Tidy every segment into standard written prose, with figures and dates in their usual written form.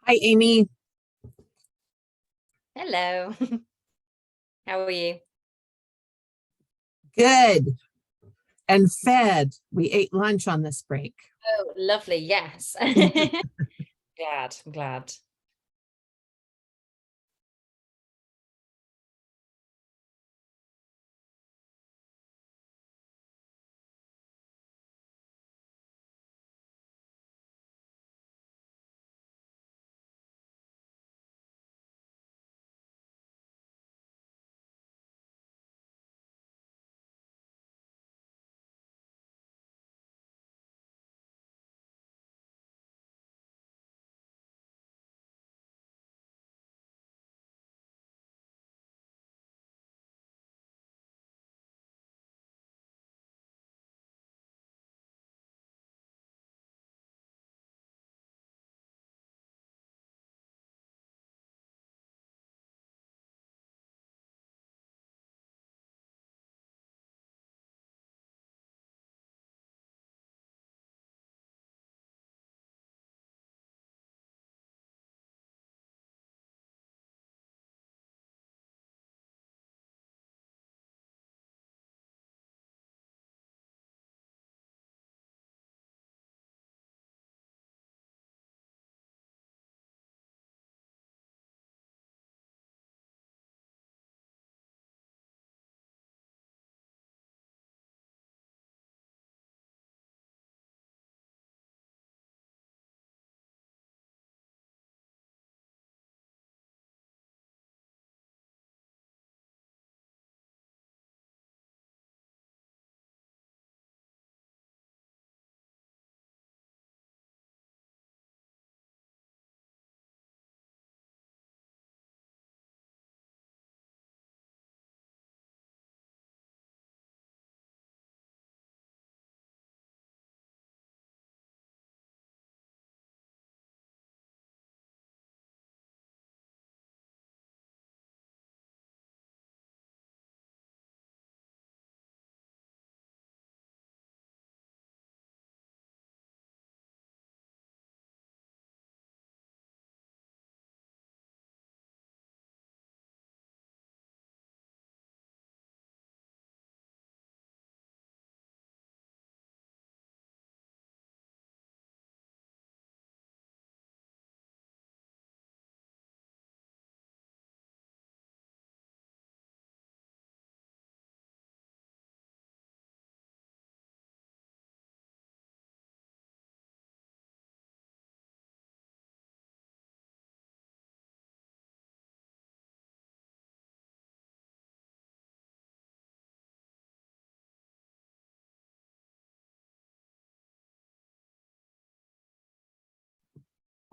Hi, Amy. Hello. How are you? Good. And fed. We ate lunch on this break. Oh, lovely. Yes. Glad. I'm glad.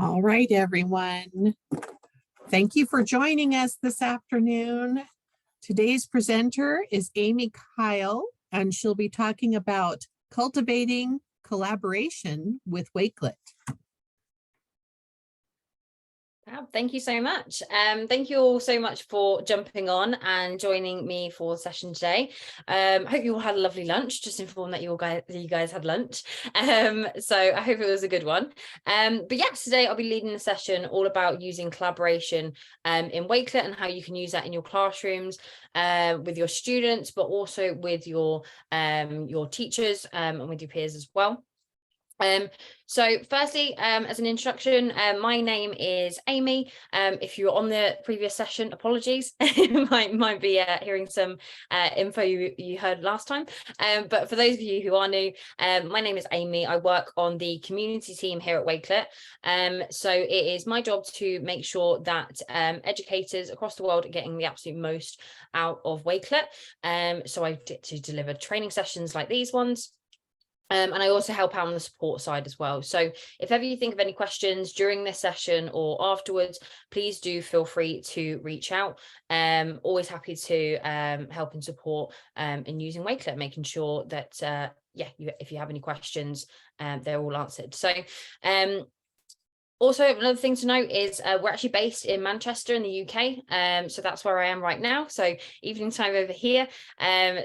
All right, everyone. Thank you for joining us this afternoon. Today's presenter is Amy Kyle, and she'll be talking about cultivating collaboration with Wakelet. Thank you so much. Thank you all so much for jumping on and joining me for the session today. Hope you all had a lovely lunch. Just informed that you guys had lunch. So I hope it was a good one. But yes, today I'll be leading the session all about using collaboration in Wakelet and how you can use that in your classrooms with your students, but also with your teachers and with your peers as well. So firstly, as an introduction, my name is Amy. If you were on the previous session, apologies, might be hearing some info you heard last time. But for those of you who are new, my name is Amy. I work on the community team here at Wakelet. So it is my job to make sure that educators across the world are getting the absolute most out of Wakelet. So I get to deliver training sessions like these ones. And I also help out on the support side as well. So if ever you think of any questions during this session or afterwards, please do feel free to reach out. Always happy to help and support in using Wakelet, making sure that, if you have any questions, they're all answered. So also, another thing to note is we're actually based in Manchester in the UK. So that's where I am right now. So evening time over here.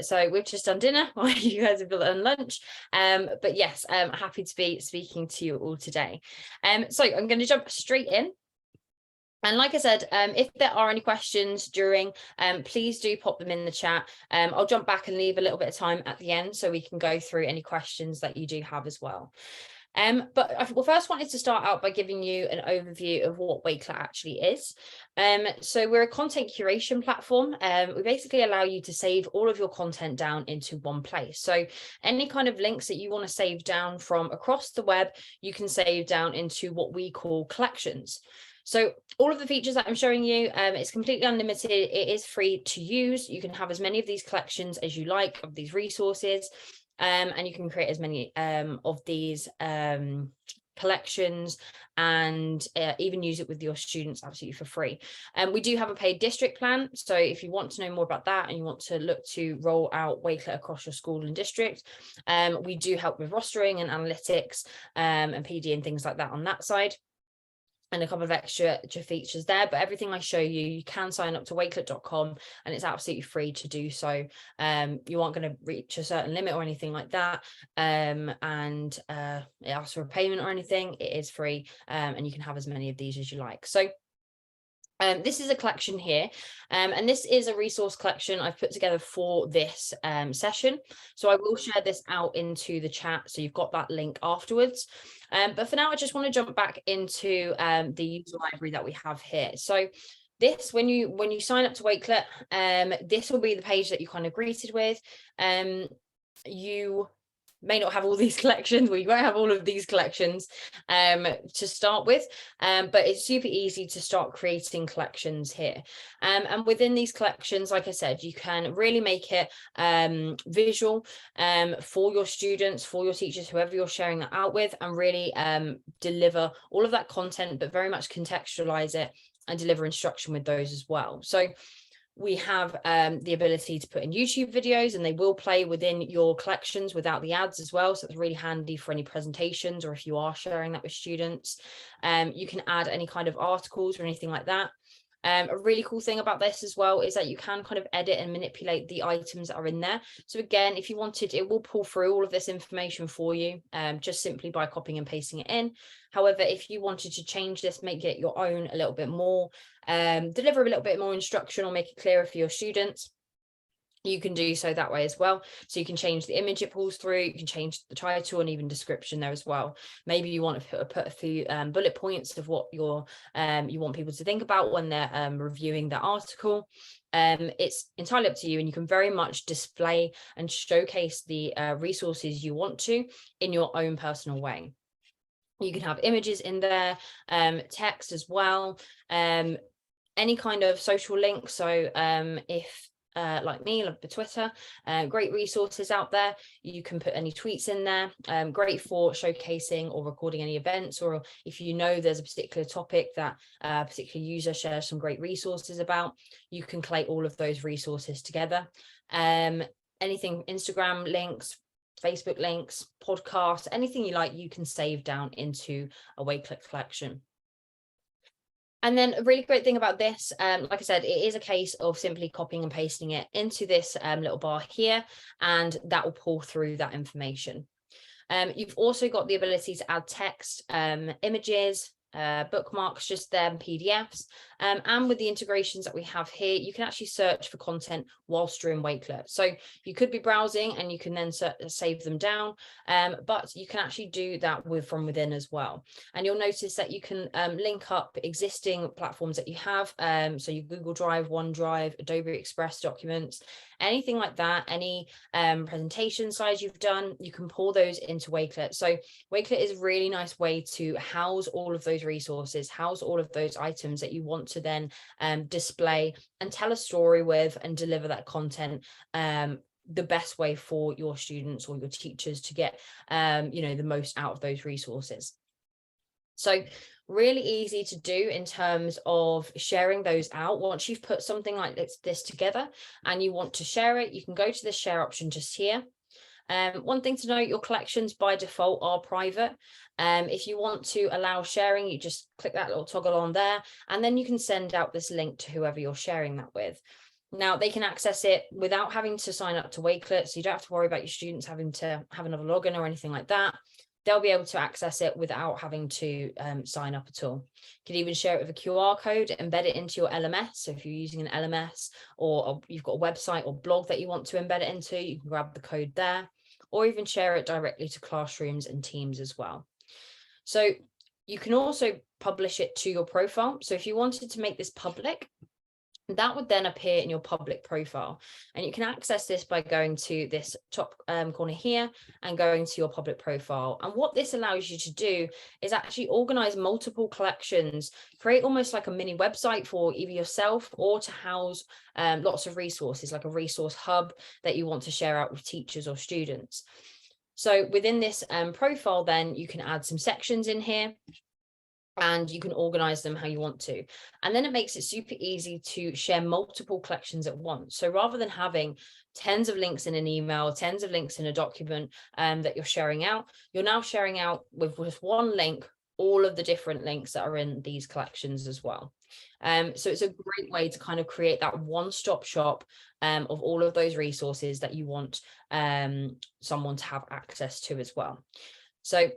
So we've just done dinner while you guys have done lunch. But yes, I'm happy to be speaking to you all today. So I'm going to jump straight in. And like I said, if there are any questions during, please do pop them in the chat. I'll jump back and leave a little bit of time at the end so we can go through any questions that you do have as well. But I first wanted to start out by giving you an overview of what Wakelet actually is. So we're a content curation platform. We basically allow you to save all of your content down into one place. So any kind of links that you want to save down from across the web, you can save down into what we call collections. So all of the features that I'm showing you, it's completely unlimited. It is free to use. You can have as many of these collections as you like of these resources. And you can create as many of these collections and even use it with your students absolutely for free. We do have a paid district plan. So if you want to know more about that and you want to look to roll out Wakelet across your school and district, we do help with rostering and analytics and PD and things like that on that side. And a couple of extra features there, but everything I show you, you can sign up to wakelet.com and it's absolutely free to do so. You aren't going to reach a certain limit or anything like that. And it asks for a payment or anything. It is free and you can have as many of these as you like. So this is a collection here, and this is a resource collection I've put together for this session. So I will share this out into the chat, so you've got that link afterwards. But for now, I just want to jump back into the user library that we have here. So this, when you sign up to Wakelet, this will be the page that you kind of greeted with. You may not have all these collections, well, you won't have all of these collections to start with, but it's super easy to start creating collections here. And within these collections, like I said, you can really make it visual for your students, for your teachers, whoever you're sharing that out with, and really deliver all of that content, but very much contextualize it and deliver instruction with those as well. So we have the ability to put in YouTube videos, and they will play within your collections without the ads as well. So it's really handy for any presentations or if you are sharing that with students. You can add any kind of articles or anything like that. A really cool thing about this as well is that you can kind of edit and manipulate the items that are in there. So again, if you wanted, it will pull through all of this information for you just simply by copying and pasting it in. However, if you wanted to change this, make it your own a little bit more, deliver a little bit more instruction or make it clearer for your students, you can do so that way as well. So you can change the image it pulls through, you can change the title and even description there as well. Maybe you want to put a few bullet points of what you want people to think about when they're reviewing the article. It's entirely up to you, and you can very much display and showcase the resources you want to in your own personal way. You can have images in there, text as well, any kind of social link. So if like me, love the Twitter, great resources out there. You can put any tweets in there, great for showcasing or recording any events, or if you know there's a particular topic that a particular user shares some great resources about, you can collate all of those resources together. Anything, Instagram links, Facebook links, podcasts, anything you like, you can save down into a Wakelet collection. And then a really great thing about this, like I said, it is a case of simply copying and pasting it into this little bar here, and that will pull through that information. You've also got the ability to add text, images, bookmarks, just them PDFs, and with the integrations that we have here, you can actually search for content whilst you're in Wakelet. So you could be browsing and you can then save them down, but you can actually do that from within as well. And you'll notice that you can link up existing platforms that you have, so your Google Drive, OneDrive, Adobe Express documents, anything like that, any presentation slides you've done, you can pull those into Wakelet. So Wakelet is a really nice way to house all of those resources, house all of those items that you want to then display and tell a story with and deliver that content the best way for your students or your teachers to get the most out of those resources. So really easy to do in terms of sharing those out. Once you've put something like this together and you want to share it, you can go to the share option just here. One thing to note, your collections by default are private. If you want to allow sharing, you just click that little toggle on there, and then you can send out this link to whoever you're sharing that with. Now, they can access it without having to sign up to Wakelet, so you don't have to worry about your students having to have another login or anything like that. They'll be able to access it without having to sign up at all. You can even share it with a QR code, embed it into your LMS. So if you're using an LMS or you've got a website or blog that you want to embed it into, you can grab the code there, or even share it directly to classrooms and teams as well. So you can also publish it to your profile. So if you wanted to make this public, that would then appear in your public profile, and you can access this by going to this top corner here and going to your public profile. And what this allows you to do is actually organize multiple collections, create almost like a mini website for either yourself or to house lots of resources, like a resource hub that you want to share out with teachers or students. So within this profile, then you can add some sections in here, and you can organize them how you want to. And then it makes it super easy to share multiple collections at once. So rather than having tens of links in an email, tens of links in a document that you're sharing out, you're now sharing out with just one link all of the different links that are in these collections as well. So it's a great way to kind of create that one-stop shop of all of those resources that you want someone to have access to as well. So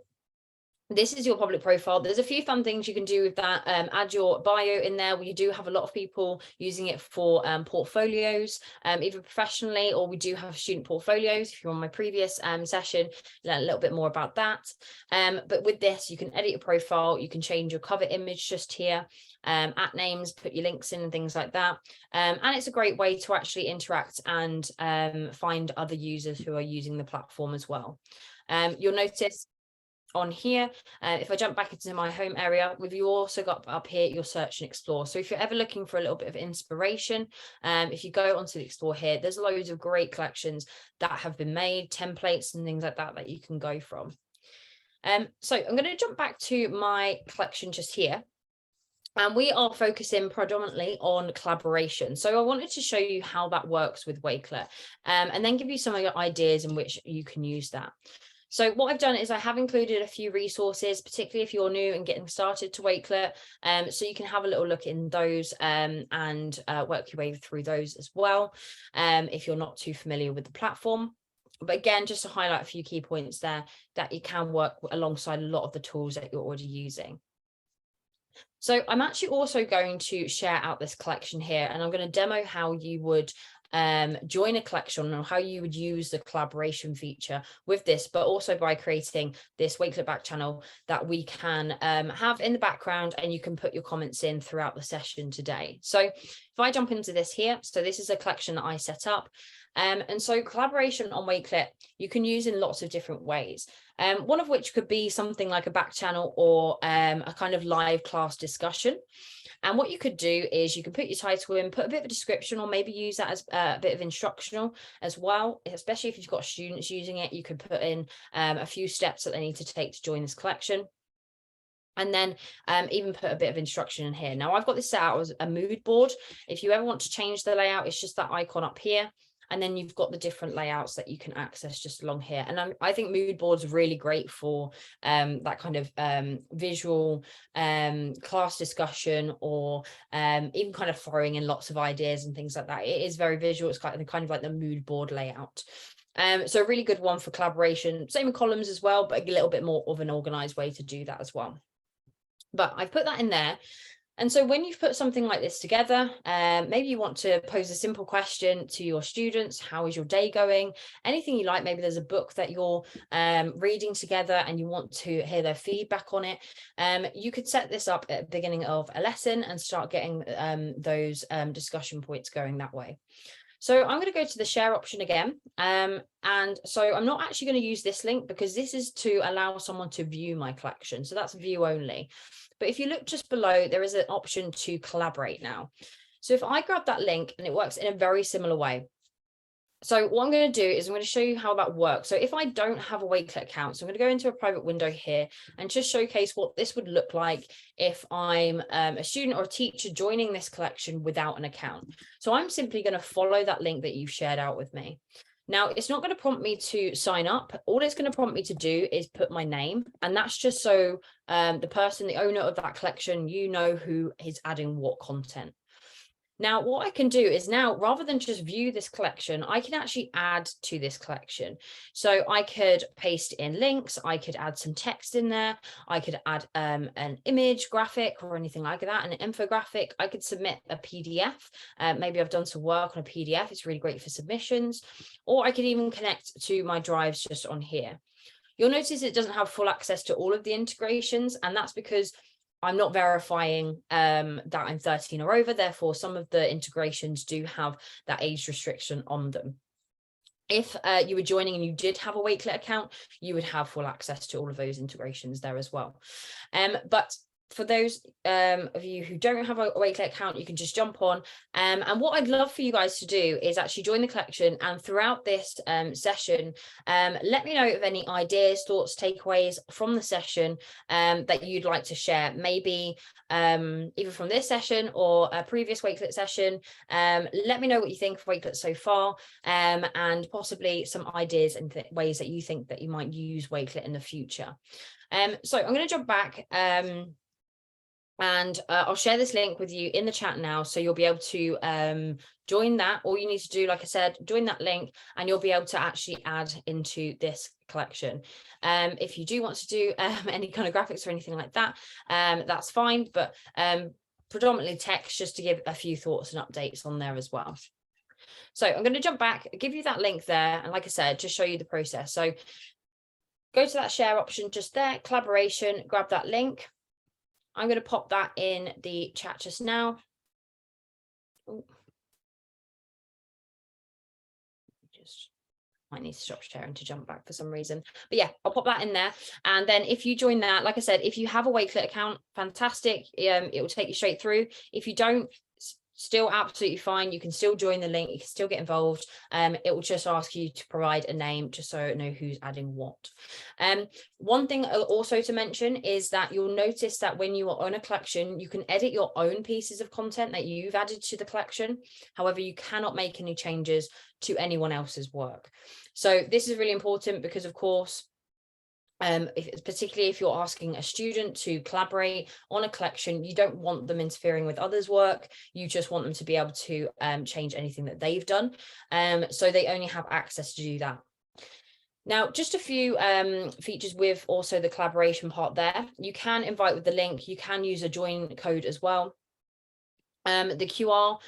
this is your public profile. There's a few fun things you can do with that. Add your bio in there. We do have a lot of people using it for portfolios, either professionally, or we do have student portfolios. If you're on my previous session, learn a little bit more about that. But with this, you can edit your profile. You can change your cover image just here, at names, put your links in and things like that. And it's a great way to actually interact and find other users who are using the platform as well. You'll notice on here, if I jump back into my home area, we've also got up here your search and explore. So if you're ever looking for a little bit of inspiration, if you go onto the explore here, there's loads of great collections that have been made, templates and things like that that you can go from. So I'm going to jump back to my collection just here. And we are focusing predominantly on collaboration. So I wanted to show you how that works with Wakelet, and then give you some of your ideas in which you can use that. So what I've done is I have included a few resources, particularly if you're new and getting started to Wakelet, so you can have a little look in those and work your way through those as well, if you're not too familiar with the platform. But again, just to highlight a few key points there, that you can work alongside a lot of the tools that you're already using. So I'm actually also going to share out this collection here, and I'm going to demo how you would join a collection or how you would use the collaboration feature with this, but also by creating this Wakelet back channel that we can have in the background, and you can put your comments in throughout the session today. So if I jump into this here, so this is a collection that I set up. And so collaboration on Wakelet, you can use in lots of different ways. One of which could be something like a back channel or a kind of live class discussion. And what you could do is you can put your title in, put a bit of a description, or maybe use that as a bit of instructional as well, especially if you've got students using it. You could put in a few steps that they need to take to join this collection. And then even put a bit of instruction in here. Now I've got this set out as a mood board. If you ever want to change the layout, it's just that icon up here. And then you've got the different layouts that you can access just along here. And I think mood boards are really great for that kind of visual class discussion, or even kind of throwing in lots of ideas and things like that. It is very visual. It's kind of like the mood board layout. So a really good one for collaboration. Same with columns as well, but a little bit more of an organized way to do that as well. But I've put that in there. And so when you've put something like this together, maybe you want to pose a simple question to your students. How is your day going? Anything you like. Maybe there's a book that you're reading together and you want to hear their feedback on it. You could set this up at the beginning of a lesson and start getting those discussion points going that way. So I'm going to go to the share option again. And so I'm not actually going to use this link because this is to allow someone to view my collection. So that's view only. But if you look just below, there is an option to collaborate now. So if I grab that link, and it works in a very similar way. So what I'm going to do is I'm going to show you how that works. So if I don't have a Wakelet account, so I'm going to go into a private window here and just showcase what this would look like if I'm a student or a teacher joining this collection without an account. So I'm simply going to follow that link that you've shared out with me. Now, it's not going to prompt me to sign up. All it's going to prompt me to do is put my name. And that's just so the person, the owner of that collection, you know who is adding what content. Now, what I can do is now, rather than just view this collection, I can actually add to this collection. So I could paste in links, I could add some text in there, I could add an image, graphic, or anything like that, an infographic. I could submit a PDF. Maybe I've done some work on a PDF. It's really great for submissions. Or I could even connect to my drives just on here. You'll notice it doesn't have full access to all of the integrations, and that's because I'm not verifying that I'm 13 or over. Therefore, some of the integrations do have that age restriction on them. If you were joining and you did have a Wakelet account, you would have full access to all of those integrations there as well. But for those of you who don't have a Wakelet account, you can just jump on. And what I'd love for you guys to do is actually join the collection, and throughout this session, let me know of any ideas, thoughts, takeaways from the session that you'd like to share. Maybe either from this session or a previous Wakelet session. Let me know what you think of Wakelet so far, and possibly some ideas and ways that you think that you might use Wakelet in the future. So I'm going to jump back. And I'll share this link with you in the chat now, so you'll be able to join that. All you need to do, like I said, join that link, and you'll be able to actually add into this collection. If you do want to do any kind of graphics or anything like that, that's fine, but predominantly text, just to give a few thoughts and updates on there as well. So I'm going to jump back, give you that link there, and like I said, just show you the process. So go to that share option just there, collaboration, grab that link. I'm going to pop that in the chat just now. Ooh. Just might need to stop sharing to jump back for some reason. But yeah, I'll pop that in there. And then if you join that, like I said, if you have a Wakelet account, fantastic. It will take you straight through. If you don't, still absolutely fine. You can still join the link. You can still get involved. It will just ask you to provide a name just so I know who's adding what. One thing also to mention is that you'll notice that when you are on a collection, you can edit your own pieces of content that you've added to the collection. However, you cannot make any changes to anyone else's work. So this is really important because, of course, particularly if you're asking a student to collaborate on a collection, you don't want them interfering with others' work. You just want them to be able to change anything that they've done. So they only have access to do that. Now, just a few features with also the collaboration part there. You can invite with the link. You can use a join code as well. The QR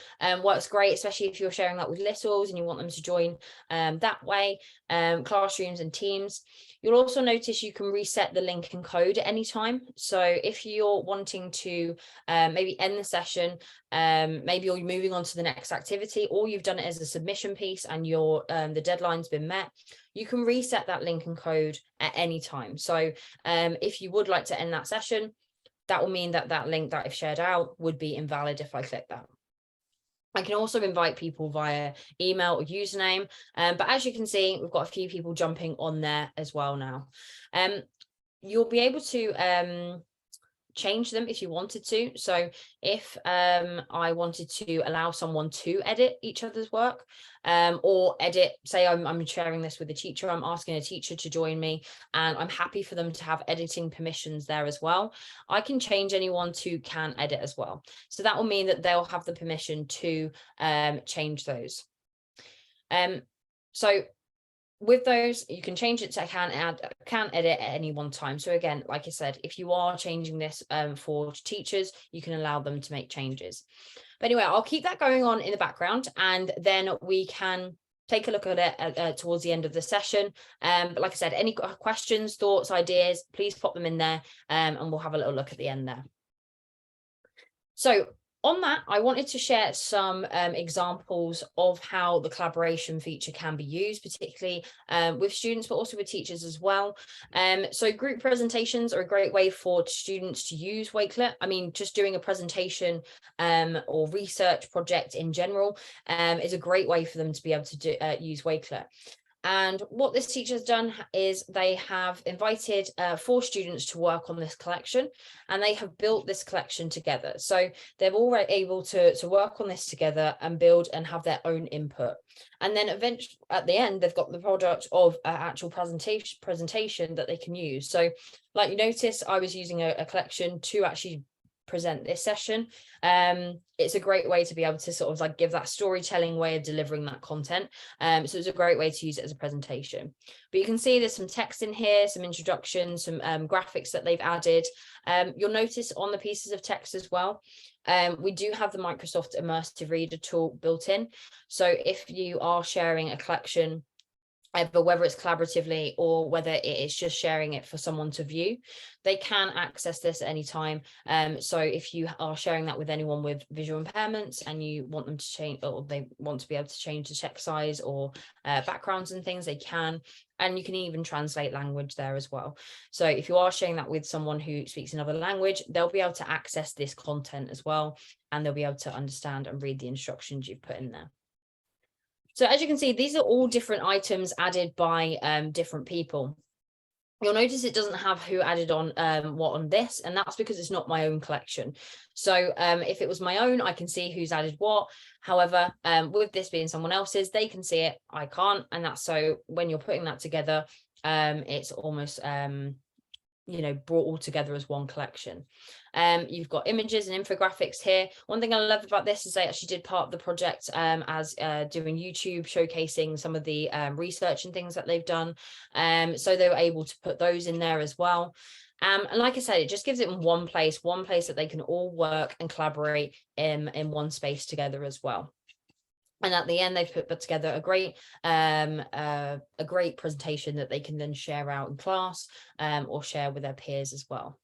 works great, especially if you're sharing that with littles and you want them to join that way, classrooms and teams. You'll also notice you can reset the link and code at any time. So if you're wanting to maybe end the session, maybe you're moving on to the next activity, or you've done it as a submission piece and your the deadline's been met, you can reset that link and code at any time. So if you would like to end that session, that will mean that that link that I've shared out would be invalid if I click that. I can also invite people via email or username, but as you can see, we've got a few people jumping on there as well now. You'll be able to change them if you wanted to. So if I wanted to allow someone to edit each other's work, or edit, say I'm sharing this with a teacher, I'm asking a teacher to join me, and I'm happy for them to have editing permissions there as well, I can change anyone to can edit as well. So that will mean that they'll have the permission to change those. So with those, you can change it to can edit at any one time. So again, like I said, if you are changing this for teachers, you can allow them to make changes. But anyway, I'll keep that going on in the background, and then we can take a look at it towards the end of the session. But like I said, any questions, thoughts, ideas, please pop them in there, and we'll have a little look at the end there. So on that, I wanted to share some examples of how the collaboration feature can be used, particularly with students, but also with teachers as well. So group presentations are a great way for students to use Wakelet. I mean, just doing a presentation or research project in general is a great way for them to be able to use Wakelet. And what this teacher has done is they have invited 4 students to work on this collection, and they have built this collection together. So they're all able to work on this together and build and have their own input. And then eventually at the end, they've got the product of an actual presentation that they can use. So like you notice, I was using a collection to actually present this session. It's a great way to be able to sort of like give that storytelling way of delivering that content. So it's a great way to use it as a presentation. But you can see there's some text in here, some introductions, some graphics that they've added. You'll notice on the pieces of text as well, we do have the Microsoft Immersive Reader tool built in. So if you are sharing a collection, but whether it's collaboratively or whether it is just sharing it for someone to view, they can access this at any time. So if you are sharing that with anyone with visual impairments and you want them to change, or they want to be able to change the text size or backgrounds and things, they can. And you can even translate language there as well. So if you are sharing that with someone who speaks another language, they'll be able to access this content as well, and they'll be able to understand and read the instructions you've put in there. So as you can see, these are all different items added by different people. You'll notice it doesn't have who added on what on this, and that's because it's not my own collection. So if it was my own, I can see who's added what. However, with this being someone else's, they can see it, I can't. And that's so when you're putting that together, it's almost brought all together as one collection. You've got images and infographics here. One thing I love about this is they actually did part of the project as doing YouTube, showcasing some of the research and things that they've done. So they were able to put those in there as well. And like I said, it just gives it in one place that they can all work and collaborate in one space together as well. And at the end, they've put together a great presentation that they can then share out in class or share with their peers as well.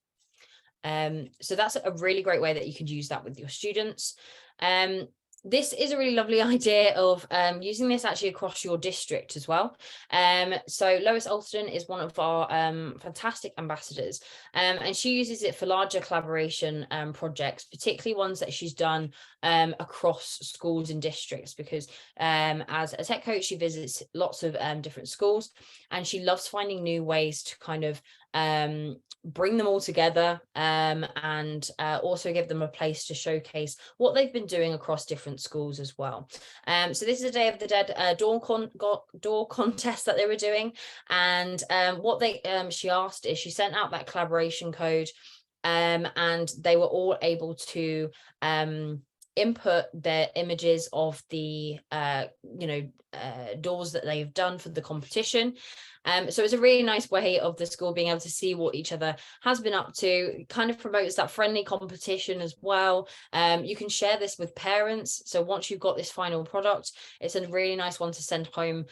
So that's a really great way that you could use that with your students. This is a really lovely idea of using this actually across your district as well. So Lois Alston is one of our fantastic ambassadors, and she uses it for larger collaboration projects, particularly ones that she's done across schools and districts, because as a tech coach, she visits lots of different schools, and she loves finding new ways to kind of bring them all together and also give them a place to showcase what they've been doing across different schools as well. So this is a Day of the Dead door contest that they were doing, and what she asked is, she sent out that collaboration code, and they were all able to input their images of the doors that they've done for the competition. So it's a really nice way of the school being able to see what each other has been up to. It kind of promotes that friendly competition as well. You can share this with parents. So once you've got this final product, it's a really nice one to send home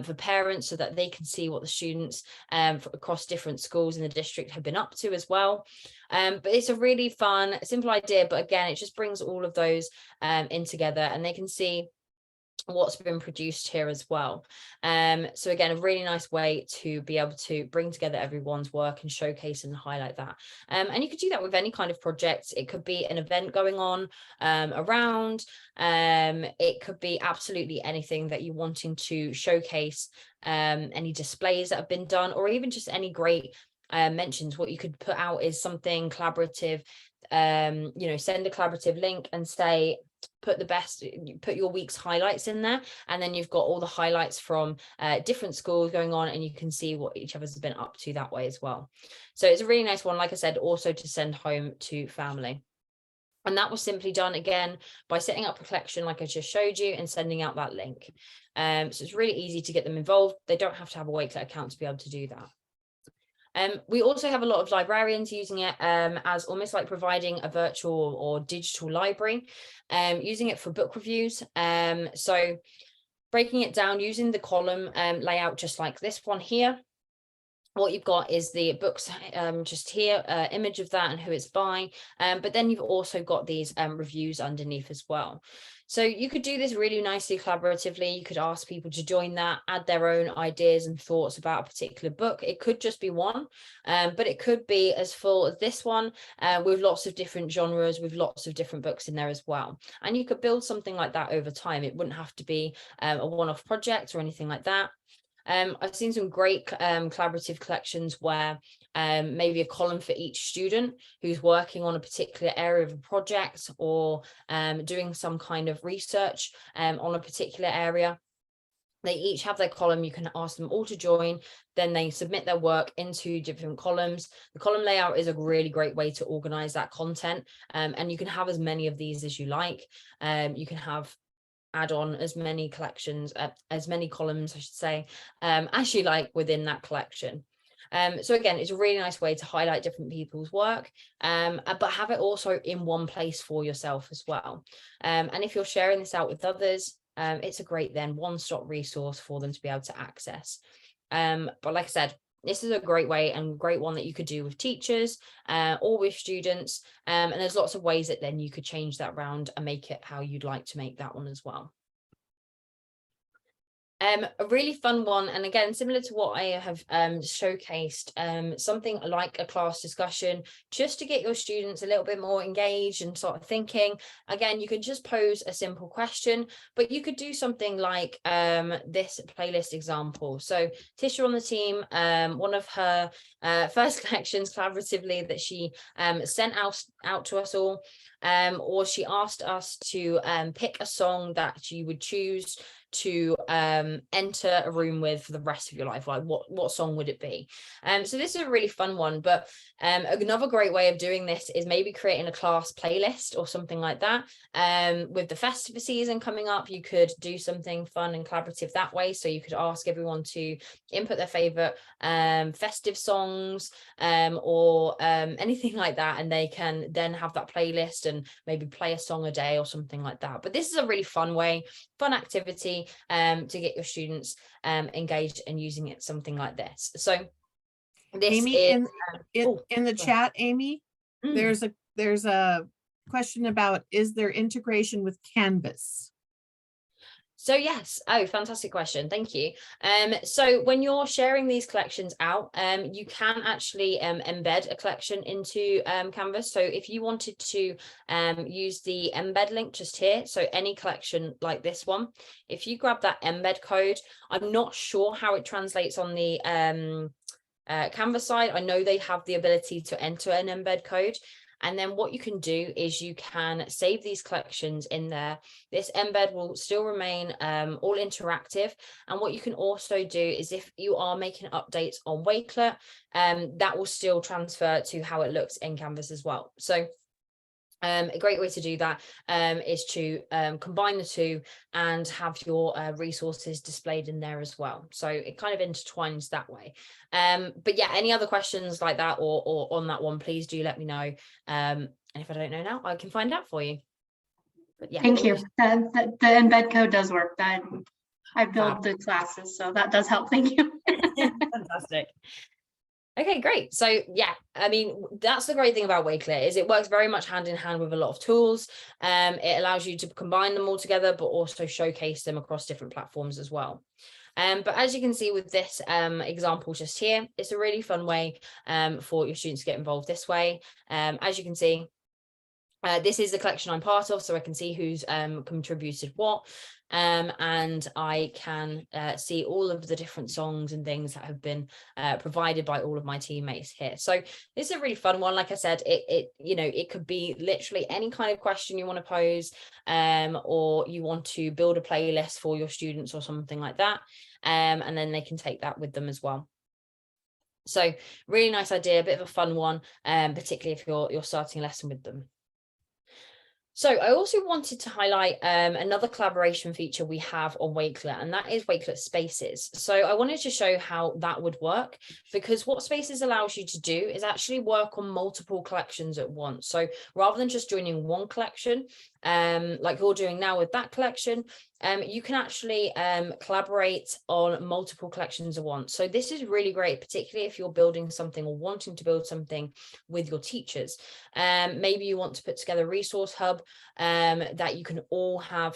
for parents so that they can see what the students across different schools in the district have been up to as well. But it's a really fun, simple idea. But again, it just brings all of those in together, and they can see what's been produced here as well. So again, a really nice way to be able to bring together everyone's work and showcase and highlight that. And you could do that with any kind of project. It could be an event going on around. It could be absolutely anything that you're wanting to showcase, any displays that have been done, or even just any great mentions. What you could put out is something collaborative. Send a collaborative link and say, put your week's highlights in there, and then you've got all the highlights from different schools going on, and you can see what each other's been up to that way as well. So it's a really nice one, like I said, also to send home to family. And that was simply done again by setting up a collection like I just showed you and sending out that link. So it's really easy to get them involved. They don't have to have a Wakelet account to be able to do that. We also have a lot of librarians using it as almost like providing a virtual or digital library, using it for book reviews. So breaking it down using the column layout, just like this one here. What you've got is the books just here, image of that and who it's by, but then you've also got these reviews underneath as well. So you could do this really nicely collaboratively. You could ask people to join that, add their own ideas and thoughts about a particular book. It could just be one, but it could be as full as this one with lots of different genres, with lots of different books in there as well. And you could build something like that over time. It wouldn't have to be a one-off project or anything like that. I've seen some great collaborative collections where maybe a column for each student who's working on a particular area of a project or doing some kind of research on a particular area. They each have their column. You can ask them all to join. Then they submit their work into different columns. The column layout is a really great way to organize that content. And you can have as many of these as you like. You can add on as many collections, as many columns, I should say, as you like within that collection. So again, it's a really nice way to highlight different people's work, but have it also in one place for yourself as well. And if you're sharing this out with others, it's a great then one-stop resource for them to be able to access. But like I said, this is a great way and great one that you could do with teachers or with students. And there's lots of ways that then you could change that around and make it how you'd like to make that one as well. A really fun one, and again, similar to what I have showcased, something like a class discussion, just to get your students a little bit more engaged and sort of thinking. Again, you could just pose a simple question, but you could do something like this playlist example. So Tisha on the team, one of her first collections collaboratively that she sent out to us all, or she asked us to pick a song that you would choose to enter a room with for the rest of your life. Like what song would it be? So this is a really fun one, but another great way of doing this is maybe creating a class playlist or something like that. With the festive season coming up, you could do something fun and collaborative that way. So you could ask everyone to input their favorite festive songs or anything like that, and they can then have that playlist and maybe play a song a day or something like that. But this is a really fun way, fun activity to get your students engaged and using it, something like this. So this Amy, is in the chat, Amy, there's a question about, is there integration with Canvas? So yes, fantastic question, thank you. So when you're sharing these collections out, you can actually embed a collection into Canvas. So if you wanted to use the embed link just here, so any collection like this one, if you grab that embed code, I'm not sure how it translates on the Canvas side. I know they have the ability to enter an embed code. And then what you can do is you can save these collections in there. This embed will still remain all interactive. And what you can also do is if you are making updates on Wakelet, that will still transfer to how it looks in Canvas as well. So A great way to do that is to combine the two and have your resources displayed in there as well. So it kind of intertwines that way. But yeah, any other questions like that or on that one, please do let me know. And if I don't know now, I can find out for you. But yeah, thank you. The embed code does work. That I build Fab. the classes, so that does help. Thank you. Fantastic. Okay, great. So yeah, I mean, that's the great thing about Wakelet is it works very much hand in hand with a lot of tools. It allows you to combine them all together, but also showcase them across different platforms as well. But as you can see with this example just here, it's a really fun way for your students to get involved this way. As you can see, this is the collection I'm part of, so I can see who's contributed what. And I can see all of the different songs and things that have been provided by all of my teammates here. So this is a really fun one. Like I said, it could be literally any kind of question you want to pose, or you want to build a playlist for your students or something like that, and then they can take that with them as well. So really nice idea, a bit of a fun one, particularly if you're starting a lesson with them. So I also wanted to highlight another collaboration feature we have on Wakelet, and that is Wakelet Spaces. So I wanted to show how that would work, because what Spaces allows you to do is actually work on multiple collections at once. So rather than just joining one collection, like you're doing now with that collection, you can actually collaborate on multiple collections at once. So this is really great, particularly if you're building something or wanting to build something with your teachers. Maybe you want to put together a resource hub that you can all have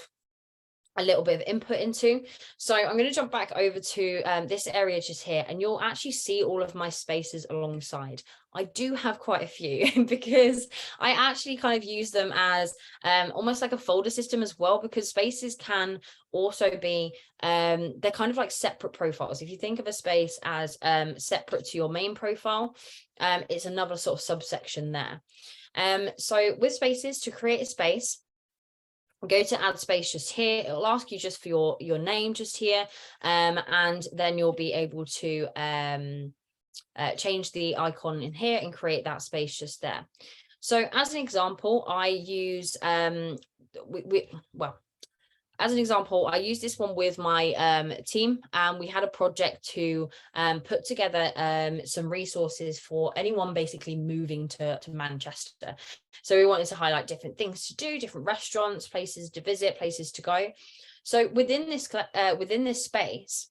a little bit of input into. So I'm going to jump back over to this area just here, and you'll actually see all of my spaces alongside. I do have quite a few because I actually kind of use them as almost like a folder system as well, because spaces can also be, they're kind of like separate profiles. If you think of a space as separate to your main profile, it's another sort of subsection there. So with spaces, to create a space, go to add space just here. It'll ask you just for your name just here, and then you'll be able to change the icon in here and create that space just there. So as an example, I use as an example, I use this one with my team, and we had a project to put together some resources for anyone basically moving to Manchester. So we wanted to highlight different things to do, different restaurants, places to visit, places to go. So within this space,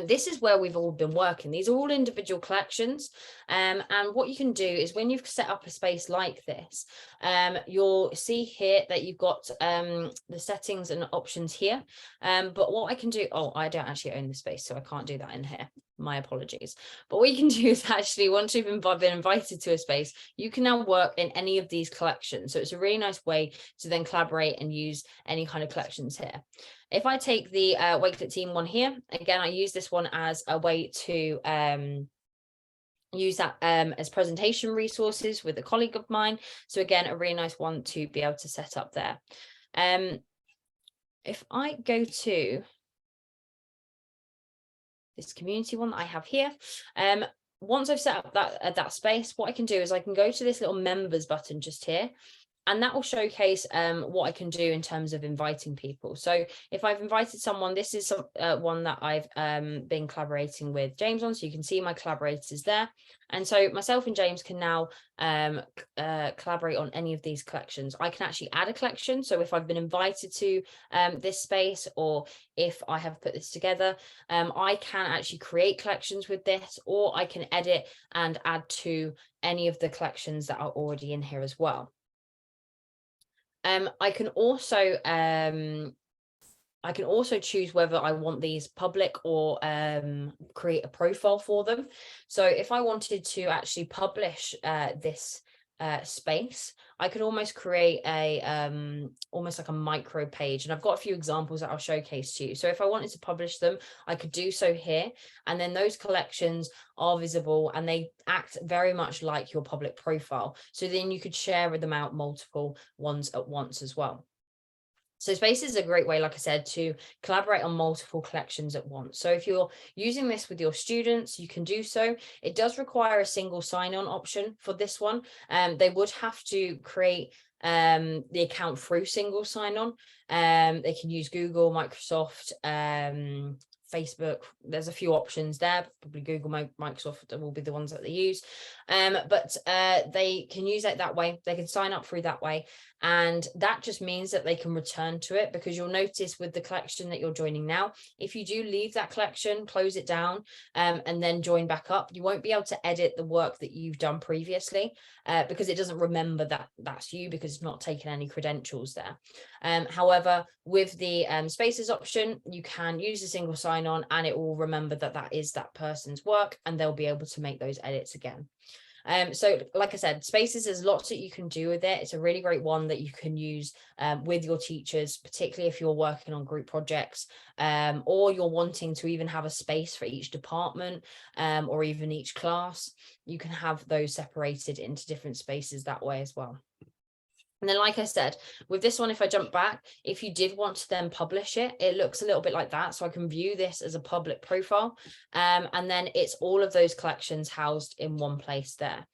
this is where we've all been working. These are all individual collections. And what you can do is when you've set up a space like this, you'll see here that you've got the settings and options here. But what I can do, I don't actually own the space, so I can't do that in here. My apologies. But what you can do is actually, once you've been invited to a space, you can now work in any of these collections. So it's a really nice way to then collaborate and use any kind of collections here. If I take the Wakelet team one here, again, I use this one as a way to use that as presentation resources with a colleague of mine. So again, a really nice one to be able to set up there. If I go to this community one that I have here, once I've set up that space, what I can do is I can go to this little members button just here, and that will showcase what I can do in terms of inviting people. So if I've invited someone, this is one that I've been collaborating with James on, so you can see my collaborators there. And so myself and James can now collaborate on any of these collections. I can actually add a collection. So if I've been invited to this space, or if I have put this together, I can actually create collections with this, or I can edit and add to any of the collections that are already in here as well. I can also choose whether I want these public or create a profile for them. So if I wanted to actually publish this space, I could almost create a almost like a micro page, and I've got a few examples that I'll showcase to you. So if I wanted to publish them, I could do so here, and then those collections are visible and they act very much like your public profile. So then you could share them out multiple ones at once as well. So Spaces is a great way, like I said, to collaborate on multiple collections at once. So if you're using this with your students, you can do so. It does require a single sign-on option for this one. They would have to create the account through single sign-on. They can use Google, Microsoft, Facebook. There's a few options there. Probably Google, Microsoft will be the ones that they use. But they can use it that way. They can sign up through that way. And that just means that they can return to it, because you'll notice with the collection that you're joining now, if you do leave that collection, close it down, and then join back up, you won't be able to edit the work that you've done previously, because it doesn't remember that that's you, because it's not taken any credentials there. However, with the Spaces option, you can use a single sign-on and it will remember that that is that person's work, and they'll be able to make those edits again. So like I said, Spaces, there's lots that you can do with it. It's a really great one that you can use with your teachers, particularly if you're working on group projects, or you're wanting to even have a space for each department, or even each class. You can have those separated into different spaces that way as well. And then, like I said, with this one, if I jump back, if you did want to then publish it, it looks a little bit like that. So I can view this as a public profile. And then it's all of those collections housed in one place there.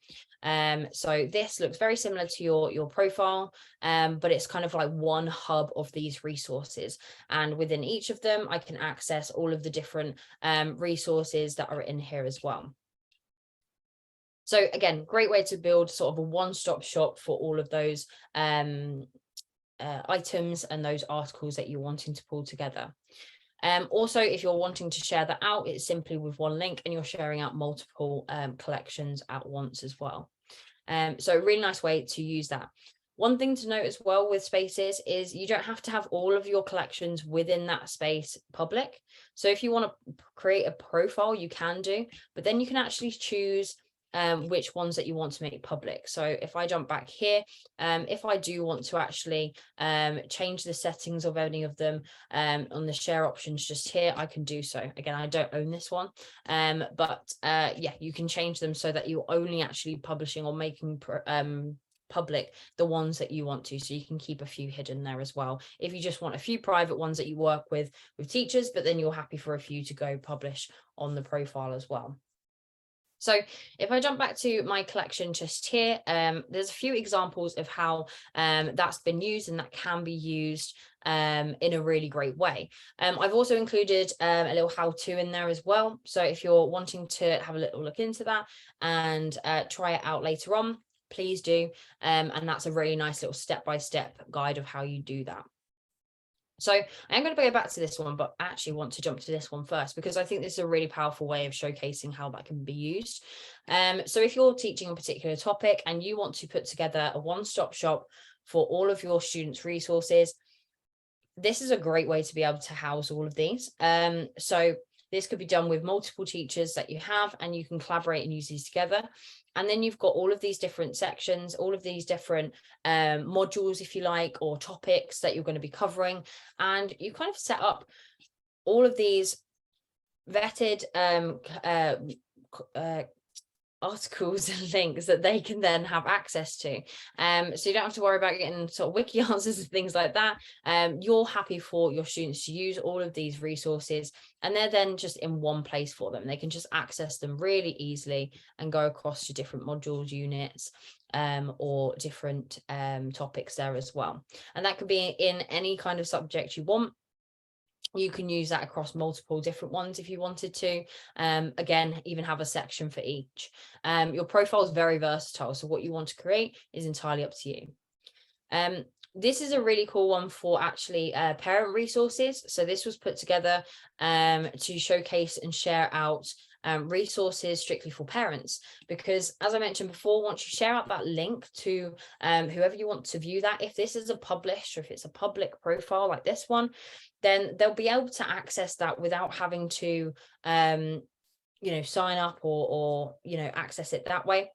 So this looks very similar to your profile, but it's kind of like one hub of these resources. And within each of them, I can access all of the different resources that are in here as well. So again, great way to build sort of a one-stop shop for all of those items and those articles that you're wanting to pull together. Also, if you're wanting to share that out, it's simply with one link and you're sharing out multiple collections at once as well. So a really nice way to use that. One thing to note as well with Spaces is you don't have to have all of your collections within that space public. So if you want to create a profile, you can do, but then you can actually choose which ones that you want to make public. So if I jump back here, if I do want to actually change the settings of any of them on the share options just here, I can do so. Again, I don't own this one, but yeah, you can change them so that you're only actually publishing or making public the ones that you want to, so you can keep a few hidden there as well if you just want a few private ones that you work with teachers, but then you're happy for a few to go publish on the profile as well. So if I jump back to my collection just here, there's a few examples of how that's been used and that can be used in a really great way. I've also included a little how-to in there as well. So if you're wanting to have a little look into that and try it out later on, please do. And that's a really nice little step-by-step guide of how you do that. So I'm going to go back to this one, but I actually want to jump to this one first, because I think this is a really powerful way of showcasing how that can be used. So if you're teaching a particular topic and you want to put together a one-stop shop for all of your students' resources, this is a great way to be able to house all of these. So this could be done with multiple teachers that you have, and you can collaborate and use these together. And then you've got all of these different sections, all of these different modules, if you like, or topics that you're going to be covering. And you kind of set up all of these vetted articles and links that they can then have access to. So you don't have to worry about getting sort of wiki answers and things like that. You're happy for your students to use all of these resources, and they're then just in one place for them. They can just access them really easily and go across to different modules, units, or different topics there as well. And that could be in any kind of subject you want. You can use that across multiple different ones if you wanted to. Again, even have a section for each. Your profile is very versatile, so what you want to create is entirely up to you. This is a really cool one for actually parent resources. So this was put together to showcase and share out resources strictly for parents, because as I mentioned before, once you share out that link to whoever you want to view that, if this is a published or if it's a public profile like this one, then they'll be able to access that without having to sign up or access it that way.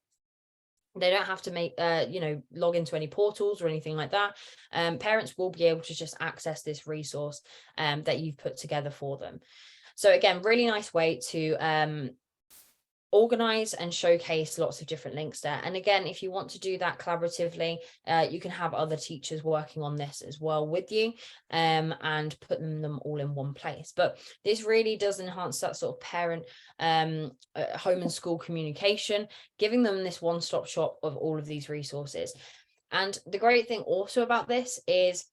They don't have to make log into any portals or anything like that. Parents will be able to just access this resource that you've put together for them. So again, really nice way to organize and showcase lots of different links there. And again, if you want to do that collaboratively, you can have other teachers working on this as well with you, and put them all in one place. But this really does enhance that sort of parent home and school communication, giving them this one-stop shop of all of these resources. And the great thing also about this is,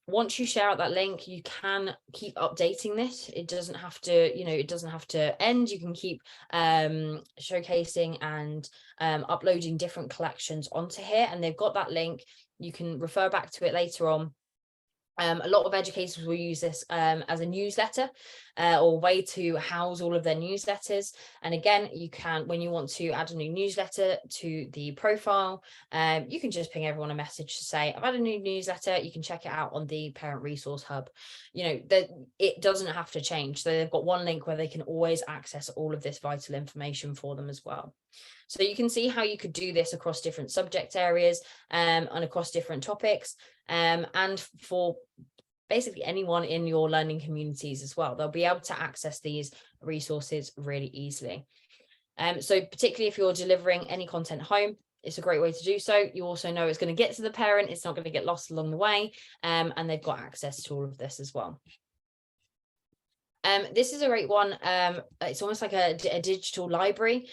once you share out that link, you can keep updating this. It doesn't have to, it doesn't have to end. You can keep showcasing and uploading different collections onto here, and they've got that link. You can refer back to it later on. A lot of educators will use this as a newsletter or way to house all of their newsletters. And again, you can, when you want to add a new newsletter to the profile, you can just ping everyone a message to say, I've had a new newsletter. You can check it out on the Parent Resource Hub. That it doesn't have to change. So they've got one link where they can always access all of this vital information for them as well. So you can see how you could do this across different subject areas and across different topics, and for basically anyone in your learning communities as well. They'll be able to access these resources really easily. So particularly if you're delivering any content home, it's a great way to do so. You also know it's going to get to the parent, it's not going to get lost along the way, and they've got access to all of this as well. This is a great one. It's almost like a digital library,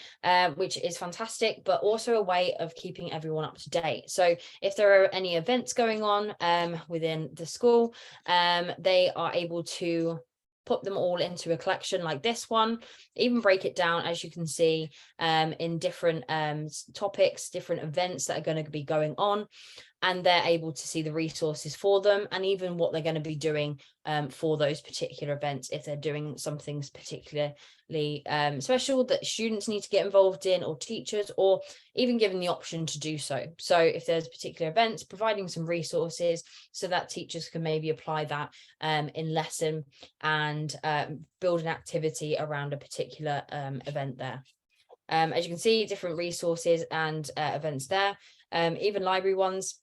which is fantastic, but also a way of keeping everyone up to date. So if there are any events going on within the school, they are able to put them all into a collection like this one, even break it down, as you can see, in different topics, different events that are going to be going on. And they're able to see the resources for them, and even what they're going to be doing for those particular events, if they're doing something particularly special that students need to get involved in, or teachers, or even given the option to do so. So if there's particular events, providing some resources so that teachers can maybe apply that in lesson and build an activity around a particular event there. As you can see, different resources and events there, even library ones.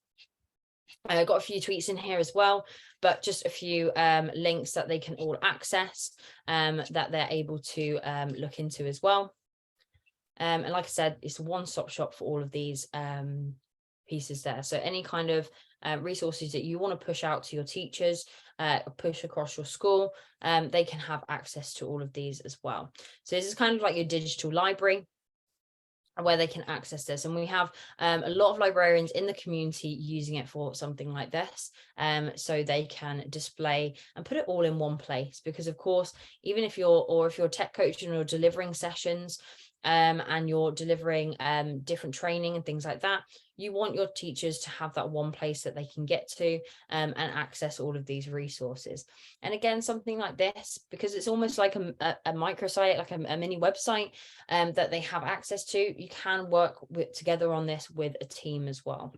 I got a few tweets in here as well, but just a few links that they can all access, that they're able to look into as well. And like I said, it's a one-stop shop for all of these pieces there. So any kind of resources that you want to push out to your teachers, push across your school, they can have access to all of these as well. So this is kind of like your digital library, where they can access this. And we have a lot of librarians in the community using it for something like this, so they can display and put it all in one place. Because of course, even if you're tech coaching or delivering sessions, and you're delivering different training and things like that, you want your teachers to have that one place that they can get to and access all of these resources. And again, something like this, because it's almost like a microsite, like a mini website that they have access to, you can work together on this with a team as well.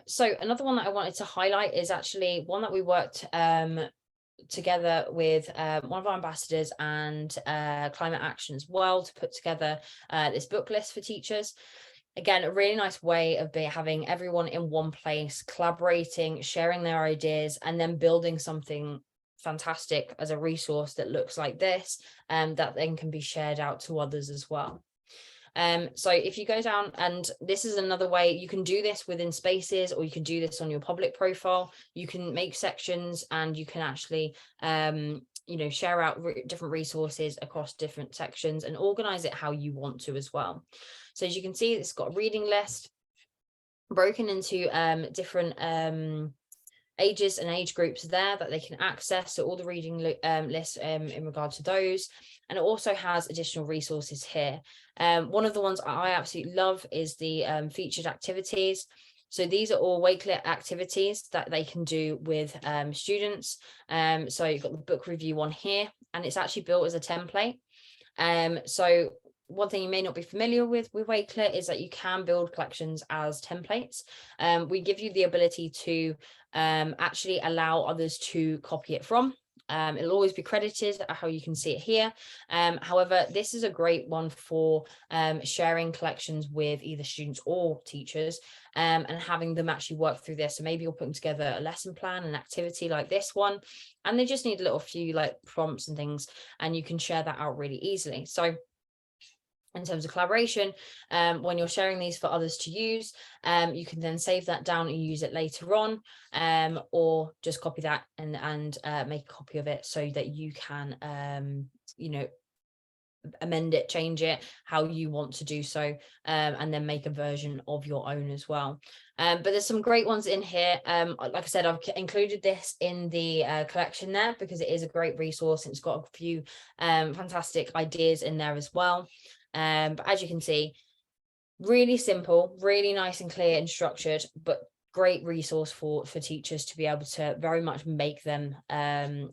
So another one that I wanted to highlight is actually one that we worked together with one of our ambassadors and Climate Action as well, to put together this book list for teachers. Again, a really nice way of having everyone in one place, collaborating, sharing their ideas, and then building something fantastic as a resource that looks like this, that then can be shared out to others as well. So if you go down, and this is another way, you can do this within Spaces, or you can do this on your public profile. You can make sections, and you can actually share out different resources across different sections and organize it how you want to as well. So as you can see, it's got a reading list broken into different ages and age groups there that they can access. So all the reading lists in regard to those. And it also has additional resources here. One of the ones I absolutely love is the featured activities. So these are all Wakelet activities that they can do with students. So you've got the book review one here, and it's actually built as a template. So one thing you may not be familiar with Wakelet is that you can build collections as templates. We give you the ability to actually allow others to copy it from, It'll always be credited, how you can see it here. However, this is a great one for sharing collections with either students or teachers, and having them actually work through this. So maybe you're putting together a lesson plan, an activity like this one, and they just need a little few like prompts and things, and you can share that out really easily. So in terms of collaboration, when you're sharing these for others to use, you can then save that down and use it later on, or just copy that and make a copy of it so that you can, you know, amend it, change it how you want to do so, and then make a version of your own as well. But there's some great ones in here. Like I said, I've included this in the collection there because it is a great resource and it's got a few fantastic ideas in there as well. But as you can see, really simple, really nice and clear and structured, but great resource for teachers to be able to very much make them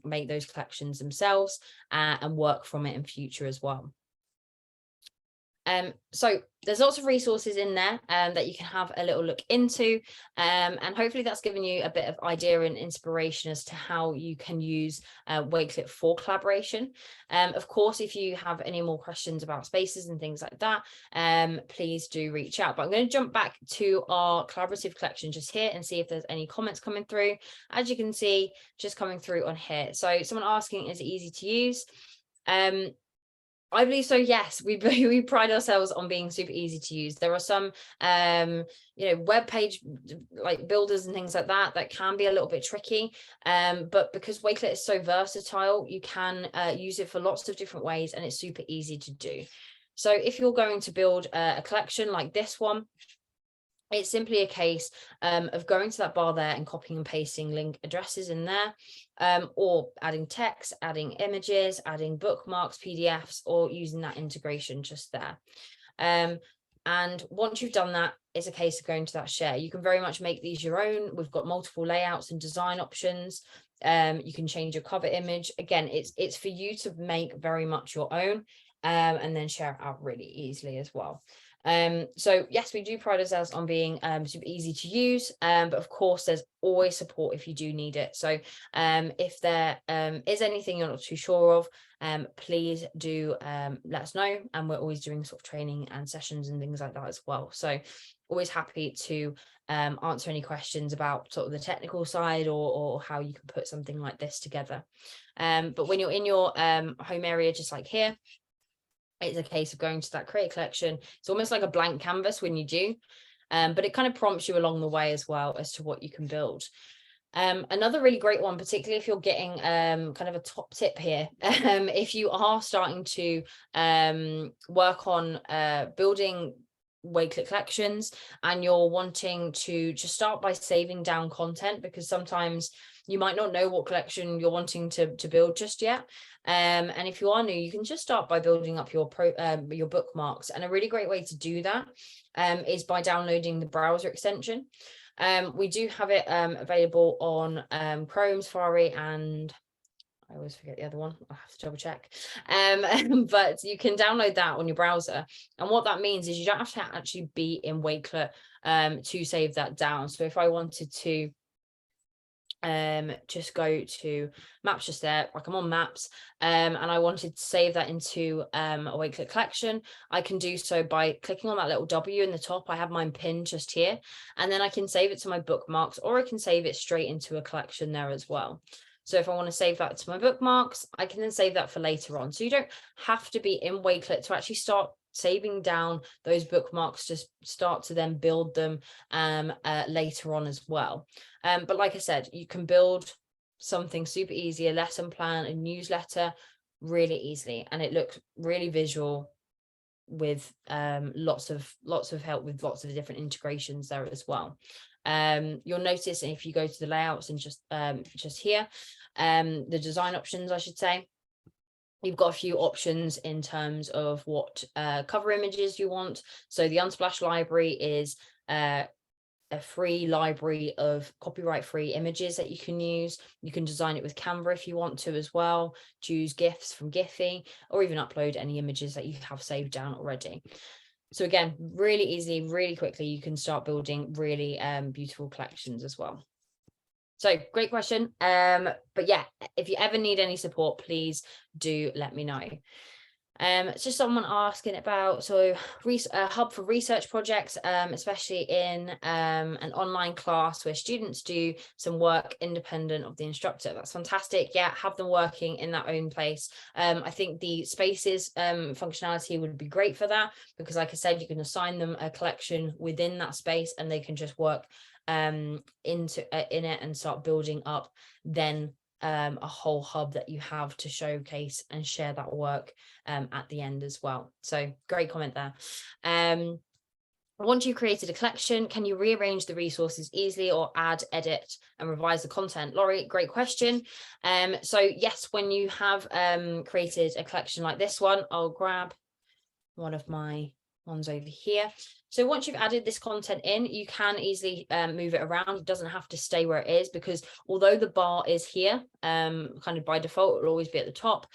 make those collections themselves, and work from it in future as well. So there's lots of resources in there that you can have a little look into, and hopefully that's given you a bit of idea and inspiration as to how you can use Wakelet for collaboration. Of course, if you have any more questions about spaces and things like that, please do reach out. But I'm going to jump back to our collaborative collection just here and see if there's any comments coming through. As you can see, just coming through on here. So someone asking, is it easy to use? I believe so, yes. We pride ourselves on being super easy to use. There are some you know, web page like builders and things like that can be a little bit tricky, but because Wakelet is so versatile, you can use it for lots of different ways, and it's super easy to do. So if you're going to build a collection like this one, it's simply a case of going to that bar there and copying and pasting link addresses in there, or adding text, adding images, adding bookmarks, PDFs, or using that integration just there. And once you've done that, it's a case of going to that share. You can very much make these your own. We've got multiple layouts and design options. You can change your cover image. Again, it's for you to make very much your own, and then share it out really easily as well. So yes, we do pride ourselves on being super easy to use, but of course there's always support if you do need it. So if there is anything you're not too sure of, please do let us know, and we're always doing sort of training and sessions and things like that as well. So always happy to answer any questions about sort of the technical side, or how you can put something like this together. But when you're in your home area, just like here, it's a case of going to that create collection. It's almost like a blank canvas when you do, but it kind of prompts you along the way as well as to what you can build. Another really great one, particularly if you're getting kind of a top tip here, if you are starting to work on building Wakelet collections, and you're wanting to just start by saving down content, because sometimes you might not know what collection you're wanting to build just yet. And if you are new, you can just start by building up your bookmarks. And a really great way to do that is by downloading the browser extension. We do have it available on Chrome, Safari, and I always forget the other one. I have to double check. But you can download that on your browser. And what that means is you don't have to actually be in Wakelet to save that down. So if I wanted to just go to maps just there, like I'm on maps, and I wanted to save that into a Wakelet collection, I can do so by clicking on that little W in the top. I have mine pinned just here, and then I can save it to my bookmarks, or I can save it straight into a collection there as well. So if I want to save that to my bookmarks, I can then save that for later on. So you don't have to be in Wakelet to actually start saving down those bookmarks, just start to then build them later on as well. But like I said, you can build something super easy, a lesson plan, a newsletter, really easily, and it looks really visual with lots of help with lots of different integrations there as well. You'll notice if you go to the layouts and just here, the design options, I should say, you've got a few options in terms of what cover images you want. So the Unsplash library is a free library of copyright-free images that you can use. You can design it with Canva if you want to as well, choose GIFs from Giphy, or even upload any images that you have saved down already. So again, really easily, really quickly, you can start building really beautiful collections as well. So great question. But yeah, if you ever need any support, please do let me know. It's just someone asking about a hub for research projects, especially in an online class where students do some work independent of the instructor. That's fantastic. Yeah, have them working in their own place. I think the spaces functionality would be great for that, because like I said, you can assign them a collection within that space and they can just work in it and start building up then a whole hub that you have to showcase and share that work at the end as well. So great comment there. Once you've created a collection, can you rearrange the resources easily or add, edit and revise the content? Laurie, great question. So yes, when you have created a collection like this one, I'll grab one of my ones over here. So once you've added this content in, you can easily move it around. It doesn't have to stay where it is, because although the bar is here, kind of by default, it'll always be at the top.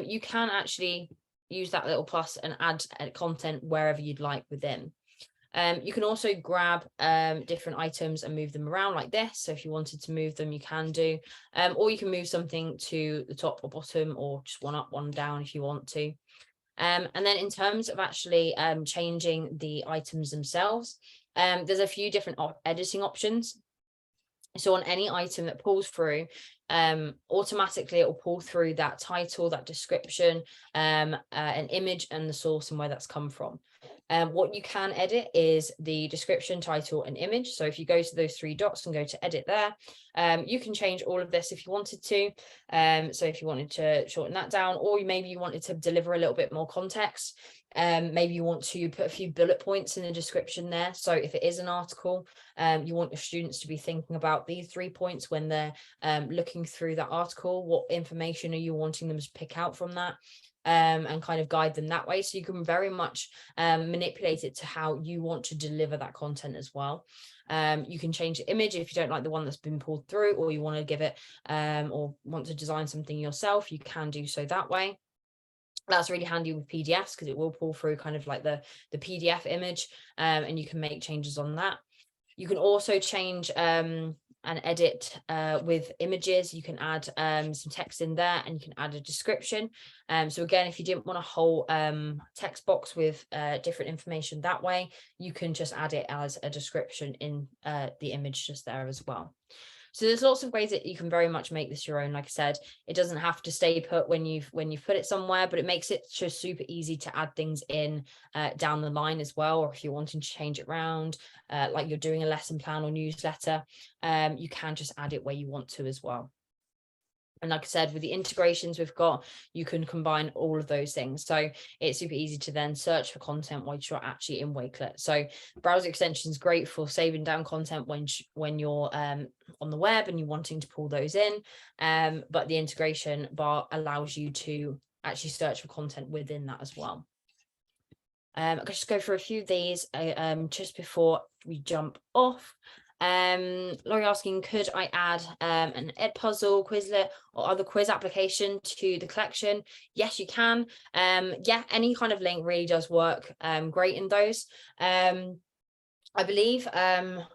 You can actually use that little plus and add content wherever you'd like within. You can also grab different items and move them around like this. So if you wanted to move them, you can do, or you can move something to the top or bottom, or just one up, one down if you want to. And then in terms of actually changing the items themselves, there's a few different editing options. So on any item that pulls through, automatically it will pull through that title, that description, an image and the source and where that's come from. What you can edit is the description, title and image. So if you go to those three dots and go to edit there, you can change all of this if you wanted to. So if you wanted to shorten that down, or maybe you wanted to deliver a little bit more context, maybe you want to put a few bullet points in the description there. So if it is an article, you want your students to be thinking about these 3 points when they're looking through that article. What information are you wanting them to pick out from that? And kind of guide them that way. So you can very much manipulate it to how you want to deliver that content as well. You can change the image if you don't like the one that's been pulled through, or you want to give it or want to design something yourself, you can do so that way. That's really handy with PDFs because it will pull through kind of like the PDF image, and you can make changes on that. You can also change and edit with images. You can add some text in there, and you can add a description. So again, if you didn't want a whole text box with different information that way, you can just add it as a description in the image just there as well. So there's lots of ways that you can very much make this your own. Like I said, it doesn't have to stay put when you've put it somewhere, but it makes it just super easy to add things in down the line as well. Or if you're wanting to change it around, like you're doing a lesson plan or newsletter, you can just add it where you want to as well. And like I said, with the integrations we've got, you can combine all of those things. So it's super easy to then search for content while you're actually in Wakelet. So browser extension is great for saving down content when you're on the web and you're wanting to pull those in. But the integration bar allows you to actually search for content within that as well. I'll just go through a few of these just before we jump off. Laurie asking, could I add an Edpuzzle, Quizlet or other quiz application to the collection? Yes, you can. Yeah, any kind of link really does work great in those. I believe I'm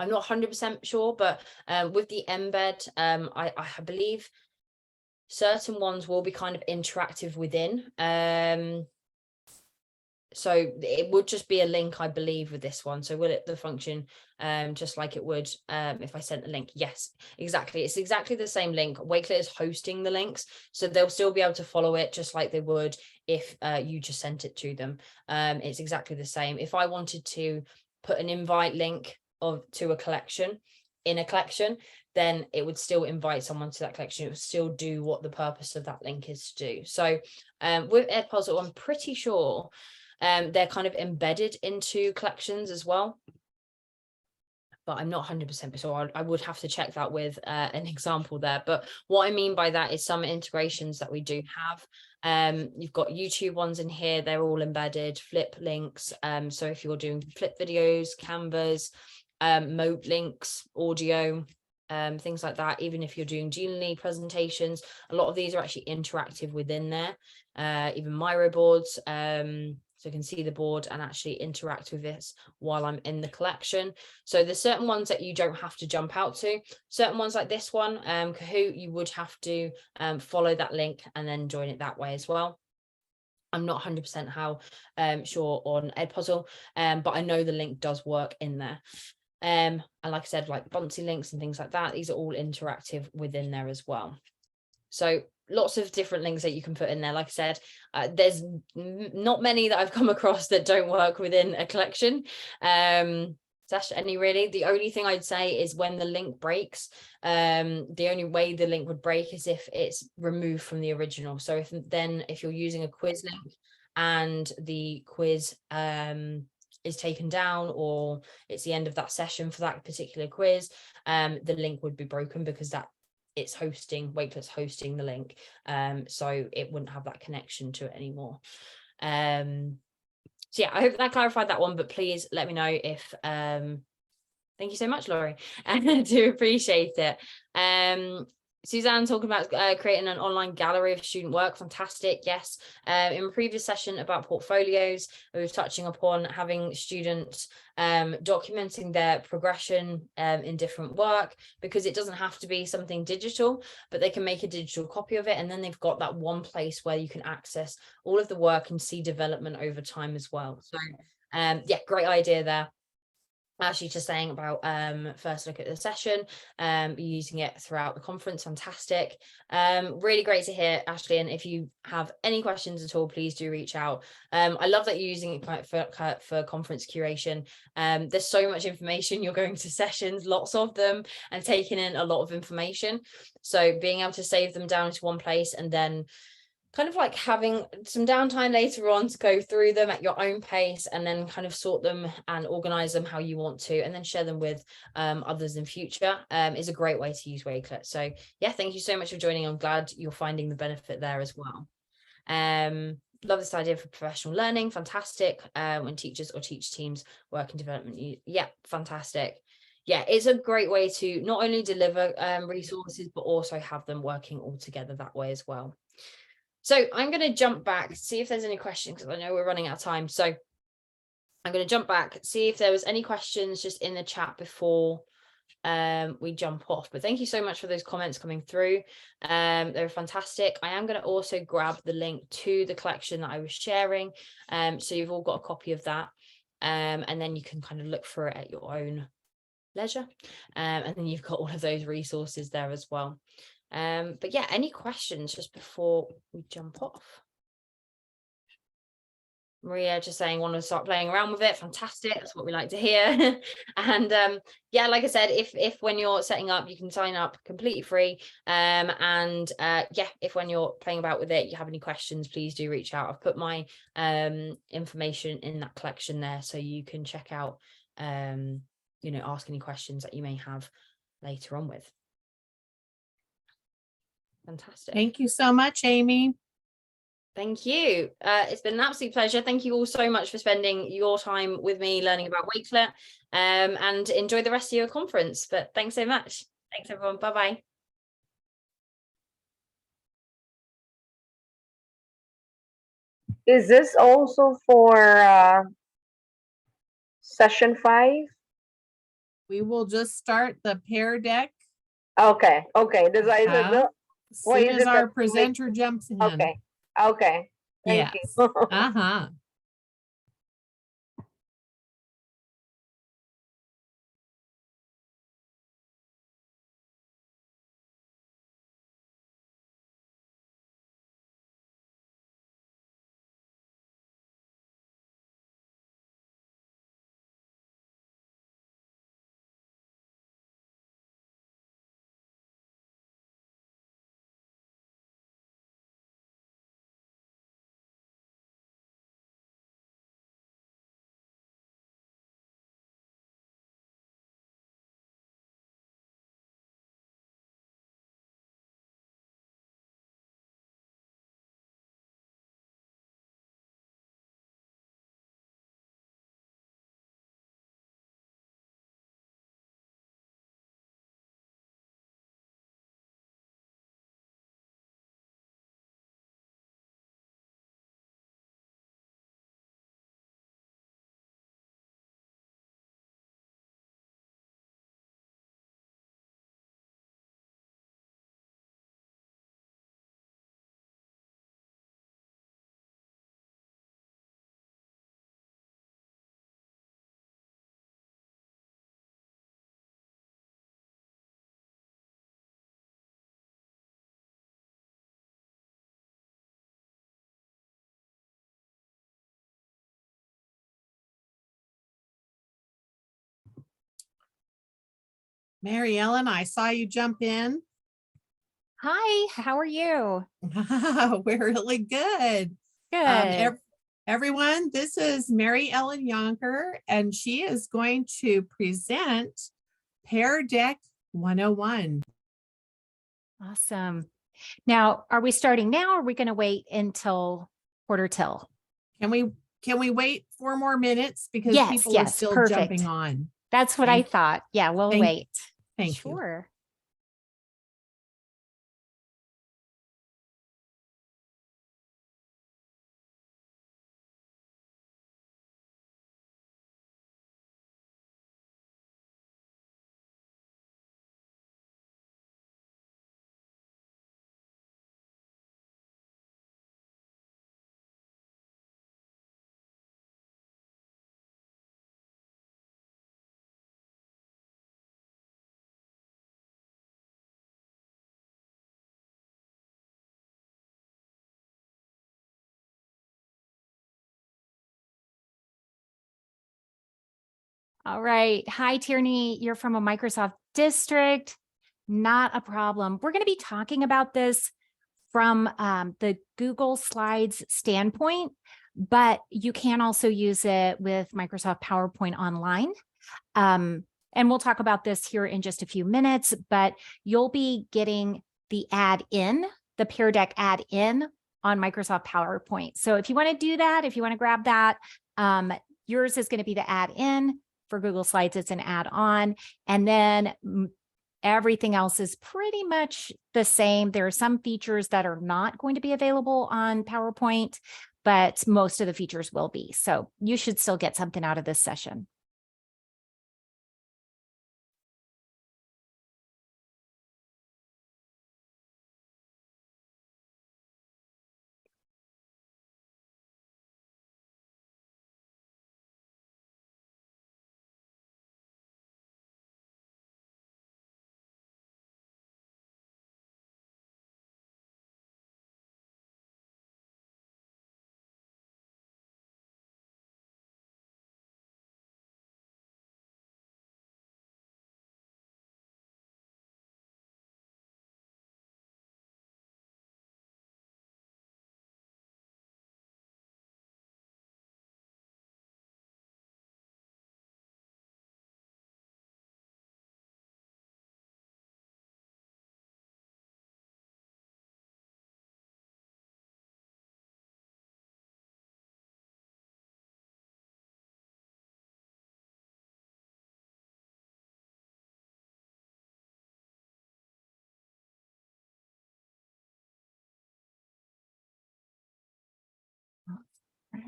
not 100% sure, but with the embed, I believe certain ones will be kind of interactive within. So it would just be a link, I believe, with this one. So will it the function just like it would if I sent a link? Yes, exactly. It's exactly the same link. Wakelet is hosting the links, so they'll still be able to follow it just like they would if you just sent it to them. It's exactly the same. If I wanted to put an invite link to a collection in a collection, then it would still invite someone to that collection. It would still do what the purpose of that link is to do. So with Edpuzzle, I'm pretty sure they're kind of embedded into collections as well, but I'm not 100% sure. I would have to check that with an example there. But what I mean by that is some integrations that we do have. You've got YouTube ones in here. They're all embedded, flip links. So if you're doing flip videos, Canvas, mode links, audio, things like that. Even if you're doing Genie presentations, a lot of these are actually interactive within there. Even Miro boards, so you can see the board and actually interact with this while I'm in the collection. So there's certain ones that you don't have to jump out to. Certain ones like this one, Kahoot, you would have to follow that link and then join it that way as well. I'm not 100% how sure on Edpuzzle, but I know the link does work in there. And like I said, like bouncy links and things like that, these are all interactive within there as well. So lots of different links that you can put in there. Like I said, there's not many that I've come across that don't work within a collection. Any really. The only thing I'd say is when the link breaks, the only way the link would break is if it's removed from the original. So if you're using a quiz link and the quiz is taken down, or it's the end of that session for that particular quiz, the link would be broken because it's hosting, Wakelet's hosting the link, so it wouldn't have that connection to it anymore. So yeah, I hope that clarified that one, but please let me know if thank you so much, Laurie. I do appreciate it. Suzanne talking about creating an online gallery of student work. Fantastic. Yes. In a previous session about portfolios, we were touching upon having students documenting their progression in different work, because it doesn't have to be something digital, but they can make a digital copy of it. And then they've got that one place where you can access all of the work and see development over time as well. So yeah, great idea there. Actually just saying about first look at the session, using it throughout the conference. Fantastic. Really great to hear, Ashley, and if you have any questions at all, please do reach out. I love that you're using it for conference curation. There's so much information. You're going to sessions, lots of them, and taking in a lot of information, so being able to save them down to one place and then kind of like having some downtime later on to go through them at your own pace, and then kind of sort them and organize them how you want to, and then share them with others in future, is a great way to use Wakelet. So yeah, thank you so much for joining. I'm glad you're finding the benefit there as well. Love this idea for professional learning. Fantastic. When teachers or teach teams work in development. Yeah, fantastic. Yeah, it's a great way to not only deliver resources, but also have them working all together that way as well. So I'm going to jump back, see if there's any questions, because I know we're running out of time. So I'm going to jump back, see if there was any questions just in the chat before we jump off. But thank you so much for those comments coming through. They're fantastic. I am going to also grab the link to the collection that I was sharing. So you've all got a copy of that. And then you can kind of look for it at your own leisure. And then you've got all of those resources there as well. But yeah, any questions just before we jump off? Maria just saying, want to start playing around with it. Fantastic, that's what we like to hear. And yeah, like I said, if when you're setting up, you can sign up completely free. And yeah, if when you're playing about with it, you have any questions, please do reach out. I've put my information in that collection there, so you can check out, you know, ask any questions that you may have later on with. Fantastic. Thank you so much, Amy. Thank you. It's been an absolute pleasure. Thank you all so much for spending your time with me learning about Wakelet, and enjoy the rest of your conference. But thanks so much. Thanks, everyone. Bye-bye. Is this also for session 5? We will just start the pair deck Okay, okay. Does I said as why soon is as it our that we presenter jumps in. okay, okay. Thank Yes. you. Uh-huh. Mary Ellen, I saw you jump in. Hi, how are you? We're really good. Good. Everyone, this is Mary Ellen Yonker, and she is going to present Pear Deck 101. Awesome. Now, are we starting now or are we going to wait until quarter till? Can we wait 4 more minutes because Yes, people are yes, still perfect. jumping on? That's what I thought. Yeah, we'll wait. Thank you. Sure. All right. Hi, Tierney. You're from a Microsoft district. Not a problem. We're going to be talking about this from the Google Slides standpoint, but you can also use it with Microsoft PowerPoint Online. And we'll talk about this here in just a few minutes, but you'll be getting the add-in, the Pear Deck add-in on Microsoft PowerPoint. So if you want to do that, if you want to grab that, yours is going to be the add-in. For Google Slides, it's an add-on. And then everything else is pretty much the same. There are some features that are not going to be available on PowerPoint, but most of the features will be. So you should still get something out of this session.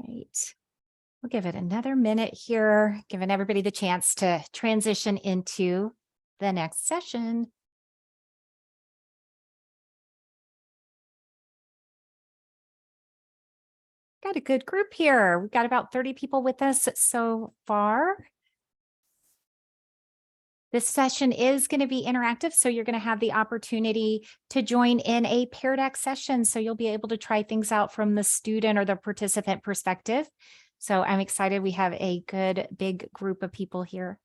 Right. We'll give it another minute here, giving everybody the chance to transition into the next session. Got a good group here. We've got about 30 people with us so far. This session is going to be interactive, so you're going to have the opportunity to join in a Pear Deck session. So you'll be able to try things out from the student or the participant perspective. So I'm excited we have a good big group of people here.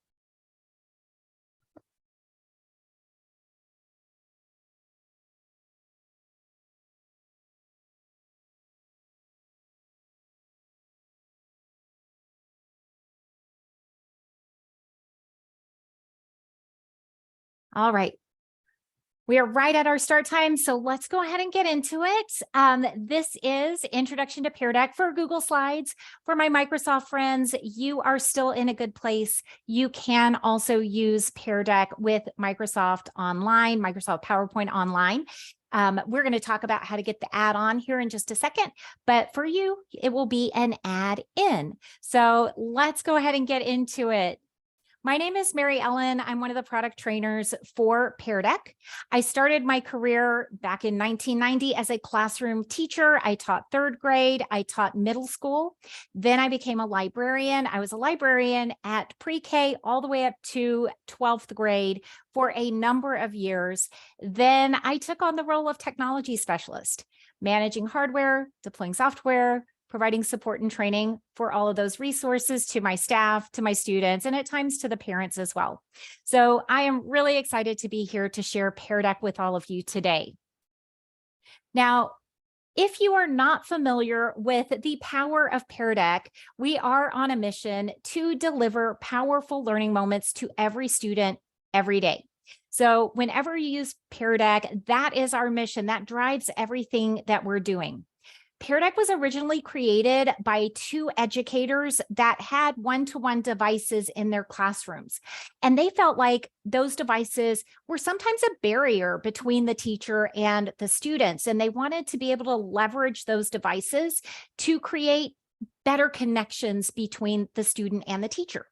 All right. We are right at our start time, so let's go ahead and get into it. This is Introduction to Pear Deck for Google Slides. For my Microsoft friends, you are still in a good place. You can also use Pear Deck with Microsoft Online, Microsoft PowerPoint Online. We're going to talk about how to get the add-on here in just a second, but for you, it will be an add-in. So let's go ahead and get into it. My name is Mary Ellen. I'm one of the product trainers for Pear Deck. I started my career back in 1990 as a classroom teacher. I taught 3rd grade. I taught middle school. Then I became a librarian. I was a librarian at pre-K all the way up to 12th grade for a number of years. Then I took on the role of technology specialist, managing hardware, deploying software, providing support and training for all of those resources to my staff, to my students, and at times to the parents as well. So I am really excited to be here to share Pear Deck with all of you today. Now, if you are not familiar with the power of Pear Deck, we are on a mission to deliver powerful learning moments to every student every day. So whenever you use Pear Deck, that is our mission. That drives everything that we're doing. Pear Deck was originally created by two educators that had one-to-one devices in their classrooms. And they felt like those devices were sometimes a barrier between the teacher and the students. And they wanted to be able to leverage those devices to create better connections between the student and the teacher.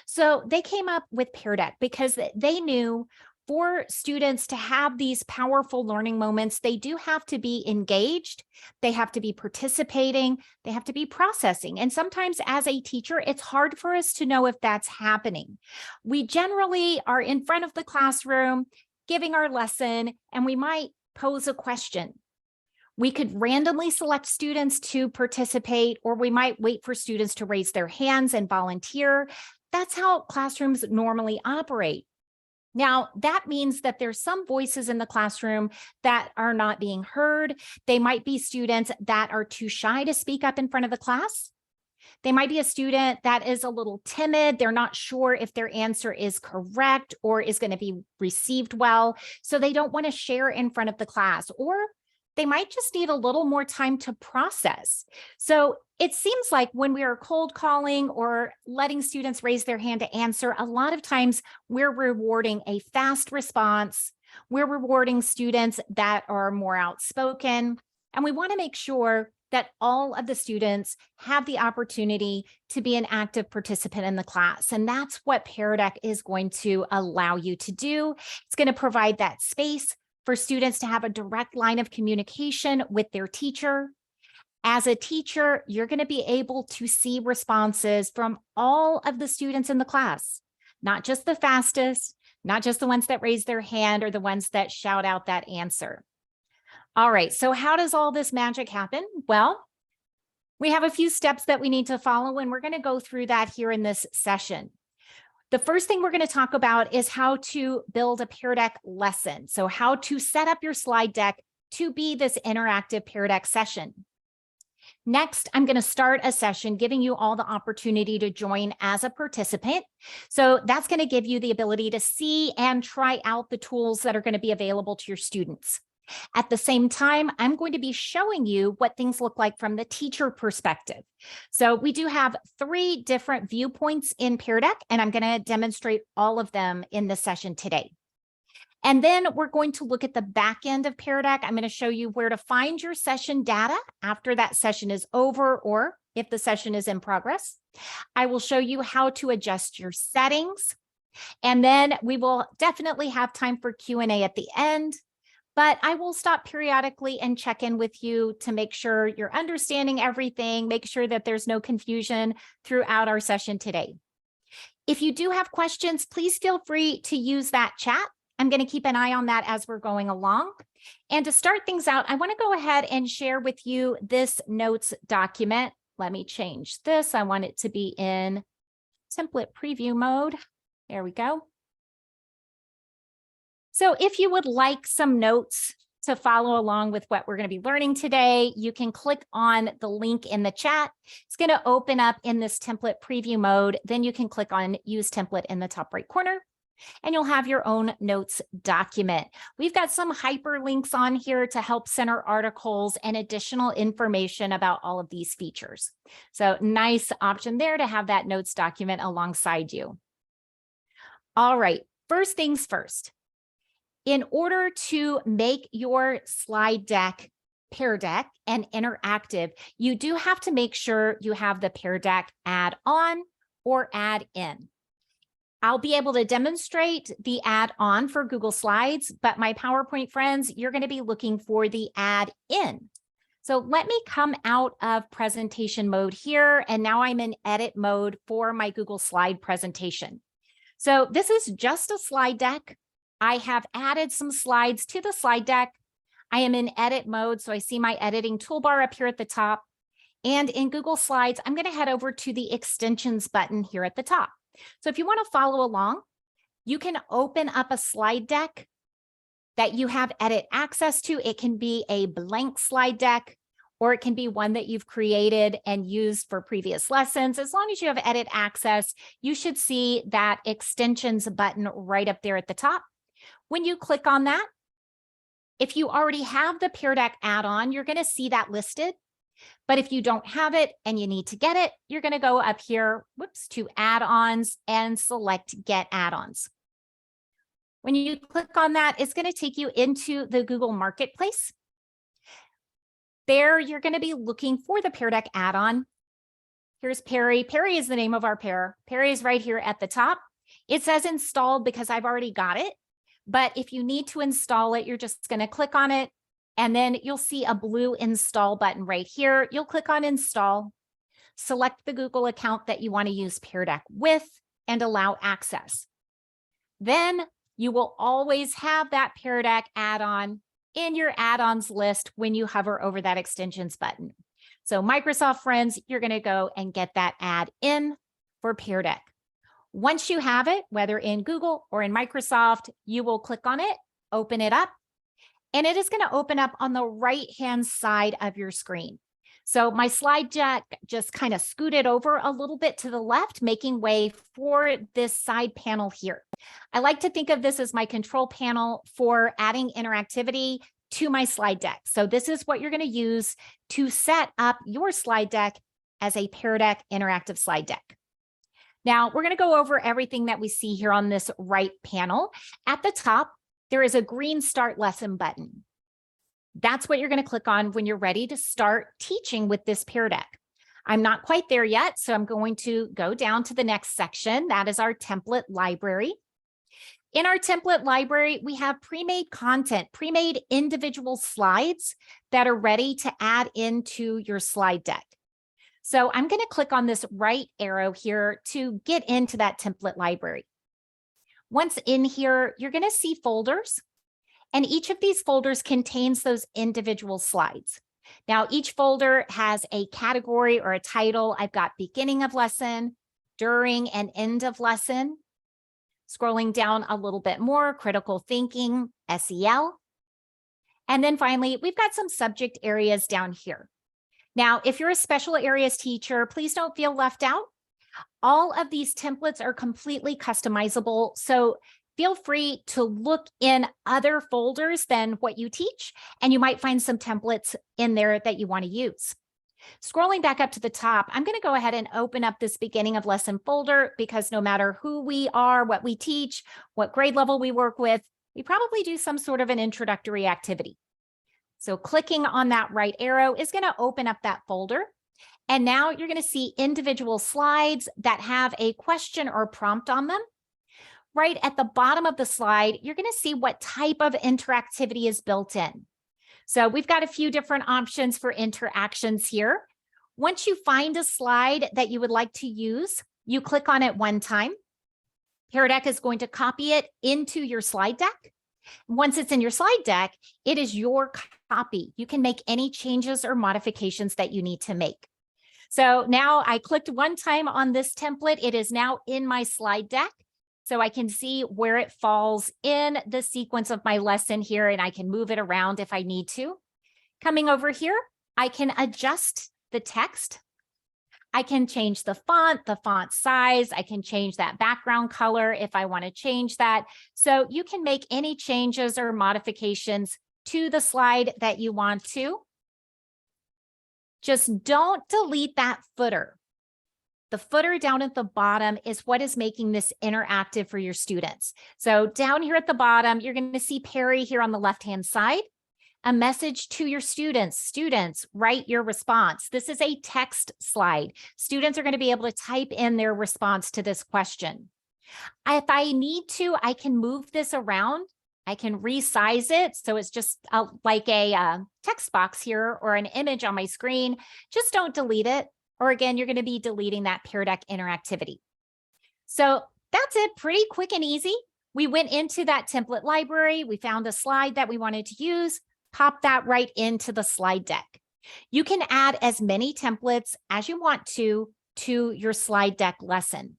So they came up with Pear Deck because they knew for students to have these powerful learning moments, they do have to be engaged, they have to be participating, they have to be processing. And sometimes as a teacher, it's hard for us to know if that's happening. We generally are in front of the classroom, giving our lesson, and we might pose a question. We could randomly select students to participate, or we might wait for students to raise their hands and volunteer. That's how classrooms normally operate. Now, that means that there's some voices in the classroom that are not being heard. They might be students that are too shy to speak up in front of the class. They might be a student that is a little timid. They're not sure if their answer is correct or is going to be received well. So they don't want to share in front of the class, or they might just need a little more time to process. So it seems like when we are cold calling or letting students raise their hand to answer, a lot of times we're rewarding a fast response. We're rewarding students that are more outspoken. And we want to make sure that all of the students have the opportunity to be an active participant in the class. And that's what Pear Deck is going to allow you to do. It's going to provide that space for students to have a direct line of communication with their teacher. As a teacher, you're going to be able to see responses from all of the students in the class, not just the fastest, not just the ones that raise their hand or the ones that shout out that answer. All right, so how does all this magic happen? Well, we have a few steps that we need to follow, and we're going to go through that here in this session. The first thing we're going to talk about is how to build a Pear Deck lesson. So how to set up your slide deck to be this interactive Pear Deck session. Next, I'm going to start a session giving you all the opportunity to join as a participant. So that's going to give you the ability to see and try out the tools that are going to be available to your students. At the same time, I'm going to be showing you what things look like from the teacher perspective. So we do have 3 different viewpoints in Pear Deck, and I'm going to demonstrate all of them in this session today. And then we're going to look at the back end of Pear Deck. I'm going to show you where to find your session data after that session is over, or if the session is in progress. I will show you how to adjust your settings. And then we will definitely have time for Q&A at the end. But I will stop periodically and check in with you to make sure you're understanding everything, make sure that there's no confusion throughout our session today. If you do have questions, please feel free to use that chat. I'm going to keep an eye on that as we're going along. And to start things out, I want to go ahead and share with you this notes document. Let me change this. I want it to be in template preview mode. There we go. So if you would like some notes to follow along with what we're going to be learning today, you can click on the link in the chat. It's going to open up in this template preview mode. Then you can click on Use Template in the top right corner, and you'll have your own notes document. We've got some hyperlinks on here to help center articles and additional information about all of these features. So nice option there to have that notes document alongside you. All right, first things first. In order to make your slide deck, Pear Deck, and interactive, you do have to make sure you have the Pear Deck add-on or add-in. I'll be able to demonstrate the add-on for Google Slides, but my PowerPoint friends, you're going to be looking for the add-in. So let me come out of presentation mode here, and now I'm in edit mode for my Google Slide presentation. So this is just a slide deck. I have added some slides to the slide deck. I am in edit mode, so I see my editing toolbar up here at the top. And in Google Slides, I'm going to head over to the extensions button here at the top. So if you want to follow along, you can open up a slide deck that you have edit access to. It can be a blank slide deck, or it can be one that you've created and used for previous lessons. As long as you have edit access, you should see that extensions button right up there at the top. When you click on that, if you already have the Pear Deck add-on, you're going to see that listed. But if you don't have it and you need to get it, you're going to go up here, to add-ons and select get add-ons. When you click on that, it's going to take you into the Google Marketplace. There, you're going to be looking for the Pear Deck add-on. Here's Perry. Perry is the name of our pair. Perry is right here at the top. It says installed because I've already got it. But if you need to install it, you're just going to click on it. And then you'll see a blue install button right here. You'll click on install, select the Google account that you want to use Pear Deck with, and allow access. Then you will always have that Pear Deck add-on in your add-ons list when you hover over that extensions button. So Microsoft friends, you're going to go and get that add in for Pear Deck. Once you have it, whether in Google or in Microsoft, you will click on it, open it up, and it is going to open up on the right-hand side of your screen. So my slide deck just kind of scooted over a little bit to the left, making way for this side panel here. I like to think of this as my control panel for adding interactivity to my slide deck. So this is what you're going to use to set up your slide deck as a Pear Deck interactive slide deck. Now we're going to go over everything that we see here on this right panel. At the top, there is a green Start Lesson button. That's what you're going to click on when you're ready to start teaching with this Pear Deck. I'm not quite there yet, so I'm going to go down to the next section. That is our template library. In our template library, we have pre-made content, pre-made individual slides that are ready to add into your slide deck. So I'm going to click on this right arrow here to get into that template library. Once in here, you're going to see folders, and each of these folders contains those individual slides. Now, each folder has a category or a title. I've got beginning of lesson, during and end of lesson. Scrolling down a little bit more, critical thinking, SEL. And then finally, we've got some subject areas down here. Now, if you're a special areas teacher, please don't feel left out. All of these templates are completely customizable, so feel free to look in other folders than what you teach, and you might find some templates in there that you want to use. Scrolling back up to the top, I'm going to go ahead and open up this beginning of lesson folder because no matter who we are, what we teach, what grade level we work with, we probably do some sort of an introductory activity. So clicking on that right arrow is going to open up that folder. And now you're going to see individual slides that have a question or prompt on them. Right at the bottom of the slide, you're going to see what type of interactivity is built in. So we've got a few different options for interactions here. Once you find a slide that you would like to use, you click on it one time. Pear Deck is going to copy it into your slide deck. Once it's in your slide deck, it is your copy. You can make any changes or modifications that you need to make. So now I clicked one time on this template. It is now in my slide deck. So I can see where it falls in the sequence of my lesson here, and I can move it around if I need to. Coming over here, I can adjust the text. I can change the font size. I can change that background color if I want to change that. So you can make any changes or modifications to the slide that you want to. Just don't delete that footer. The footer down at the bottom is what is making this interactive for your students. So down here at the bottom, you're going to see Perry here on the left-hand side. A message to your students. Students, write your response. This is a text slide. Students are going to be able to type in their response to this question. If I need to, I can move this around. I can resize it. So it's just like a text box here or an image on my screen. Just don't delete it. Or again, you're going to be deleting that Pear Deck interactivity. So that's it, pretty quick and easy. We went into that template library. We found a slide that we wanted to use, pop that right into the slide deck. You can add as many templates as you want to your slide deck lesson.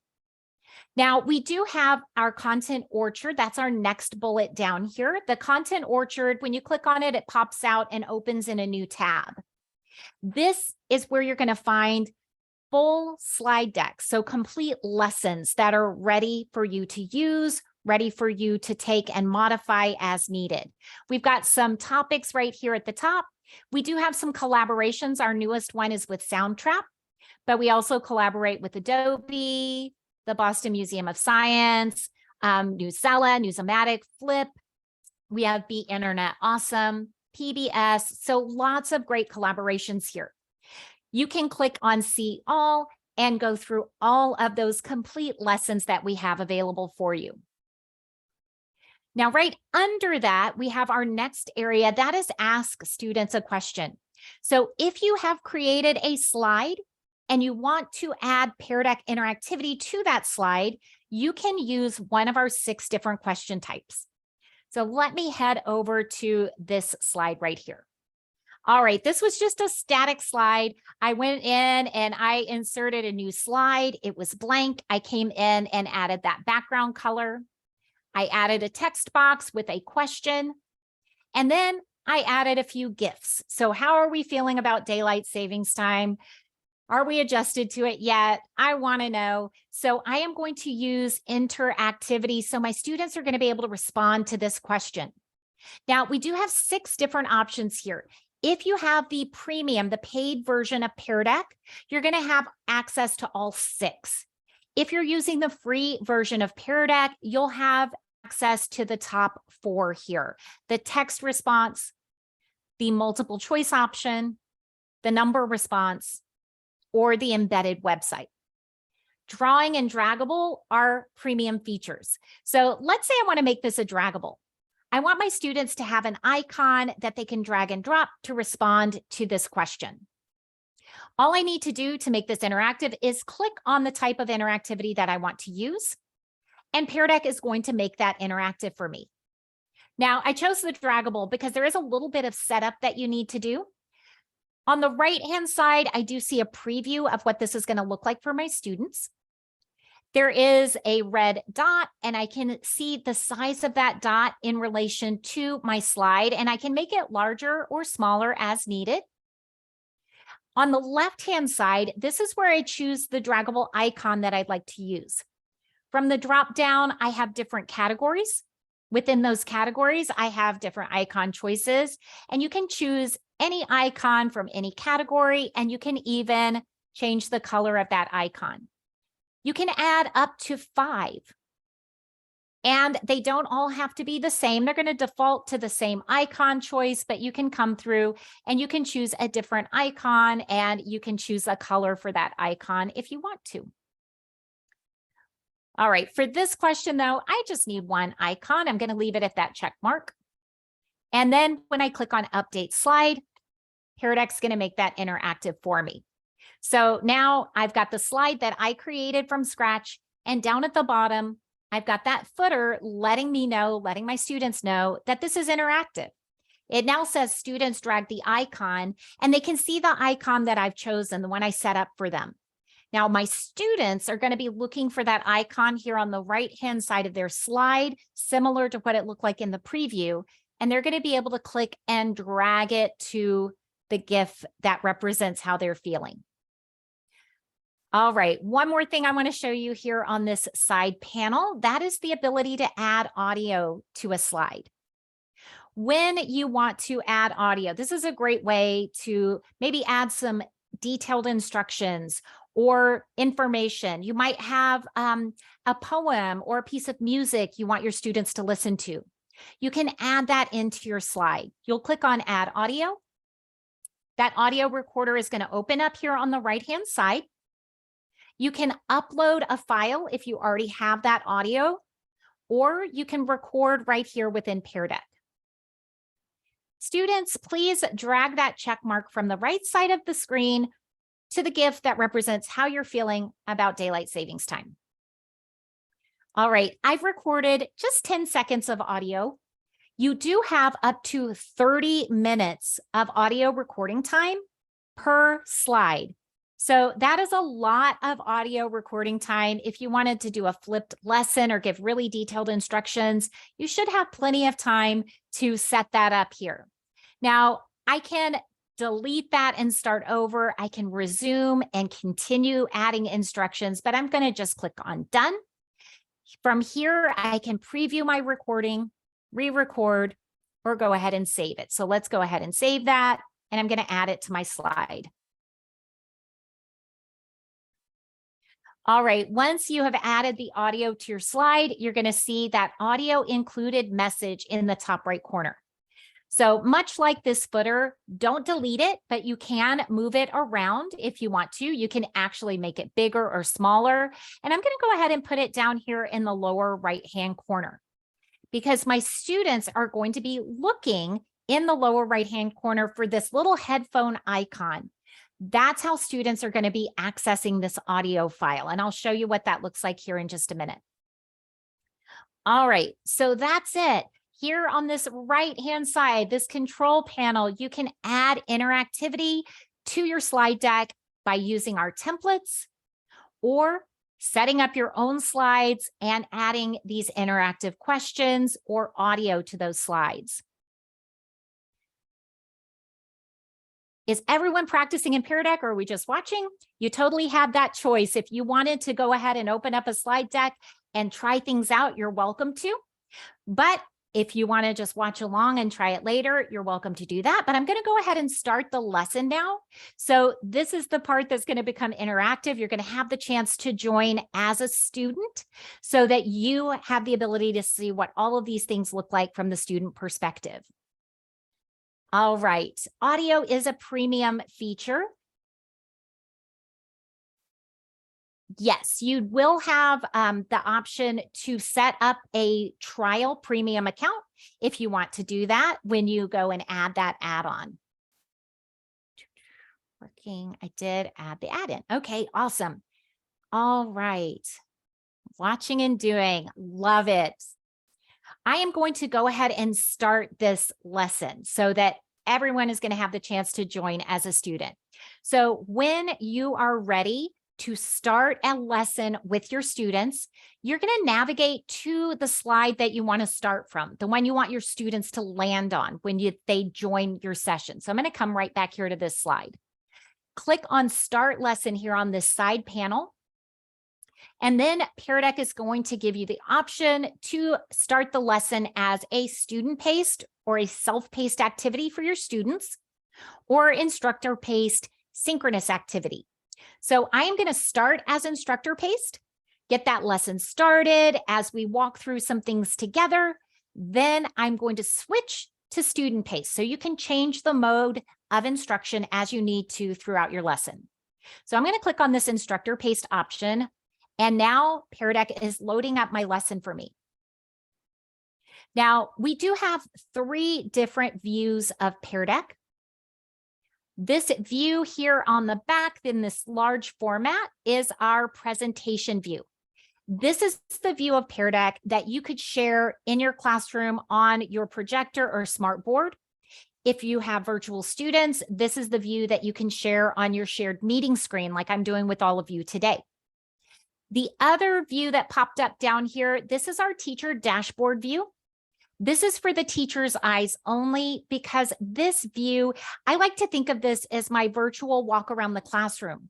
Now, we do have our content orchard. That's our next bullet down here. The content orchard, when you click on it, it pops out and opens in a new tab. This is where you're going to find full slide decks, so complete lessons that are ready for you to use, ready for you to take and modify as needed. We've got some topics right here at the top. We do have some collaborations. Our newest one is with Soundtrap, but we also collaborate with Adobe, the Boston Museum of Science, Newsela, Newsomatic, Flip. We have Be Internet Awesome, PBS. So lots of great collaborations here. You can click on See All and go through all of those complete lessons that we have available for you. Now, right under that, we have our next area that is Ask Students a Question. So if you have created a slide and you want to add Pear Deck interactivity to that slide, you can use one of our 6 different question types. So let me head over to this slide right here. All right, this was just a static slide. I went in and I inserted a new slide. It was blank. I came in and added that background color. I added a text box with a question, and then I added a few GIFs. So how are we feeling about daylight savings time? Are we adjusted to it yet? I want to know. So I am going to use interactivity. So my students are going to be able to respond to this question. Now, we do have 6 different options here. If you have the premium, the paid version of Pear Deck, you're going to have access to all 6. If you're using the free version of Pear Deck, you'll have access to the top 4 here: the text response, the multiple choice option, the number response, or the embedded website. Drawing and draggable are premium features. So let's say I want to make this a draggable. I want my students to have an icon that they can drag and drop to respond to this question. All I need to do to make this interactive is click on the type of interactivity that I want to use, and Pear Deck is going to make that interactive for me. Now, I chose the draggable because there is a little bit of setup that you need to do. On the right-hand side, I do see a preview of what this is going to look like for my students. There is a red dot, and I can see the size of that dot in relation to my slide, and I can make it larger or smaller as needed. On the left-hand side, this is where I choose the draggable icon that I'd like to use. From the drop-down, I have different categories. Within those categories, I have different icon choices, and you can choose any icon from any category, and you can even change the color of that icon. You can add up to 5, and they don't all have to be the same. They're going to default to the same icon choice, but you can come through and you can choose a different icon, and you can choose a color for that icon if you want to. All right, for this question though, I just need one icon. I'm going to leave it at that check mark. And then when I click on Update Slide, Pear Deck's going to make that interactive for me. So now I've got the slide that I created from scratch, and down at the bottom, I've got that footer letting me know, letting my students know that this is interactive. It now says students drag the icon, and they can see the icon that I've chosen, the one I set up for them. Now, my students are going to be looking for that icon here on the right-hand side of their slide, similar to what it looked like in the preview, and they're going to be able to click and drag it to the GIF that represents how they're feeling. All right, one more thing I want to show you here on this side panel, that is the ability to add audio to a slide. When you want to add audio, this is a great way to maybe add some detailed instructions or information. You might have a poem or a piece of music you want your students to listen to. You can add that into your slide. You'll click on Add Audio. That audio recorder is going to open up here on the right-hand side. You can upload a file if you already have that audio, or you can record right here within Pear Deck. Students, please drag that check mark from the right side of the screen to the GIF that represents how you're feeling about daylight savings time. All right, I've recorded just 10 seconds of audio. You do have up to 30 minutes of audio recording time per slide. So that is a lot of audio recording time. If you wanted to do a flipped lesson or give really detailed instructions, you should have plenty of time to set that up here. Now, I can delete that and start over. I can resume and continue adding instructions, but I'm going to just click on done. From here, I can preview my recording, re-record, or go ahead and save it. So let's go ahead and save that, and I'm going to add it to my slide. All right, once you have added the audio to your slide, you're going to see that audio included message in the top right corner. So much like this footer, don't delete it, but you can move it around if you want to. You can actually make it bigger or smaller. And I'm going to go ahead and put it down here in the lower right-hand corner because my students are going to be looking in the lower right-hand corner for this little headphone icon. That's how students are going to be accessing this audio file. And I'll show you what that looks like here in just a minute. All right, so that's it. Here on this right-hand side, this control panel, you can add interactivity to your slide deck by using our templates or setting up your own slides and adding these interactive questions or audio to those slides. Is everyone practicing in Pear Deck or are we just watching? You totally have that choice. If you wanted to go ahead and open up a slide deck and try things out, you're welcome to. But if you want to just watch along and try it later, you're welcome to do that. But I'm going to go ahead and start the lesson now. So this is the part that's going to become interactive. You're going to have the chance to join as a student so that you have the ability to see what all of these things look like from the student perspective. All right, audio is a premium feature. Yes, you will have the option to set up a trial premium account if you want to do that when you go and add that add-on. Working, I did add the add-in. Okay, awesome. All right, watching and doing, love it. I am going to go ahead and start this lesson so that everyone is going to have the chance to join as a student. So when you are ready to start a lesson with your students, you're going to navigate to the slide that you want to start from, the one you want your students to land on when they join your session. So I'm going to come right back here to this slide. Click on Start Lesson here on this side panel. And then Pear Deck is going to give you the option to start the lesson as a student-paced or a self-paced activity for your students or instructor-paced synchronous activity. So I am going to start as instructor-paced, get that lesson started as we walk through some things together. Then I'm going to switch to student-paced. So you can change the mode of instruction as you need to throughout your lesson. So I'm going to click on this instructor-paced option. And now Pear Deck is loading up my lesson for me. Now, we do have 3 different views of Pear Deck. This view here on the back in this large format is our presentation view. This is the view of Pear Deck that you could share in your classroom on your projector or smart board. If you have virtual students, this is the view that you can share on your shared meeting screen like I'm doing with all of you today. The other view that popped up down here, this is our teacher dashboard view. This is for the teacher's eyes only because this view, I like to think of this as my virtual walk around the classroom.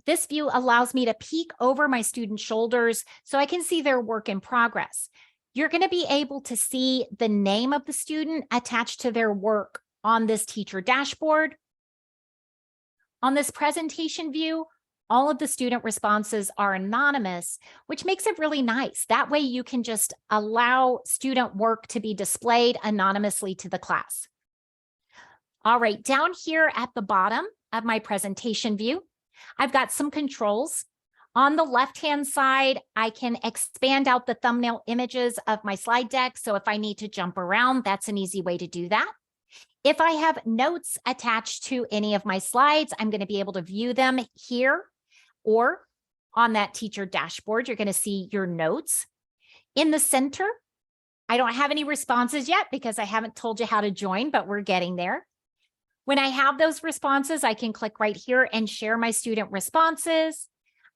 This view allows me to peek over my students' shoulders so I can see their work in progress. You're going to be able to see the name of the student attached to their work on this teacher dashboard. On this presentation view, all of the student responses are anonymous, which makes it really nice. That way you can just allow student work to be displayed anonymously to the class. All right, down here at the bottom of my presentation view, I've got some controls. On the left-hand side, I can expand out the thumbnail images of my slide deck. So if I need to jump around, that's an easy way to do that. If I have notes attached to any of my slides, I'm going to be able to view them here. Or on that teacher dashboard, you're going to see your notes. In the center, I don't have any responses yet because I haven't told you how to join, but we're getting there. When I have those responses, I can click right here and share my student responses.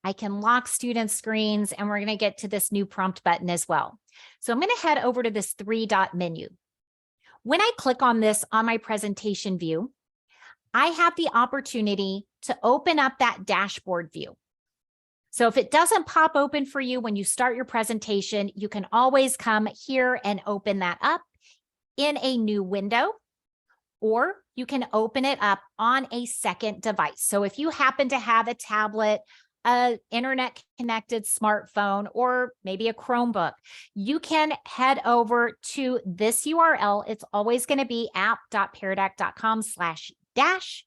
I can lock student screens, and we're going to get to this new prompt button as well. So I'm going to head over to this 3-dot menu. When I click on this on my presentation view, I have the opportunity to open up that dashboard view. So if it doesn't pop open for you when you start your presentation, you can always come here and open that up in a new window, or you can open it up on a second device. So if you happen to have a tablet, an internet connected smartphone, or maybe a Chromebook, you can head over to this URL. It's always going to be app.pear-deck.com/dash.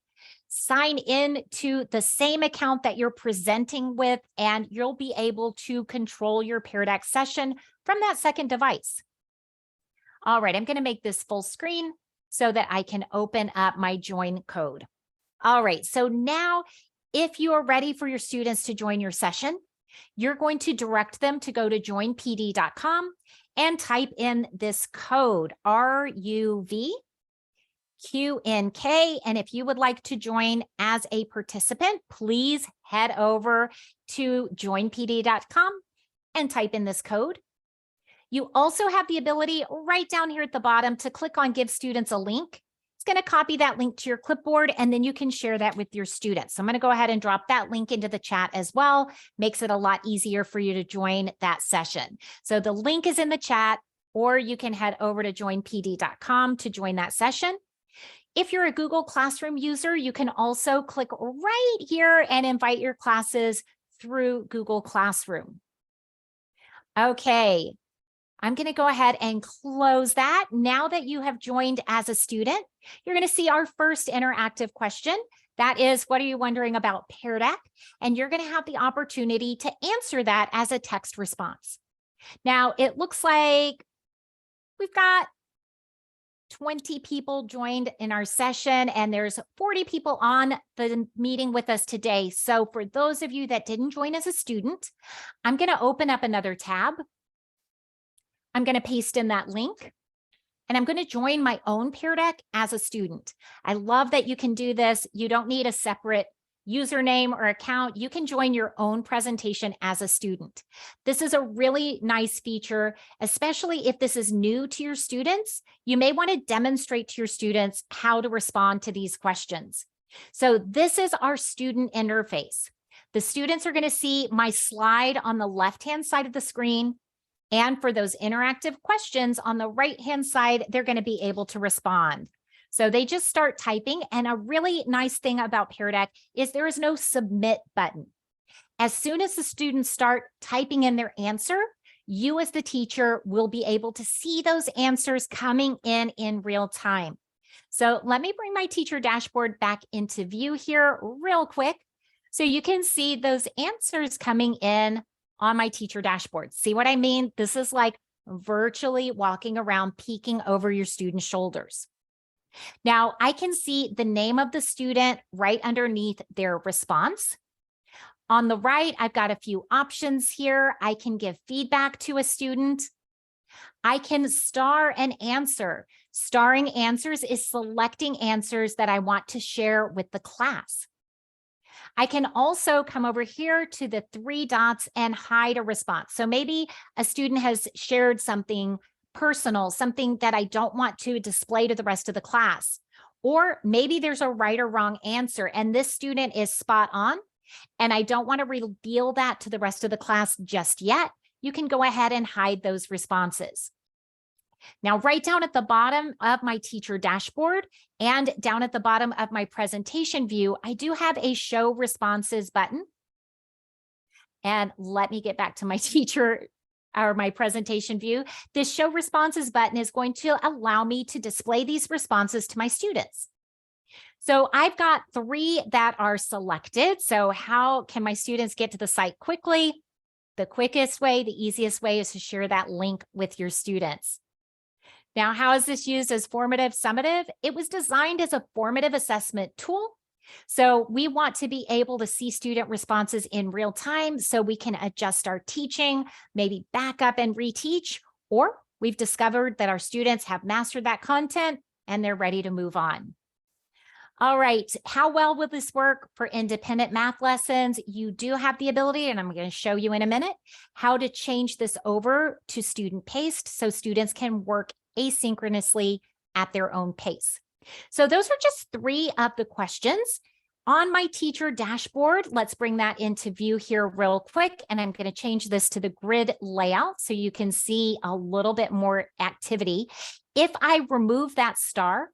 Sign in to the same account that you're presenting with, and you'll be able to control your Pear Deck session from that second device. All right, I'm going to make this full screen so that I can open up my join code. All right, so now if you are ready for your students to join your session, you're going to direct them to go to joinpd.com and type in this code, RUVQNK. And if you would like to join as a participant, please head over to joinpd.com and type in this code. You also have the ability right down here at the bottom to click on Give Students a Link. It's going to copy that link to your clipboard, and then you can share that with your students. So I'm going to go ahead and drop that link into the chat as well. Makes it a lot easier for you to join that session. So the link is in the chat, or you can head over to joinpd.com to join that session. If you're a Google Classroom user, you can also click right here and invite your classes through Google Classroom. Okay. I'm going to go ahead and close that. Now that you have joined as a student, you're going to see our first interactive question. That is, what are you wondering about Pear Deck? And you're going to have the opportunity to answer that as a text response. Now, it looks like we've got 20 people joined in our session, and there's 40 people on the meeting with us today. So for those of you that didn't join as a student, I'm going to open up another tab. I'm going to paste in that link, and I'm going to join my own Pear Deck as a student. I love that you can do this. You don't need a separate username or account. You can join your own presentation as a student. This is a really nice feature, especially if this is new to your students. You may want to demonstrate to your students how to respond to these questions. So this is our student interface. The students are going to see my slide on the left-hand side of the screen. And for those interactive questions on the right-hand side, they're going to be able to respond. So they just start typing. And a really nice thing about Pear Deck is there is no submit button. As soon as the students start typing in their answer, you as the teacher will be able to see those answers coming in real time. So let me bring my teacher dashboard back into view here real quick so you can see those answers coming in on my teacher dashboard. See what I mean? This is like virtually walking around, peeking over your students' shoulders. Now I can see the name of the student right underneath their response. On the right, I've got a few options here. I can give feedback to a student. I can star an answer. Starring answers is selecting answers that I want to share with the class. I can also come over here to the 3 dots and hide a response. So maybe a student has shared something personal, something that I don't want to display to the rest of the class. Or maybe there's a right or wrong answer and this student is spot on, and I don't want to reveal that to the rest of the class just yet. You can go ahead and hide those responses. Now, right down at the bottom of my teacher dashboard and down at the bottom of my presentation view, I do have a show responses button. And let me get back to my teacher or my presentation view. This show responses button is going to allow me to display these responses to my students. So I've got 3 that are selected. So how can my students get to the site quickly? The quickest way, the easiest way is to share that link with your students. Now, how is this used as formative summative? It was designed as a formative assessment tool. So we want to be able to see student responses in real time so we can adjust our teaching, maybe back up and reteach, or we've discovered that our students have mastered that content and they're ready to move on. All right, how well will this work for independent math lessons? You do have the ability, and I'm going to show you in a minute, how to change this over to student paced so students can work asynchronously at their own pace. So those are just 3 of the questions. On my teacher dashboard, let's bring that into view here real quick, and I'm going to change this to the grid layout so you can see a little bit more activity. If I remove that star,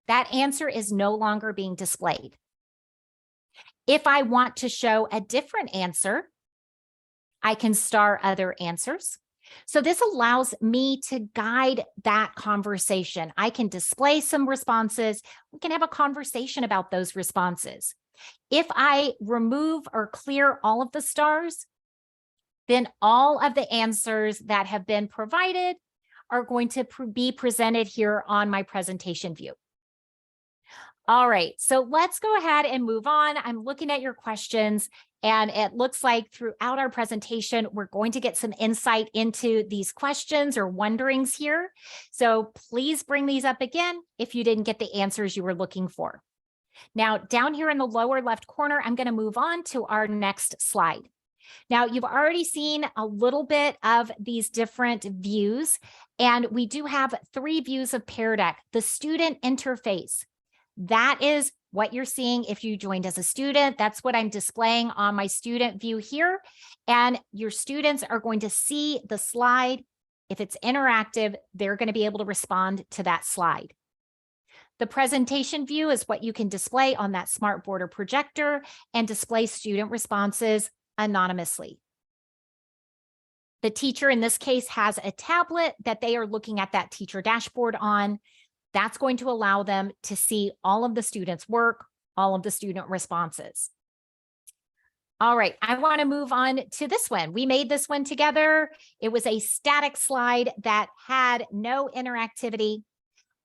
that answer is no longer being displayed. If I want to show a different answer, I can star other answers. So this allows me to guide that conversation. I can display some responses. We can have a conversation about those responses. If I remove or clear all of the stars, then all of the answers that have been provided are going to be presented here on my presentation view. All right, so let's go ahead and move on. I'm looking at your questions, and it looks like throughout our presentation, we're going to get some insight into these questions or wonderings here. So please bring these up again if you didn't get the answers you were looking for. Now, down here in the lower left corner, I'm going to move on to our next slide. Now, you've already seen a little bit of these different views, and we do have 3 views of Pear Deck. The student interface. That is what you're seeing if you joined as a student. That's what I'm displaying on my student view here. And your students are going to see the slide. If it's interactive, they're going to be able to respond to that slide. The presentation view is what you can display on that smart board or projector and display student responses anonymously. The teacher in this case has a tablet that they are looking at that teacher dashboard on. That's going to allow them to see all of the students' work, all of the student responses. All right, I want to move on to this one. We made this one together. It was a static slide that had no interactivity,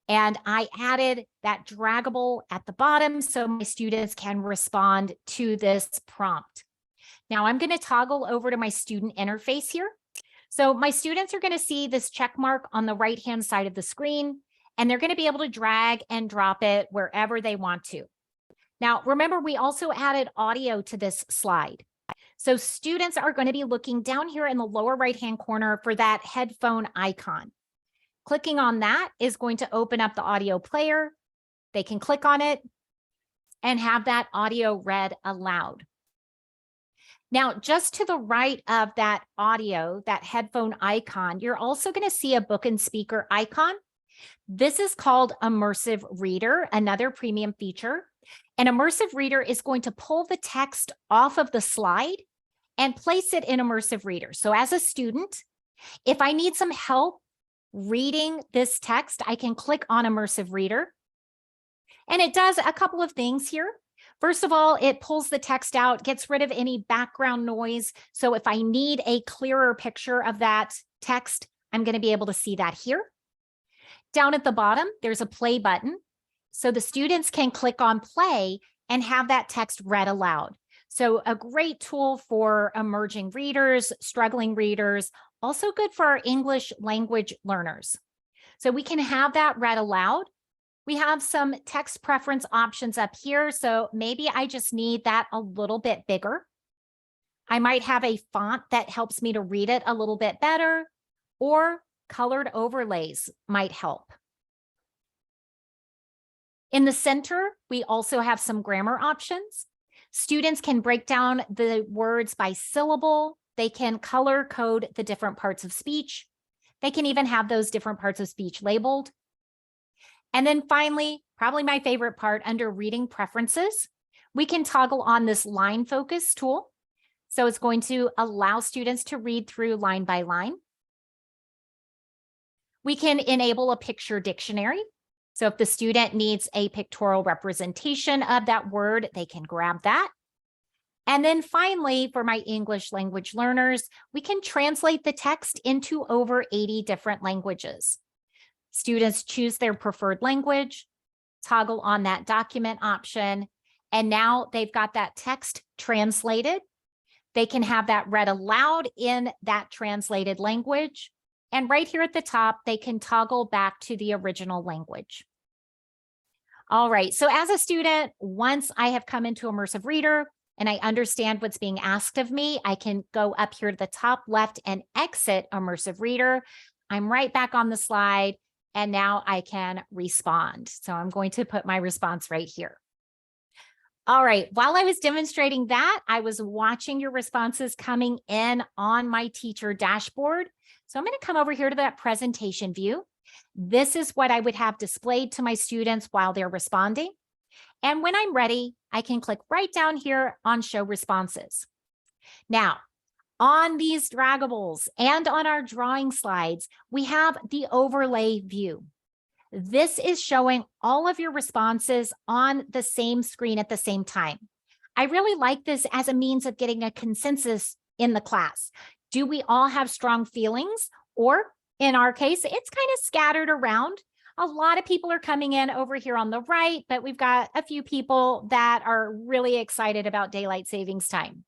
and I added that draggable at the bottom so my students can respond to this prompt. Now I'm going to toggle over to my student interface here. So my students are going to see this check mark on the right-hand side of the screen, and they're going to be able to drag and drop it wherever they want to. Now, remember, we also added audio to this slide. So students are going to be looking down here in the lower right-hand corner for that headphone icon. Clicking on that is going to open up the audio player. They can click on it and have that audio read aloud. Now, just to the right of that audio, that headphone icon, you're also going to see a book and speaker icon. This is called Immersive Reader, another premium feature. An Immersive Reader is going to pull the text off of the slide and place it in Immersive Reader. So as a student, if I need some help reading this text, I can click on Immersive Reader. And it does a couple of things here. First of all, it pulls the text out, gets rid of any background noise. So if I need a clearer picture of that text, I'm going to be able to see that here. Down at the bottom, there's a play button. So the students can click on play and have that text read aloud. So a great tool for emerging readers, struggling readers, also good for our English language learners. So we can have that read aloud. We have some text preference options up here. So maybe I just need that a little bit bigger. I might have a font that helps me to read it a little bit better, or colored overlays might help. In the center, we also have some grammar options. Students can break down the words by syllable. They can color code the different parts of speech. They can even have those different parts of speech labeled. And then finally, probably my favorite part, under reading preferences, we can toggle on this line focus tool. So it's going to allow students to read through line by line. We can enable a picture dictionary. So if the student needs a pictorial representation of that word, they can grab that. And then finally, for my English language learners, we can translate the text into over 80 different languages. Students choose their preferred language, toggle on that document option, and now they've got that text translated. They can have that read aloud in that translated language. And right here at the top, they can toggle back to the original language. All right, so as a student, once I have come into Immersive Reader and I understand what's being asked of me, I can go up here to the top left and exit Immersive Reader. I'm right back on the slide, and now I can respond. So I'm going to put my response right here. All right, while I was demonstrating that, I was watching your responses coming in on my teacher dashboard. So I'm going to come over here to that presentation view. This is what I would have displayed to my students while they're responding. And when I'm ready, I can click right down here on Show Responses. Now, on these draggables and on our drawing slides, we have the overlay view. This is showing all of your responses on the same screen at the same time. I really like this as a means of getting a consensus in the class. Do we all have strong feelings? Or in our case, it's kind of scattered around. A lot of people are coming in over here on the right, but we've got a few people that are really excited about daylight savings time.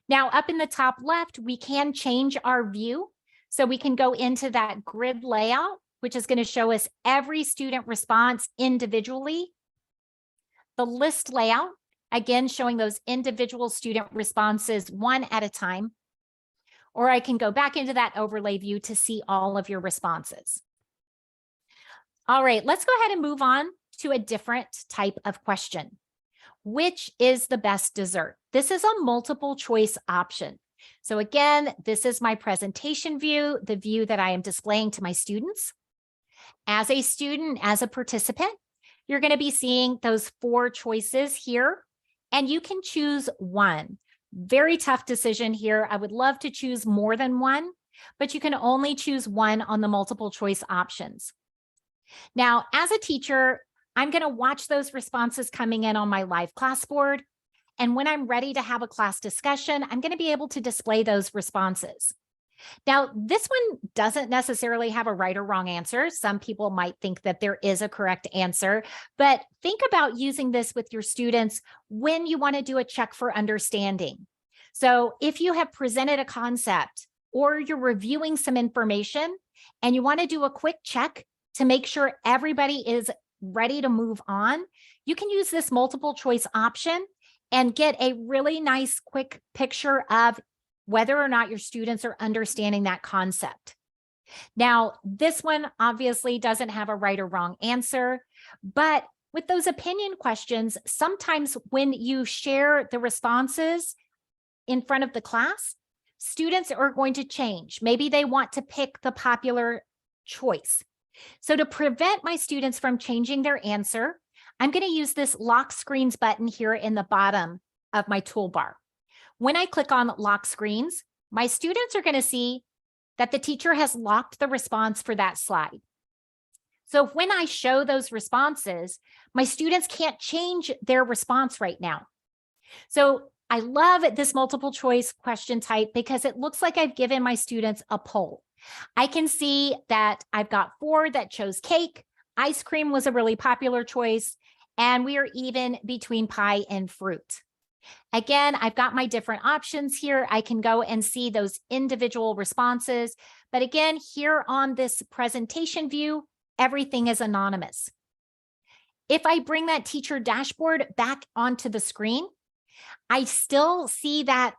Now, up in the top left, we can change our view. So we can go into that grid layout, which is going to show us every student response individually. The list layout, again, showing those individual student responses one at a time. Or I can go back into that overlay view to see all of your responses. All right, let's go ahead and move on to a different type of question. Which is the best dessert? This is a multiple choice option. So again, this is my presentation view, the view that I am displaying to my students. As a student, as a participant, you're going to be seeing those 4 choices here, and you can choose one. Very tough decision here. I would love to choose more than one, but you can only choose one on the multiple choice options. Now, as a teacher, I'm going to watch those responses coming in on my live class board. And when I'm ready to have a class discussion, I'm going to be able to display those responses. Now, this one doesn't necessarily have a right or wrong answer. Some people might think that there is a correct answer, but think about using this with your students when you want to do a check for understanding. So if you have presented a concept or you're reviewing some information and you want to do a quick check to make sure everybody is ready to move on, you can use this multiple choice option and get a really nice quick picture of whether or not your students are understanding that concept. Now, this one obviously doesn't have a right or wrong answer, but with those opinion questions, sometimes when you share the responses in front of the class, students are going to change. Maybe they want to pick the popular choice. So to prevent my students from changing their answer, I'm going to use this lock screens button here in the bottom of my toolbar. When I click on lock screens, my students are going to see that the teacher has locked the response for that slide. So when I show those responses, my students can't change their response right now. So I love this multiple choice question type because it looks like I've given my students a poll. I can see that I've got 4 that chose cake. Ice cream was a really popular choice, and we are even between pie and fruit. Again, I've got my different options here. I can go and see those individual responses. But again, here on this presentation view, everything is anonymous. If I bring that teacher dashboard back onto the screen, I still see that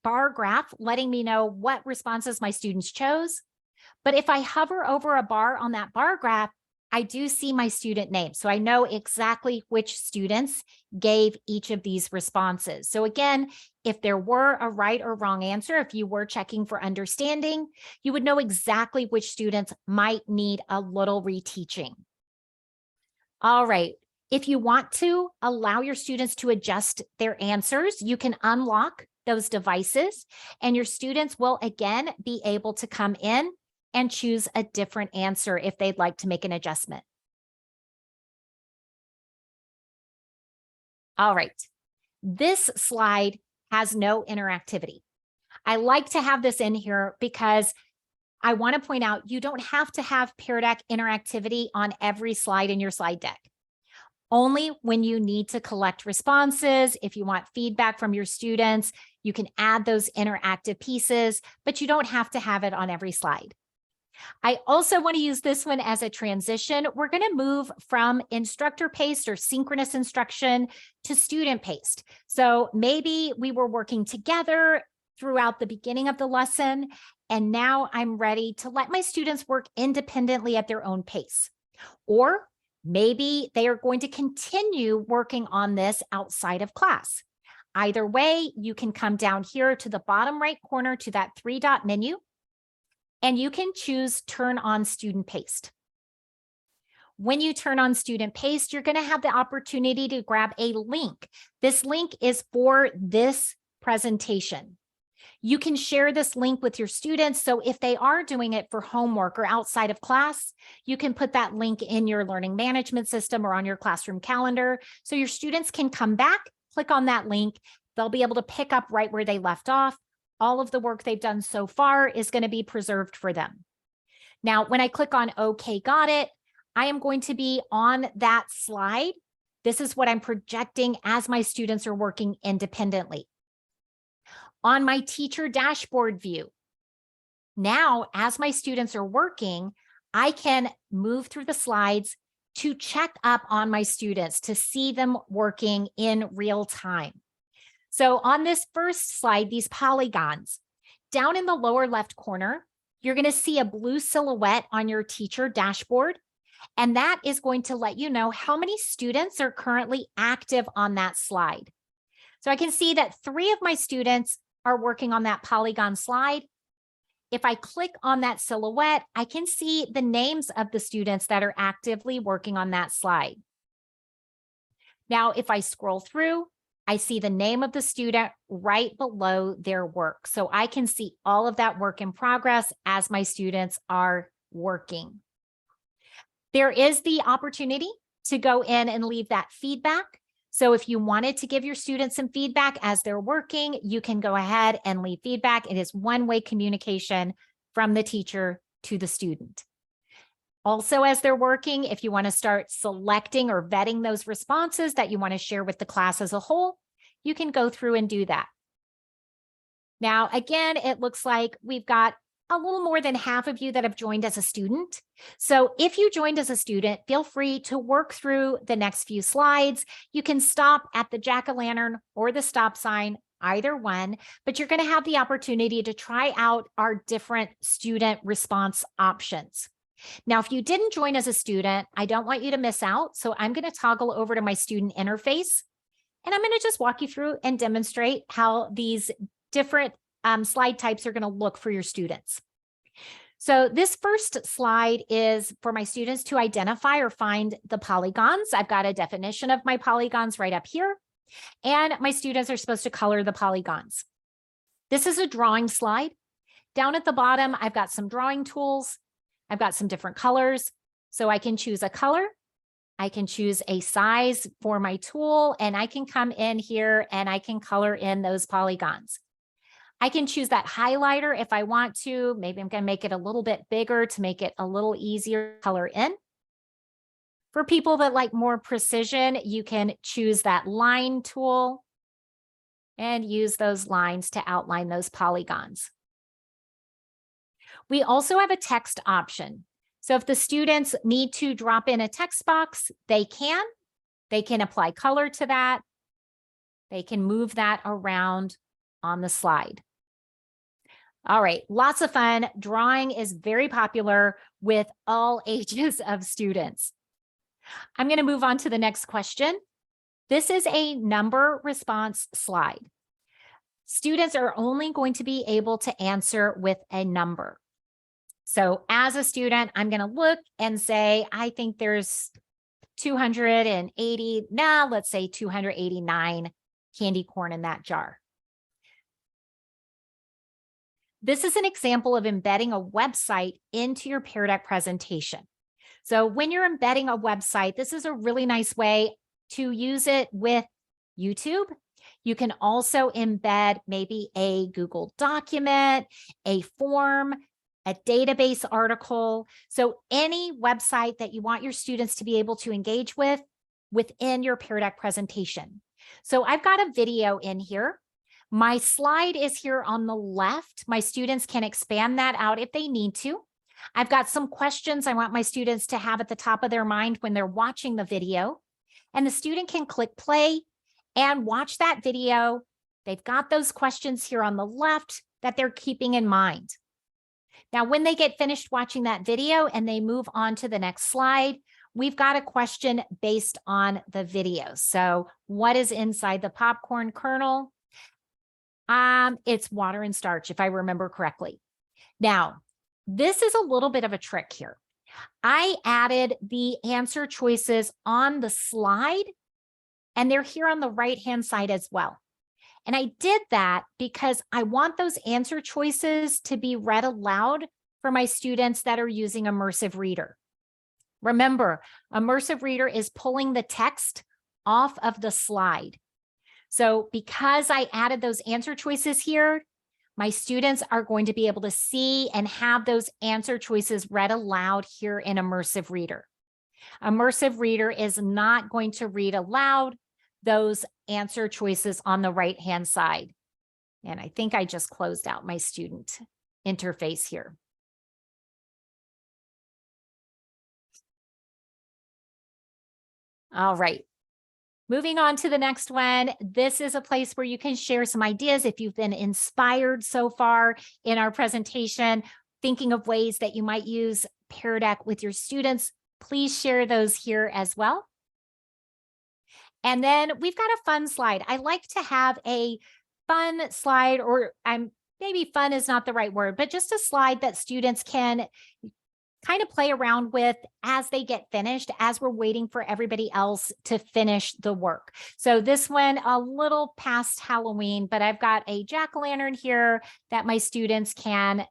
bar graph letting me know what responses my students chose. But if I hover over a bar on that bar graph, I do see my student name. So I know exactly which students gave each of these responses. So again, if there were a right or wrong answer, if you were checking for understanding, you would know exactly which students might need a little reteaching. All right. If you want to allow your students to adjust their answers, you can unlock those devices and your students will again be able to come in and choose a different answer if they'd like to make an adjustment. All right, this slide has no interactivity. I like to have this in here because I want to point out you don't have to have Pear Deck interactivity on every slide in your slide deck. Only when you need to collect responses, if you want feedback from your students, you can add those interactive pieces, but you don't have to have it on every slide. I also want to use this one as a transition. We're going to move from instructor paced or synchronous instruction to student paced. So maybe we were working together throughout the beginning of the lesson, and now I'm ready to let my students work independently at their own pace. Or maybe they are going to continue working on this outside of class. Either way, you can come down here to the bottom right corner to that 3-dot menu, and you can choose turn on student paced. When you turn on student paced, you're going to have the opportunity to grab a link. This link is for this presentation. You can share this link with your students. So if they are doing it for homework or outside of class, you can put that link in your learning management system or on your classroom calendar. So your students can come back, click on that link. They'll be able to pick up right where they left off. All of the work they've done so far is going to be preserved for them. Now, when I click on OK, got it, I am going to be on that slide. This is what I'm projecting as my students are working independently. On my teacher dashboard view, now as my students are working, I can move through the slides to check up on my students to see them working in real time. So on this first slide, these polygons, down in the lower left corner, you're going to see a blue silhouette on your teacher dashboard, and that is going to let you know how many students are currently active on that slide. So I can see that 3 of my students are working on that polygon slide. If I click on that silhouette, I can see the names of the students that are actively working on that slide. Now, if I scroll through, I see the name of the student right below their work. So I can see all of that work in progress as my students are working. There is the opportunity to go in and leave that feedback. So if you wanted to give your students some feedback as they're working, you can go ahead and leave feedback. It is one-way communication from the teacher to the student. Also, as they're working, if you want to start selecting or vetting those responses that you want to share with the class as a whole, you can go through and do that. Now, again, it looks like we've got a little more than half of you that have joined as a student. So if you joined as a student, feel free to work through the next few slides. You can stop at the jack-o'-lantern or the stop sign, either one, but you're going to have the opportunity to try out our different student response options. Now, if you didn't join as a student, I don't want you to miss out. So I'm going to toggle over to my student interface, and I'm going to just walk you through and demonstrate how these different slide types are going to look for your students. So this first slide is for my students to identify or find the polygons. I've got a definition of my polygons right up here, and my students are supposed to color the polygons. This is a drawing slide. Down at the bottom, I've got some drawing tools. I've got some different colors. So I can choose a color. I can choose a size for my tool, and I can come in here and I can color in those polygons. I can choose that highlighter if I want to. Maybe I'm going to make it a little bit bigger to make it a little easier to color in. For people that like more precision, you can choose that line tool and use those lines to outline those polygons. We also have a text option. So if the students need to drop in a text box, they can. They can apply color to that. They can move that around on the slide. All right, lots of fun. Drawing is very popular with all ages of students. I'm going to move on to the next question. This is a number response slide. Students are only going to be able to answer with a number. So as a student, I'm going to look and say, I think there's 280, let's say 289 candy corn in that jar. This is an example of embedding a website into your Pear Deck presentation. So when you're embedding a website, this is a really nice way to use it with YouTube. You can also embed maybe a Google document, a form, a database article. So any website that you want your students to be able to engage with within your Pear Deck presentation. So I've got a video in here. My slide is here on the left. My students can expand that out if they need to. I've got some questions I want my students to have at the top of their mind when they're watching the video. And the student can click play and watch that video. They've got those questions here on the left that they're keeping in mind. Now, when they get finished watching that video and they move on to the next slide, we've got a question based on the video. So what is inside the popcorn kernel? It's water and starch, if I remember correctly. Now, this is a little bit of a trick here. I added the answer choices on the slide, and they're here on the right-hand side as well. And I did that because I want those answer choices to be read aloud for my students that are using Immersive Reader. Remember, Immersive Reader is pulling the text off of the slide. So because I added those answer choices here, my students are going to be able to see and have those answer choices read aloud here in Immersive Reader. Immersive Reader is not going to read aloud those answer choices on the right-hand side. And I think I just closed out my student interface here. All right. Moving on to the next one. This is a place where you can share some ideas if you've been inspired so far in our presentation, thinking of ways that you might use Pear Deck with your students. Please share those here as well. And then we've got a fun slide. I like to have a fun slide, or maybe fun is not the right word, but just a slide that students can kind of play around with as they get finished, as we're waiting for everybody else to finish the work. So this one, a little past Halloween, but I've got a jack-o'-lantern here that my students can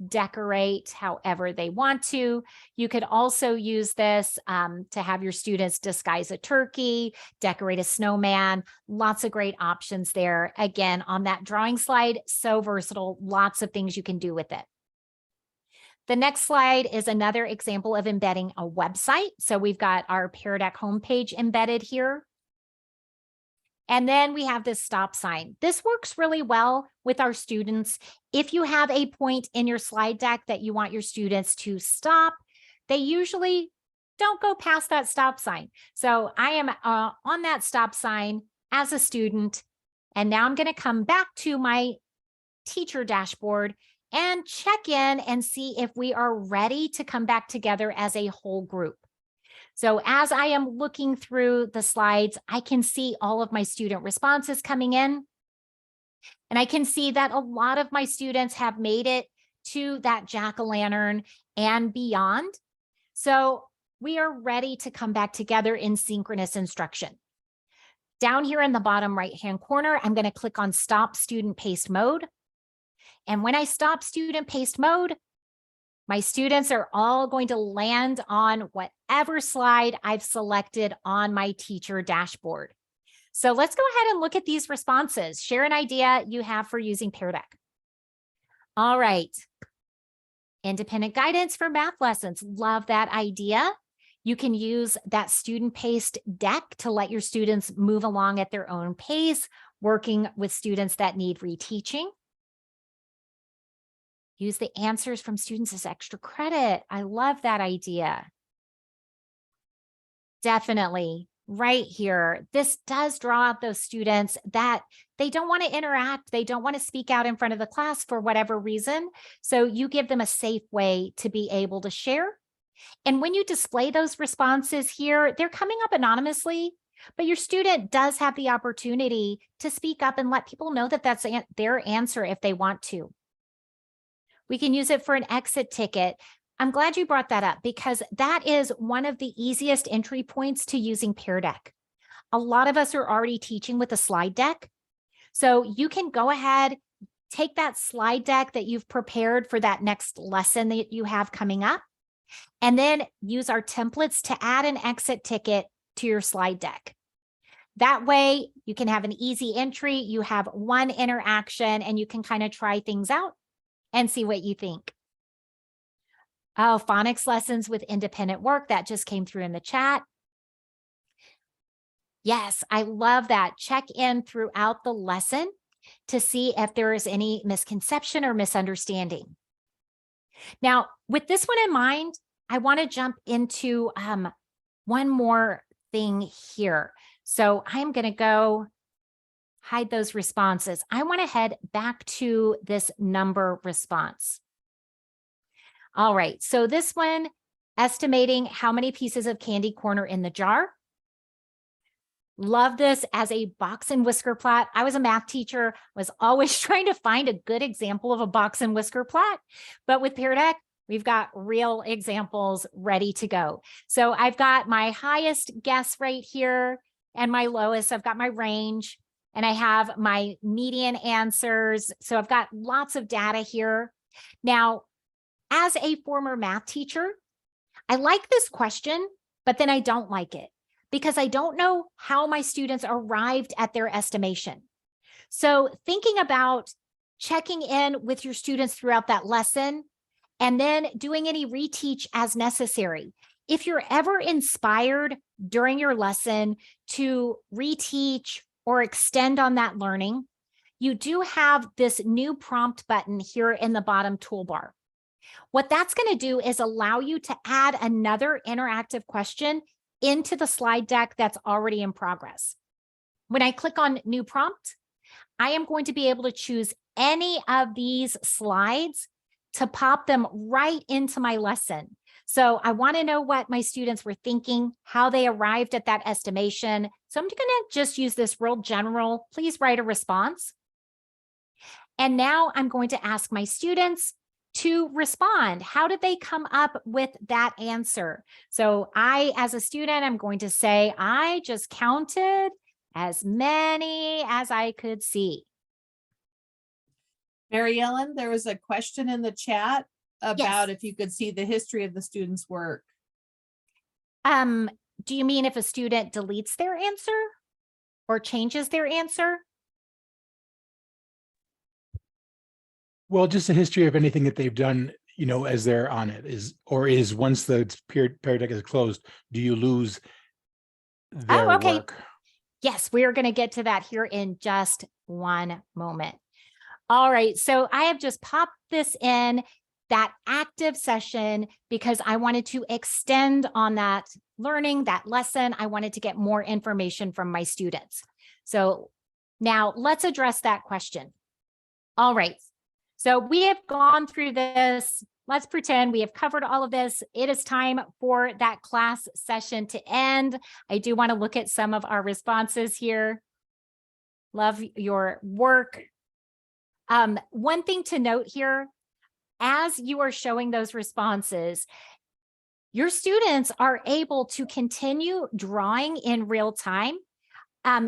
decorate however they want to. You could also use this to have your students disguise a turkey, decorate a snowman, lots of great options there. Again, on that drawing slide, so versatile, lots of things you can do with it. The next slide is another example of embedding a website. So we've got our Pear Deck homepage embedded here. And then we have this stop sign. This works really well with our students. If you have a point in your slide deck that you want your students to stop, they usually don't go past that stop sign. So I am on that stop sign as a student, and now I'm going to come back to my teacher dashboard and check in and see if we are ready to come back together as a whole group. So as I am looking through the slides, I can see all of my student responses coming in. And I can see that a lot of my students have made it to that jack-o'-lantern and beyond. So we are ready to come back together in synchronous instruction. Down here in the bottom right-hand corner, I'm going to click on Stop Student Paced Mode. And when I stop student paced mode, my students are all going to land on whatever slide I've selected on my teacher dashboard. So let's go ahead and look at these responses. Share an idea you have for using Pear Deck. All right. Independent guidance for math lessons. Love that idea. You can use that student-paced deck to let your students move along at their own pace, working with students that need reteaching. Use the answers from students as extra credit. I love that idea. Definitely, right here. This does draw out those students that they don't want to interact. They don't want to speak out in front of the class for whatever reason. So you give them a safe way to be able to share. And when you display those responses here, they're coming up anonymously, but your student does have the opportunity to speak up and let people know that that's their answer if they want to. We can use it for an exit ticket. I'm glad you brought that up because that is one of the easiest entry points to using Pear Deck. A lot of us are already teaching with a slide deck. So you can go ahead, take that slide deck that you've prepared for that next lesson that you have coming up, and then use our templates to add an exit ticket to your slide deck. That way you can have an easy entry, you have one interaction, and you can kind of try things out and see what you think. Oh, phonics lessons with independent work. That just came through in the chat. Yes, I love that. Check in throughout the lesson to see if there is any misconception or misunderstanding. Now, with this one in mind, I want to jump into one more thing here. So I'm going to go hide those responses. I want to head back to this number response. All right, so this one, estimating how many pieces of candy corn are in the jar. Love this as a box and whisker plot. I was a math teacher, was always trying to find a good example of a box and whisker plot. But with Pear Deck, we've got real examples ready to go. So I've got my highest guess right here and my lowest. I've got my range and I have my median answers. So I've got lots of data here. Now, as a former math teacher, I like this question, but then I don't like it, because I don't know how my students arrived at their estimation. So thinking about checking in with your students throughout that lesson and then doing any reteach as necessary. If you're ever inspired during your lesson to reteach or extend on that learning, you do have this new prompt button here in the bottom toolbar. What that's going to do is allow you to add another interactive question into the slide deck that's already in progress. When I click on new prompt, I am going to be able to choose any of these slides to pop them right into my lesson. So I want to know what my students were thinking, how they arrived at that estimation. So I'm going to just use this real general, please write a response. And now I'm going to ask my students to respond. How did they come up with that answer? So I, as a student, I'm going to say, I just counted as many as I could see. Mary Ellen, there was a question in the chat about Yes. if you could see the history of the student's work. Do you mean if a student deletes their answer or changes their answer? Well, just a history of anything that they've done, you know, as they're on it is once the Pear Deck is closed, do you lose their okay. work? Yes, we are going to get to that here in just one moment. All right, so I have just popped this in that active session because I wanted to extend on that learning, that lesson. I wanted to get more information from my students. So now let's address that question. All right, so we have gone through this. Let's pretend we have covered all of this. It is time for that class session to end. I do want to look at some of our responses here. Love your work. One thing to note here, as you are showing those responses, your students are able to continue drawing in real time.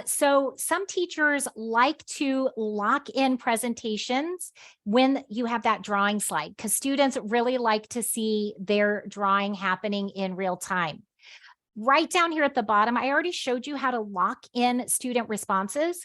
So some teachers like to lock in presentations when you have that drawing slide, because students really like to see their drawing happening in real time. Right down here at the bottom, I already showed you how to lock in student responses,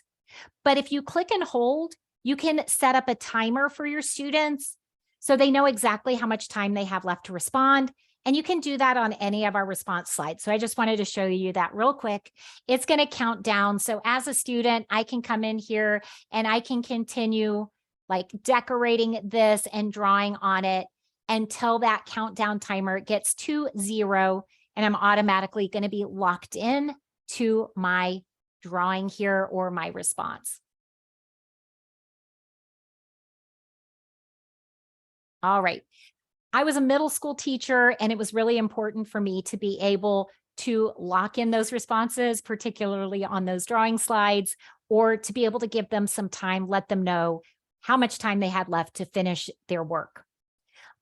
but if you click and hold, you can set up a timer for your students so they know exactly how much time they have left to respond. And you can do that on any of our response slides. So I just wanted to show you that real quick. It's going to count down. So as a student, I can come in here and I can continue like decorating this and drawing on it until that countdown timer gets to 0. And I'm automatically going to be locked in to my drawing here or my response. All right. I was a middle school teacher, and it was really important for me to be able to lock in those responses, particularly on those drawing slides, or to be able to give them some time, let them know how much time they had left to finish their work.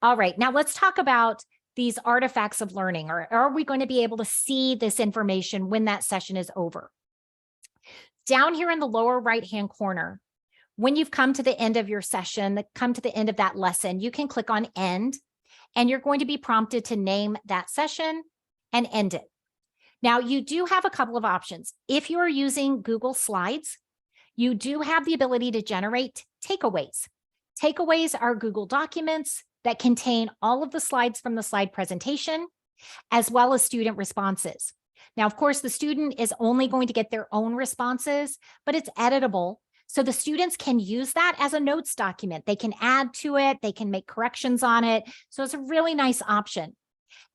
All right, now let's talk about these artifacts of learning. Or are we going to be able to see this information when that session is over? Down here in the lower right-hand corner, when you've come to the end of your session, come to the end of that lesson, you can click on End, and you're going to be prompted to name that session and end it. Now, you do have a couple of options. If you're using Google Slides, you do have the ability to generate takeaways. Takeaways are Google documents that contain all of the slides from the slide presentation, as well as student responses. Now, of course, the student is only going to get their own responses, but it's editable. So the students can use that as a notes document. They can add to it, they can make corrections on it. So it's a really nice option.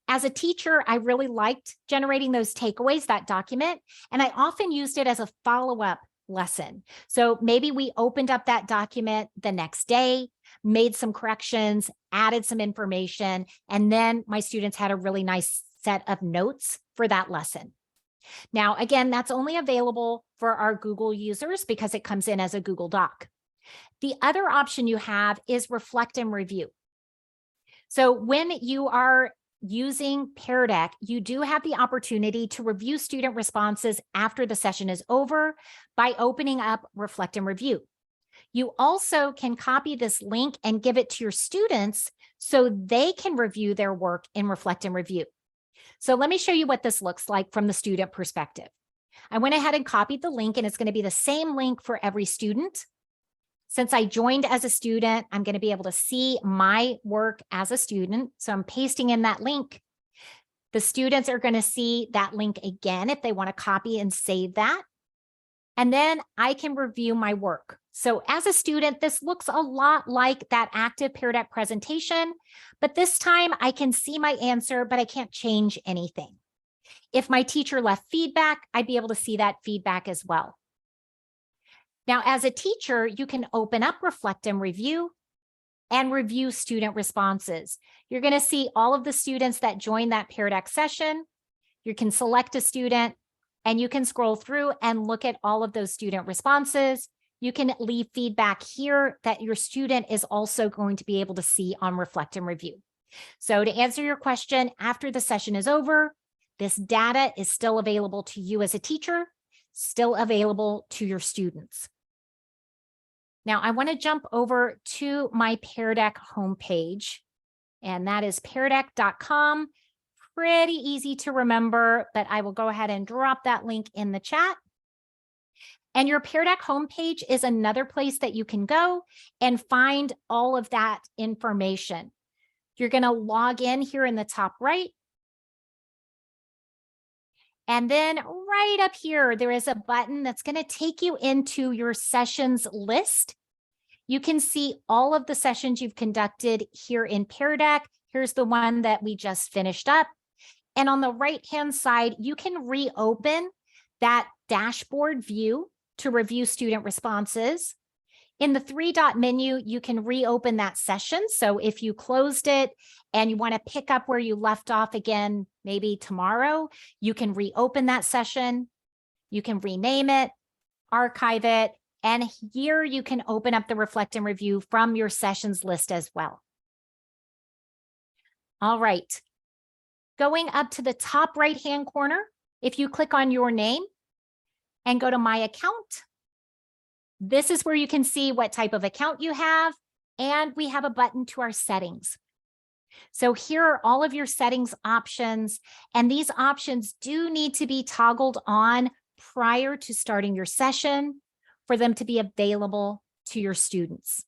As a teacher, I really liked generating those takeaways, that document, and I often used it as a follow-up lesson. So maybe we opened up that document the next day, made some corrections, added some information, and then my students had a really nice set of notes for that lesson. Now, again, that's only available for our Google users because it comes in as a Google Doc. The other option you have is reflect and review. So when you are using Pear Deck, you do have the opportunity to review student responses after the session is over by opening up Reflect and Review. You also can copy this link and give it to your students so they can review their work in Reflect and Review. So let me show you what this looks like from the student perspective. I went ahead and copied the link, and it's going to be the same link for every student. Since I joined as a student, I'm going to be able to see my work as a student. So I'm pasting in that link. The students are going to see that link again if they want to copy and save that. And then I can review my work. So as a student, this looks a lot like that active Pear Deck presentation, but this time I can see my answer, but I can't change anything. If my teacher left feedback, I'd be able to see that feedback as well. Now, as a teacher, you can open up Reflect and Review student responses. You're going to see all of the students that joined that Pear Deck session. You can select a student and you can scroll through and look at all of those student responses. You can leave feedback here that your student is also going to be able to see on Reflect and Review. So to answer your question, after the session is over, this data is still available to you as a teacher, still available to your students. Now I want to jump over to my Pear Deck homepage, and that is peardeck.com. Pretty easy to remember, but I will go ahead and drop that link in the chat. And your Pear Deck homepage is another place that you can go and find all of that information. You're going to log in here in the top right. And then right up here, there is a button that's going to take you into your sessions list. You can see all of the sessions you've conducted here in Pear Deck. Here's the one that we just finished up. And on the right-hand side, you can reopen that dashboard view to review student responses. In the three-dot menu, you can reopen that session. So if you closed it and you want to pick up where you left off again, maybe tomorrow, you can reopen that session. You can rename it, archive it, and here you can open up the Reflect and Review from your sessions list as well. All right. Going up to the top right-hand corner, if you click on your name and go to My Account, this is where you can see what type of account you have, and we have a button to our settings. So here are all of your settings options, and these options do need to be toggled on prior to starting your session for them to be available to your students.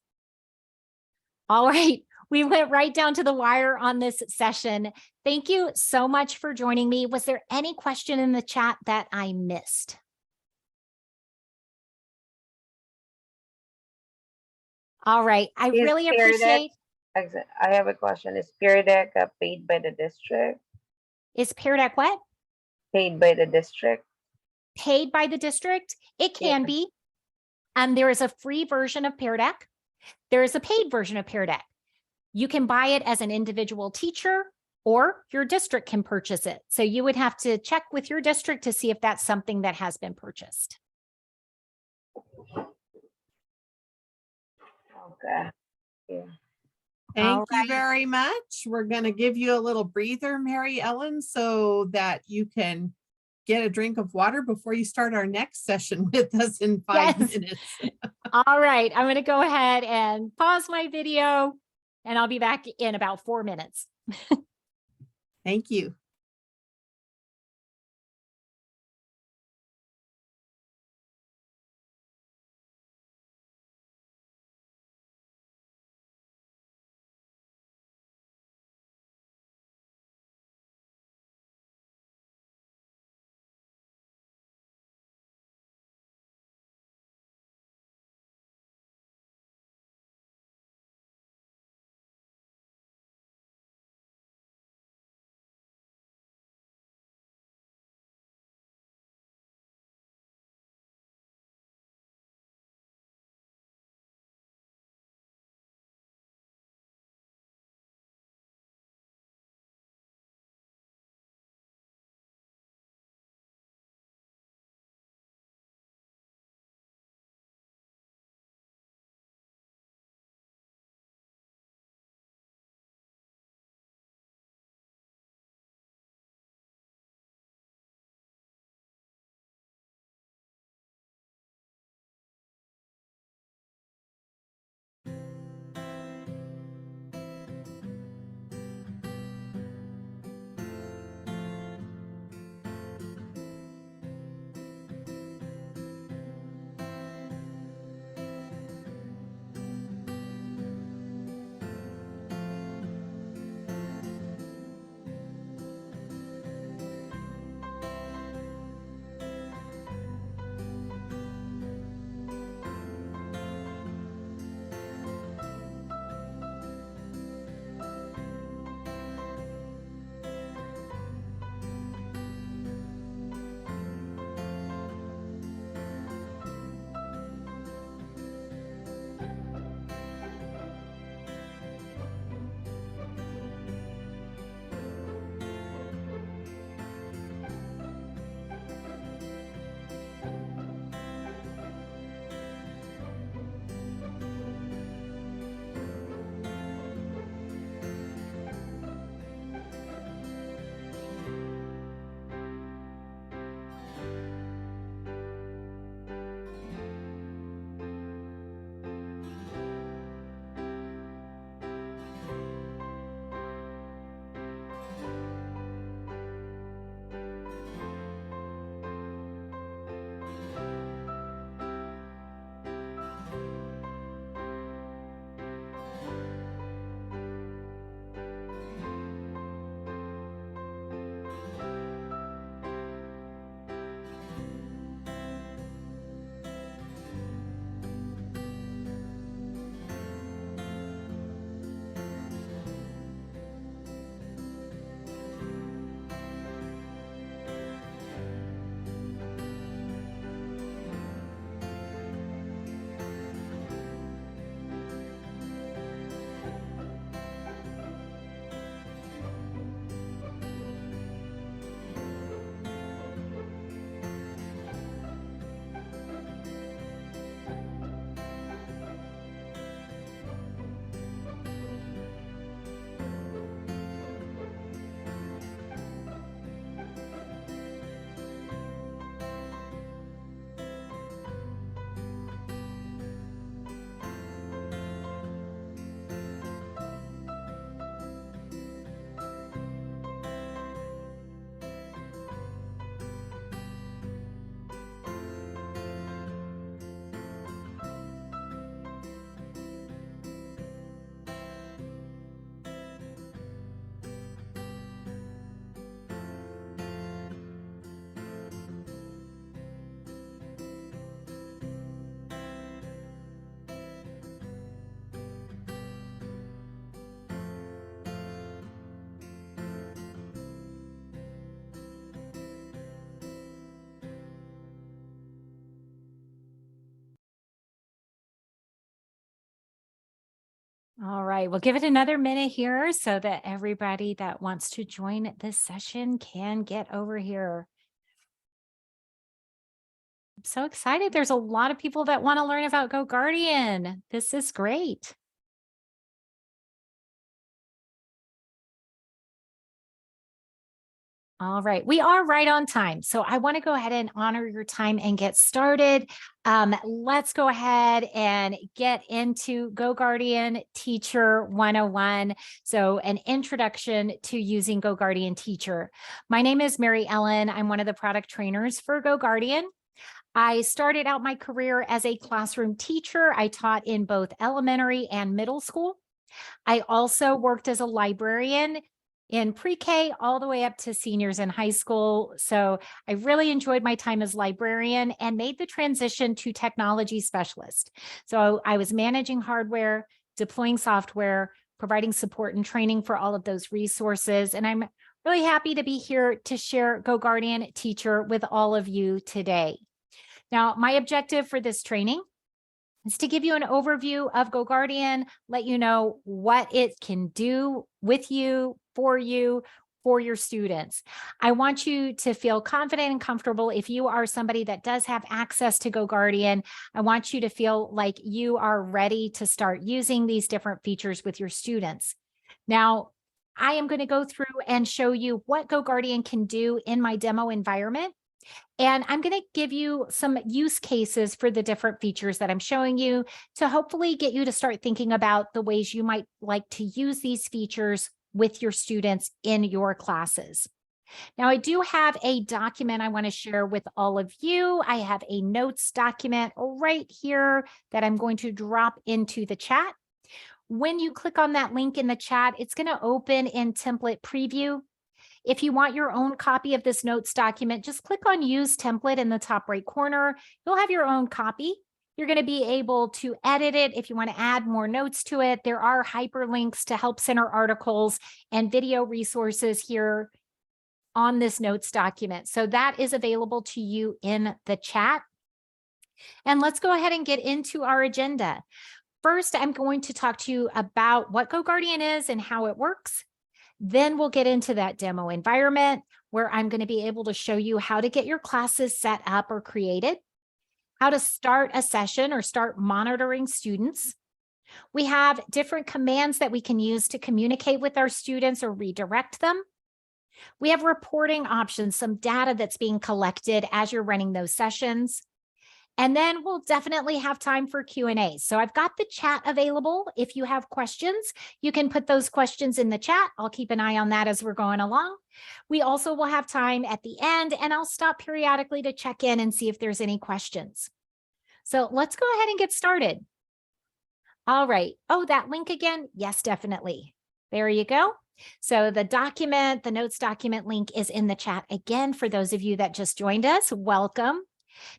All right, we went right down to the wire on this session. Thank you so much for joining me. Was there any question in the chat that I missed? All right, I Is really Pear Deck- appreciate. I have a question. Is Pear Deck paid by the district? Is Pear Deck what? Paid by the district? Paid by the district? It can be. There is a free version of Pear Deck. There is a paid version of Pear Deck. You can buy it as an individual teacher, or your district can purchase it. So you would have to check with your district to see if that's something that has been purchased. Okay. Yeah. Thank you right. very much. We're going to give you a little breather, Mary Ellen, so that you can get a drink of water before you start our next session with us in 5 Yes. minutes. All right, I'm going to go ahead and pause my video, and I'll be back in about 4 minutes. Thank you. All right, we'll give it another minute here so that everybody that wants to join this session can get over here. I'm so excited. There's a lot of people that want to learn about GoGuardian. This is great. All right, we are right on time. So I want to go ahead and honor your time and get started. Let's go ahead and get into GoGuardian Teacher 101. So an introduction to using GoGuardian Teacher. My name is Mary Ellen. I'm one of the product trainers for GoGuardian. I started out my career as a classroom teacher. I taught in both elementary and middle school. I also worked as a librarian in pre-K all the way up to seniors in high school. So I really enjoyed my time as librarian and made the transition to technology specialist. So I was managing hardware, deploying software, providing support and training for all of those resources. And I'm really happy to be here to share GoGuardian Teacher with all of you today. Now, my objective for this training is to give you an overview of GoGuardian, let you know what it can do with you, for your students. I want you to feel confident and comfortable. If you are somebody that does have access to GoGuardian, I want you to feel like you are ready to start using these different features with your students. Now, I am going to go through and show you what GoGuardian can do in my demo environment. And I'm going to give you some use cases for the different features that I'm showing you to hopefully get you to start thinking about the ways you might like to use these features with your students in your classes. Now, I do have a document I want to share with all of you. I have a notes document right here that I'm going to drop into the chat. When you click on that link in the chat, it's going to open in template preview. If you want your own copy of this notes document, just click on Use Template in the top right corner. You'll have your own copy. You're going to be able to edit it if you want to add more notes to it. There are hyperlinks to help center articles and video resources here on this notes document. So that is available to you in the chat. And let's go ahead and get into our agenda. First, I'm going to talk to you about what GoGuardian is and how it works. Then we'll get into that demo environment where I'm going to be able to show you how to get your classes set up or created, how to start a session or start monitoring students. We have different commands that we can use to communicate with our students or redirect them. We have reporting options, some data that's being collected as you're running those sessions. And then we'll definitely have time for Q&A. So I've got the chat available. If you have questions, you can put those questions in the chat. I'll keep an eye on that as we're going along. We also will have time at the end, and I'll stop periodically to check in and see if there's any questions. So let's go ahead and get started. All right. Oh, that link again? Yes, definitely. There you go. So the document, the notes document link is in the chat again. For those of you that just joined us, welcome.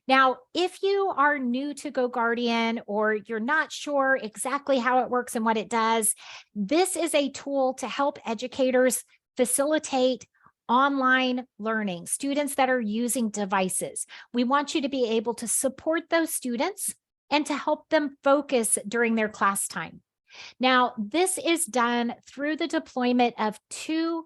Now, if you are new to GoGuardian or you're not sure exactly how it works and what it does, this is a tool to help educators facilitate online learning, students that are using devices. We want you to be able to support those students and to help them focus during their class time. Now, this is done through the deployment of 2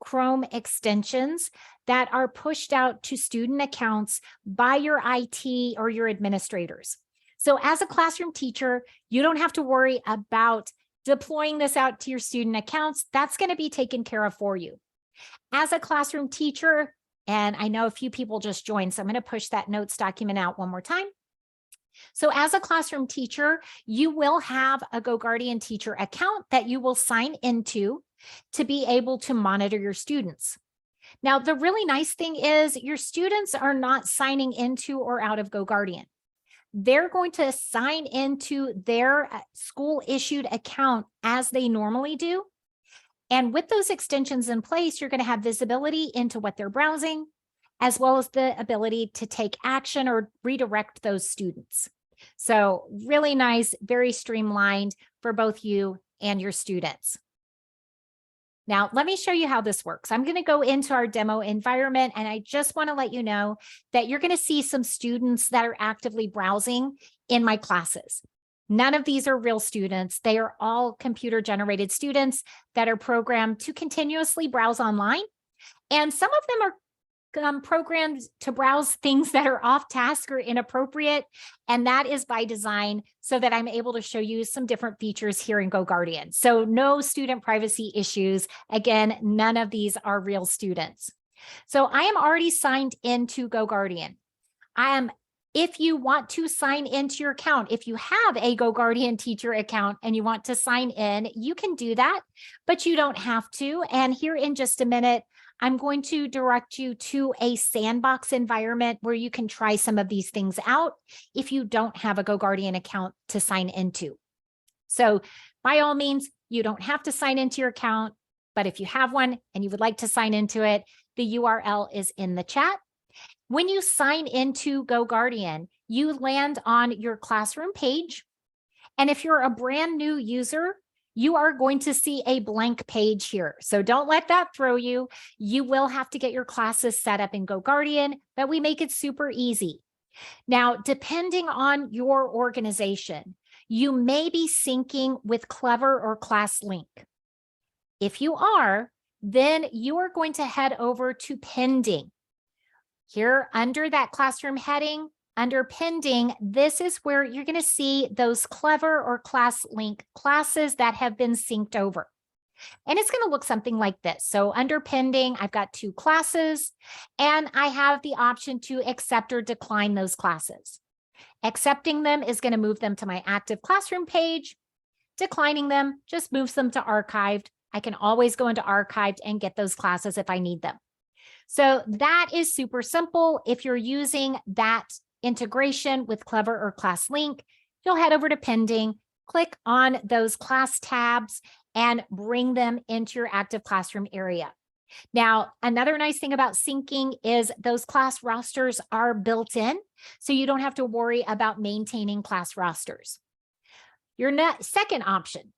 Chrome extensions that are pushed out to student accounts by your IT or your administrators. So as a classroom teacher, you don't have to worry about deploying this out to your student accounts. That's going to be taken care of for you. As a classroom teacher, and I know a few people just joined, so I'm going to push that notes document out one more time. So as a classroom teacher, you will have a GoGuardian teacher account that you will sign into to be able to monitor your students. Now, the really nice thing is your students are not signing into or out of GoGuardian. They're going to sign into their school issued account as they normally do. And with those extensions in place, you're going to have visibility into what they're browsing, as well as the ability to take action or redirect those students. So really nice, very streamlined for both you and your students. Now, let me show you how this works. I'm going to go into our demo environment, and I just want to let you know that you're going to see some students that are actively browsing in my classes. None of these are real students. They are all computer generated students that are programmed to continuously browse online. And some of them are programmed to browse things that are off task or inappropriate. And that is by design so that I'm able to show you some different features here in GoGuardian. So no student privacy issues. Again, none of these are real students. So I am already signed into GoGuardian. If you want to sign into your account, if you have a GoGuardian teacher account and you want to sign in, you can do that, but you don't have to. And here in just a minute, I'm going to direct you to a sandbox environment where you can try some of these things out if you don't have a GoGuardian account to sign into. So by all means, you don't have to sign into your account, but if you have one and you would like to sign into it, the URL is in the chat. When you sign into GoGuardian, you land on your classroom page. And if you're a brand new user, you are going to see a blank page here. So don't let that throw you. You will have to get your classes set up in GoGuardian, but we make it super easy. Now, depending on your organization, you may be syncing with Clever or ClassLink. If you are, then you are going to head over to pending. Here under that classroom heading, under pending, this is where you're going to see those Clever or ClassLink classes that have been synced over. And it's going to look something like this. So under pending, I've got 2 classes, and I have the option to accept or decline those classes. Accepting them is going to move them to my active classroom page. Declining them just moves them to archived. I can always go into archived and get those classes if I need them. So that is super simple. If you're using that integration with Clever or ClassLink, you'll head over to pending, click on those class tabs, and bring them into your active classroom area. Now, another nice thing about syncing is those class rosters are built in, so you don't have to worry about maintaining class rosters. Your second option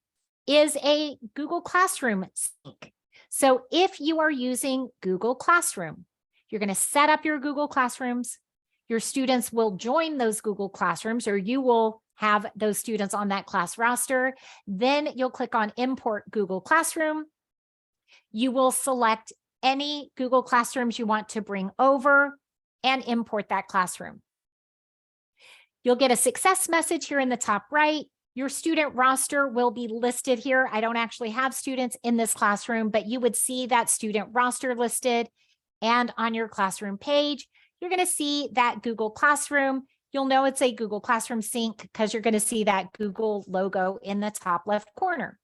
is a Google Classroom sync. So if you are using Google Classroom, you're going to set up your Google Classrooms. Your students will join those Google Classrooms, or you will have those students on that class roster. Then you'll click on Import Google Classroom. You will select any Google Classrooms you want to bring over and import that classroom. You'll get a success message here in the top right. Your student roster will be listed here. I don't actually have students in this classroom, but you would see that student roster listed. And on your classroom page, you're going to see that Google Classroom. You'll know it's a Google Classroom sync because you're going to see that Google logo in the top left corner.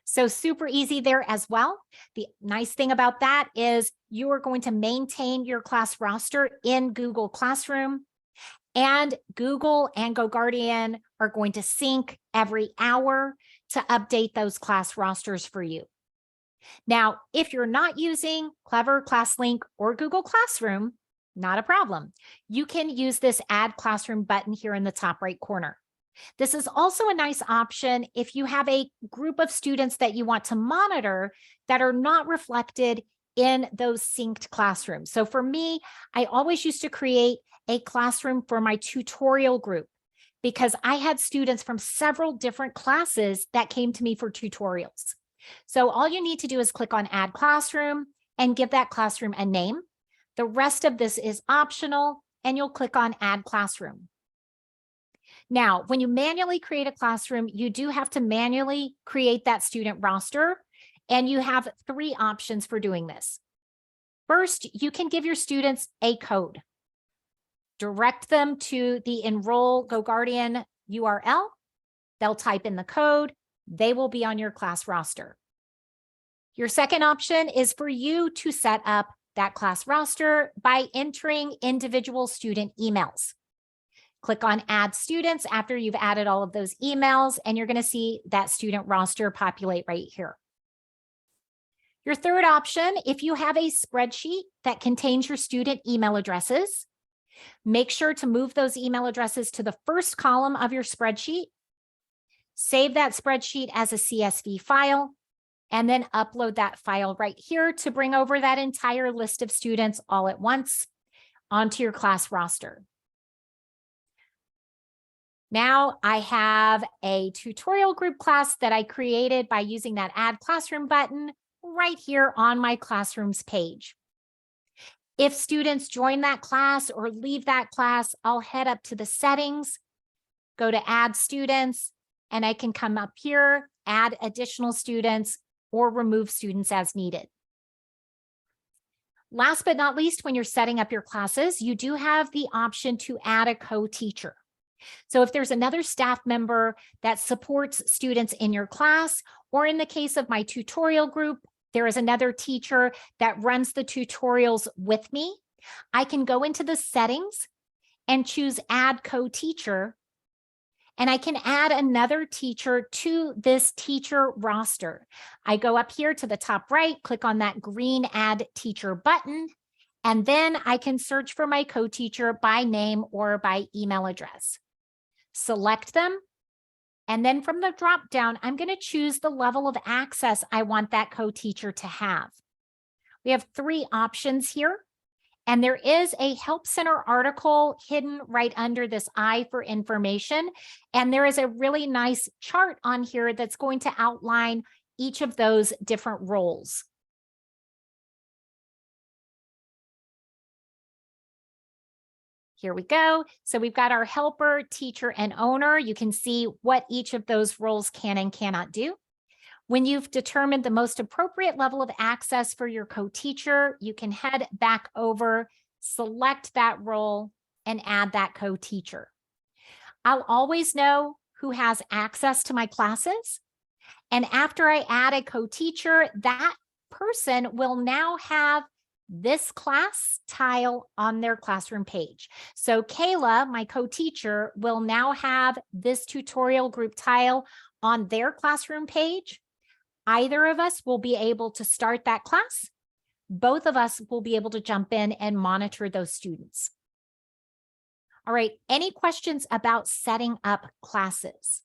So super easy there as well. The nice thing about that is you are going to maintain your class roster in Google Classroom. And Google and GoGuardian are going to sync every hour to update those class rosters for you. Now, if you're not using Clever, ClassLink, or Google Classroom, not a problem. You can use this Add Classroom button here in the top right corner. This is also a nice option if you have a group of students that you want to monitor that are not reflected in those synced classrooms. So for me, I always used to create a classroom for my tutorial group because I had students from several different classes that came to me for tutorials. So all you need to do is click on Add Classroom and give that classroom a name. The rest of this is optional, and you'll click on Add Classroom. Now, when you manually create a classroom, you do have to manually create that student roster, and you have 3 options for doing this. First, you can give your students a code. Direct them to the Enroll GoGuardian URL. They'll type in the code. They will be on your class roster. Your second option is for you to set up that class roster by entering individual student emails. Click on Add Students after you've added all of those emails, and you're going to see that student roster populate right here. Your third option, if you have a spreadsheet that contains your student email addresses, make sure to move those email addresses to the first column of your spreadsheet. Save that spreadsheet as a CSV file, and then upload that file right here to bring over that entire list of students all at once onto your class roster. Now I have a tutorial group class that I created by using that Add Classroom button right here on my Classrooms page. If students join that class or leave that class, I'll head up to the settings, go to Add Students, and I can come up here, add additional students, or remove students as needed. Last but not least, when you're setting up your classes, you do have the option to add a co-teacher. So if there's another staff member that supports students in your class, or in the case of my tutorial group, there is another teacher that runs the tutorials with me, I can go into the settings and choose Add Co-Teacher, and I can add another teacher to this teacher roster. I go up here to the top right, click on that green Add Teacher button, and then I can search for my co-teacher by name or by email address. Select them, and then from the drop down, I'm going to choose the level of access I want that co-teacher to have. We have 3 options here, and there is a Help Center article hidden right under this I for information, and there is a really nice chart on here that's going to outline each of those different roles. Here we go. So we've got our helper, teacher, and owner. You can see what each of those roles can and cannot do. When you've determined the most appropriate level of access for your co-teacher, you can head back over, select that role, and add that co-teacher. I'll always know who has access to my classes. And after I add a co-teacher, that person will now have this class tile on their classroom page. So Kayla, my co-teacher, will now have this tutorial group tile on their classroom page. Either of us will be able to start that class. Both of us will be able to jump in and monitor those students. All right, any questions about setting up classes?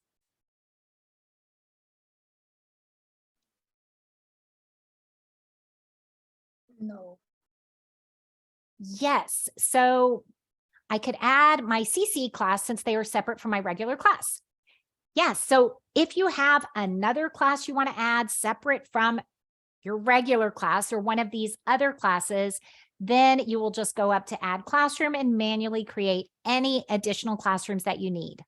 No. Yes, so I could add my CC class since they are separate from my regular class. Yes, so if you have another class you want to add separate from your regular class or one of these other classes, then you will just go up to Add Classroom and manually create any additional classrooms that you need.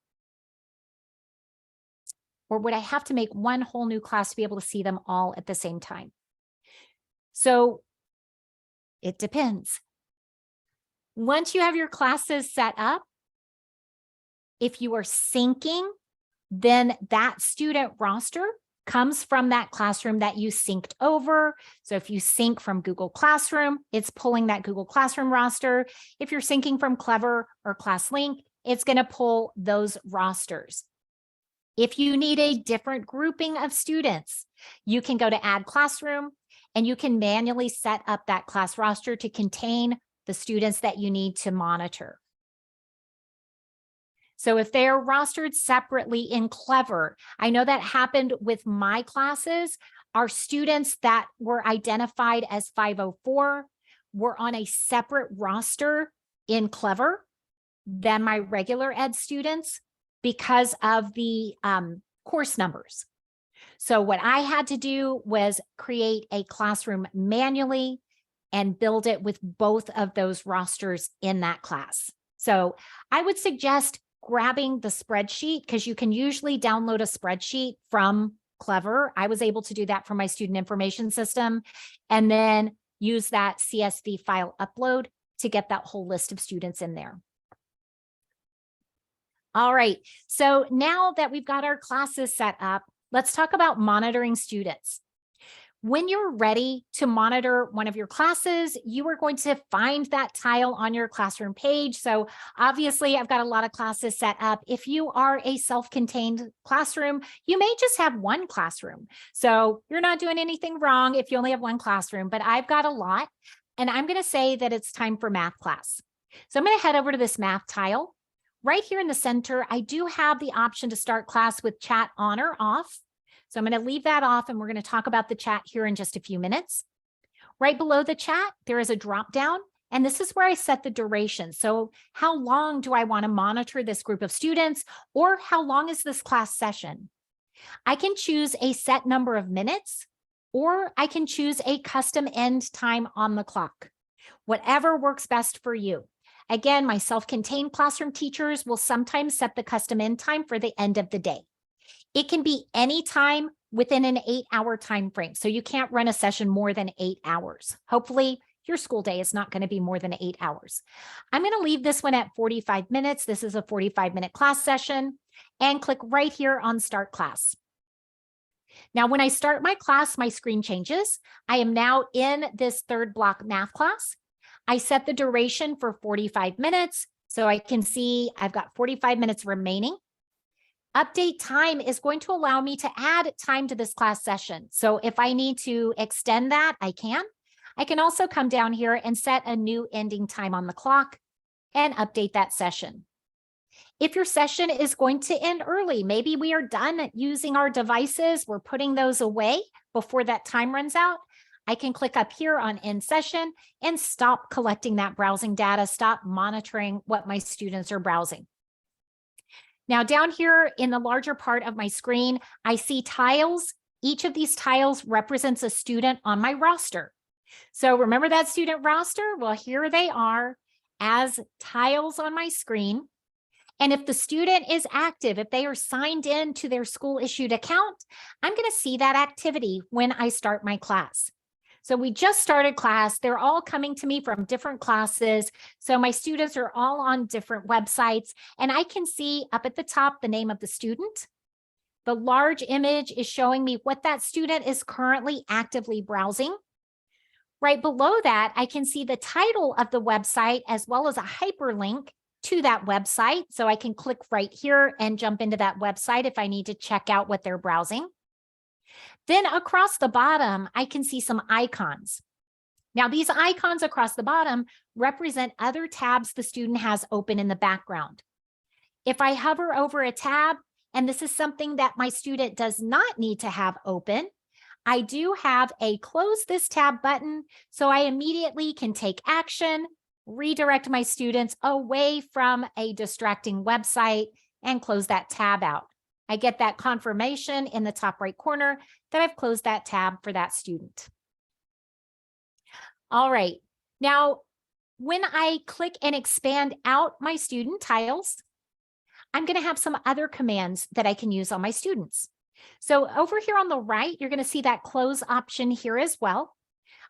Or would I have to make one whole new class to be able to see them all at the same time? So it depends. Once you have your classes set up, if you are syncing, then that student roster comes from that classroom that you synced over. So if you sync from Google Classroom, it's pulling that Google Classroom roster. If you're syncing from Clever or ClassLink, it's going to pull those rosters. If you need a different grouping of students, you can go to Add Classroom and you can manually set up that class roster to contain the students that you need to monitor. So if they are rostered separately in Clever, I know that happened with my classes. Our students that were identified as 504 were on a separate roster in Clever than my regular ed students because of the course numbers. So what I had to do was create a classroom manually and build it with both of those rosters in that class. So I would suggest grabbing the spreadsheet because you can usually download a spreadsheet from Clever. I was able to do that from my student information system and then use that CSV file upload to get that whole list of students in there. All right, so now that we've got our classes set up, let's talk about monitoring students. When you're ready to monitor one of your classes, you are going to find that tile on your classroom page. So obviously I've got a lot of classes set up. If you are a self-contained classroom, you may just have one classroom. So you're not doing anything wrong if you only have one classroom, but I've got a lot. And I'm going to say that it's time for math class. So I'm going to head over to this math tile. Right here in the center, I do have the option to start class with chat on or off. So I'm going to leave that off and we're going to talk about the chat here in just a few minutes. Right below the chat, there is a drop down And this is where I set the duration. So how long do I want to monitor this group of students, or how long is this class session? I can choose a set number of minutes, or I can choose a custom end time on the clock, whatever works best for you. Again, my self-contained classroom teachers will sometimes set the custom end time for the end of the day. It can be any time within an 8-hour time frame. So you can't run a session more than 8 hours. Hopefully your school day is not going to be more than 8 hours. I'm going to leave this one at 45 minutes. This is a 45-minute class session, and click right here on Start Class. Now, when I start my class, my screen changes. I am now in this third block math class. I set the duration for 45 minutes, so I can see I've got 45 minutes remaining. Update time is going to allow me to add time to this class session. So if I need to extend that, I can. I can also come down here and set a new ending time on the clock and update that session. If your session is going to end early, maybe we are done using our devices, we're putting those away before that time runs out, I can click up here on End Session and stop collecting that browsing data, stop monitoring what my students are browsing. Now down here in the larger part of my screen, I see tiles. Each of these tiles represents a student on my roster. So remember that student roster? Well, here they are as tiles on my screen. And if the student is active, if they are signed in to their school issued account, I'm going to see that activity when I start my class. So we just started class. They're all coming to me from different classes. So my students are all on different websites, and I can see up at the top the name of the student. The large image is showing me what that student is currently actively browsing. Right below that, I can see the title of the website as well as a hyperlink to that website. So I can click right here and jump into that website if I need to check out what they're browsing. Then across the bottom, I can see some icons. Now, these icons across the bottom represent other tabs the student has open in the background. If I hover over a tab, and this is something that my student does not need to have open, I do have a close this tab button, so I immediately can take action, redirect my students away from a distracting website, and close that tab out. I get that confirmation in the top right corner that I've closed that tab for that student. All right, now when I click and expand out my student tiles, I'm going to have some other commands that I can use on my students. So over here on the right, you're going to see that close option here as well.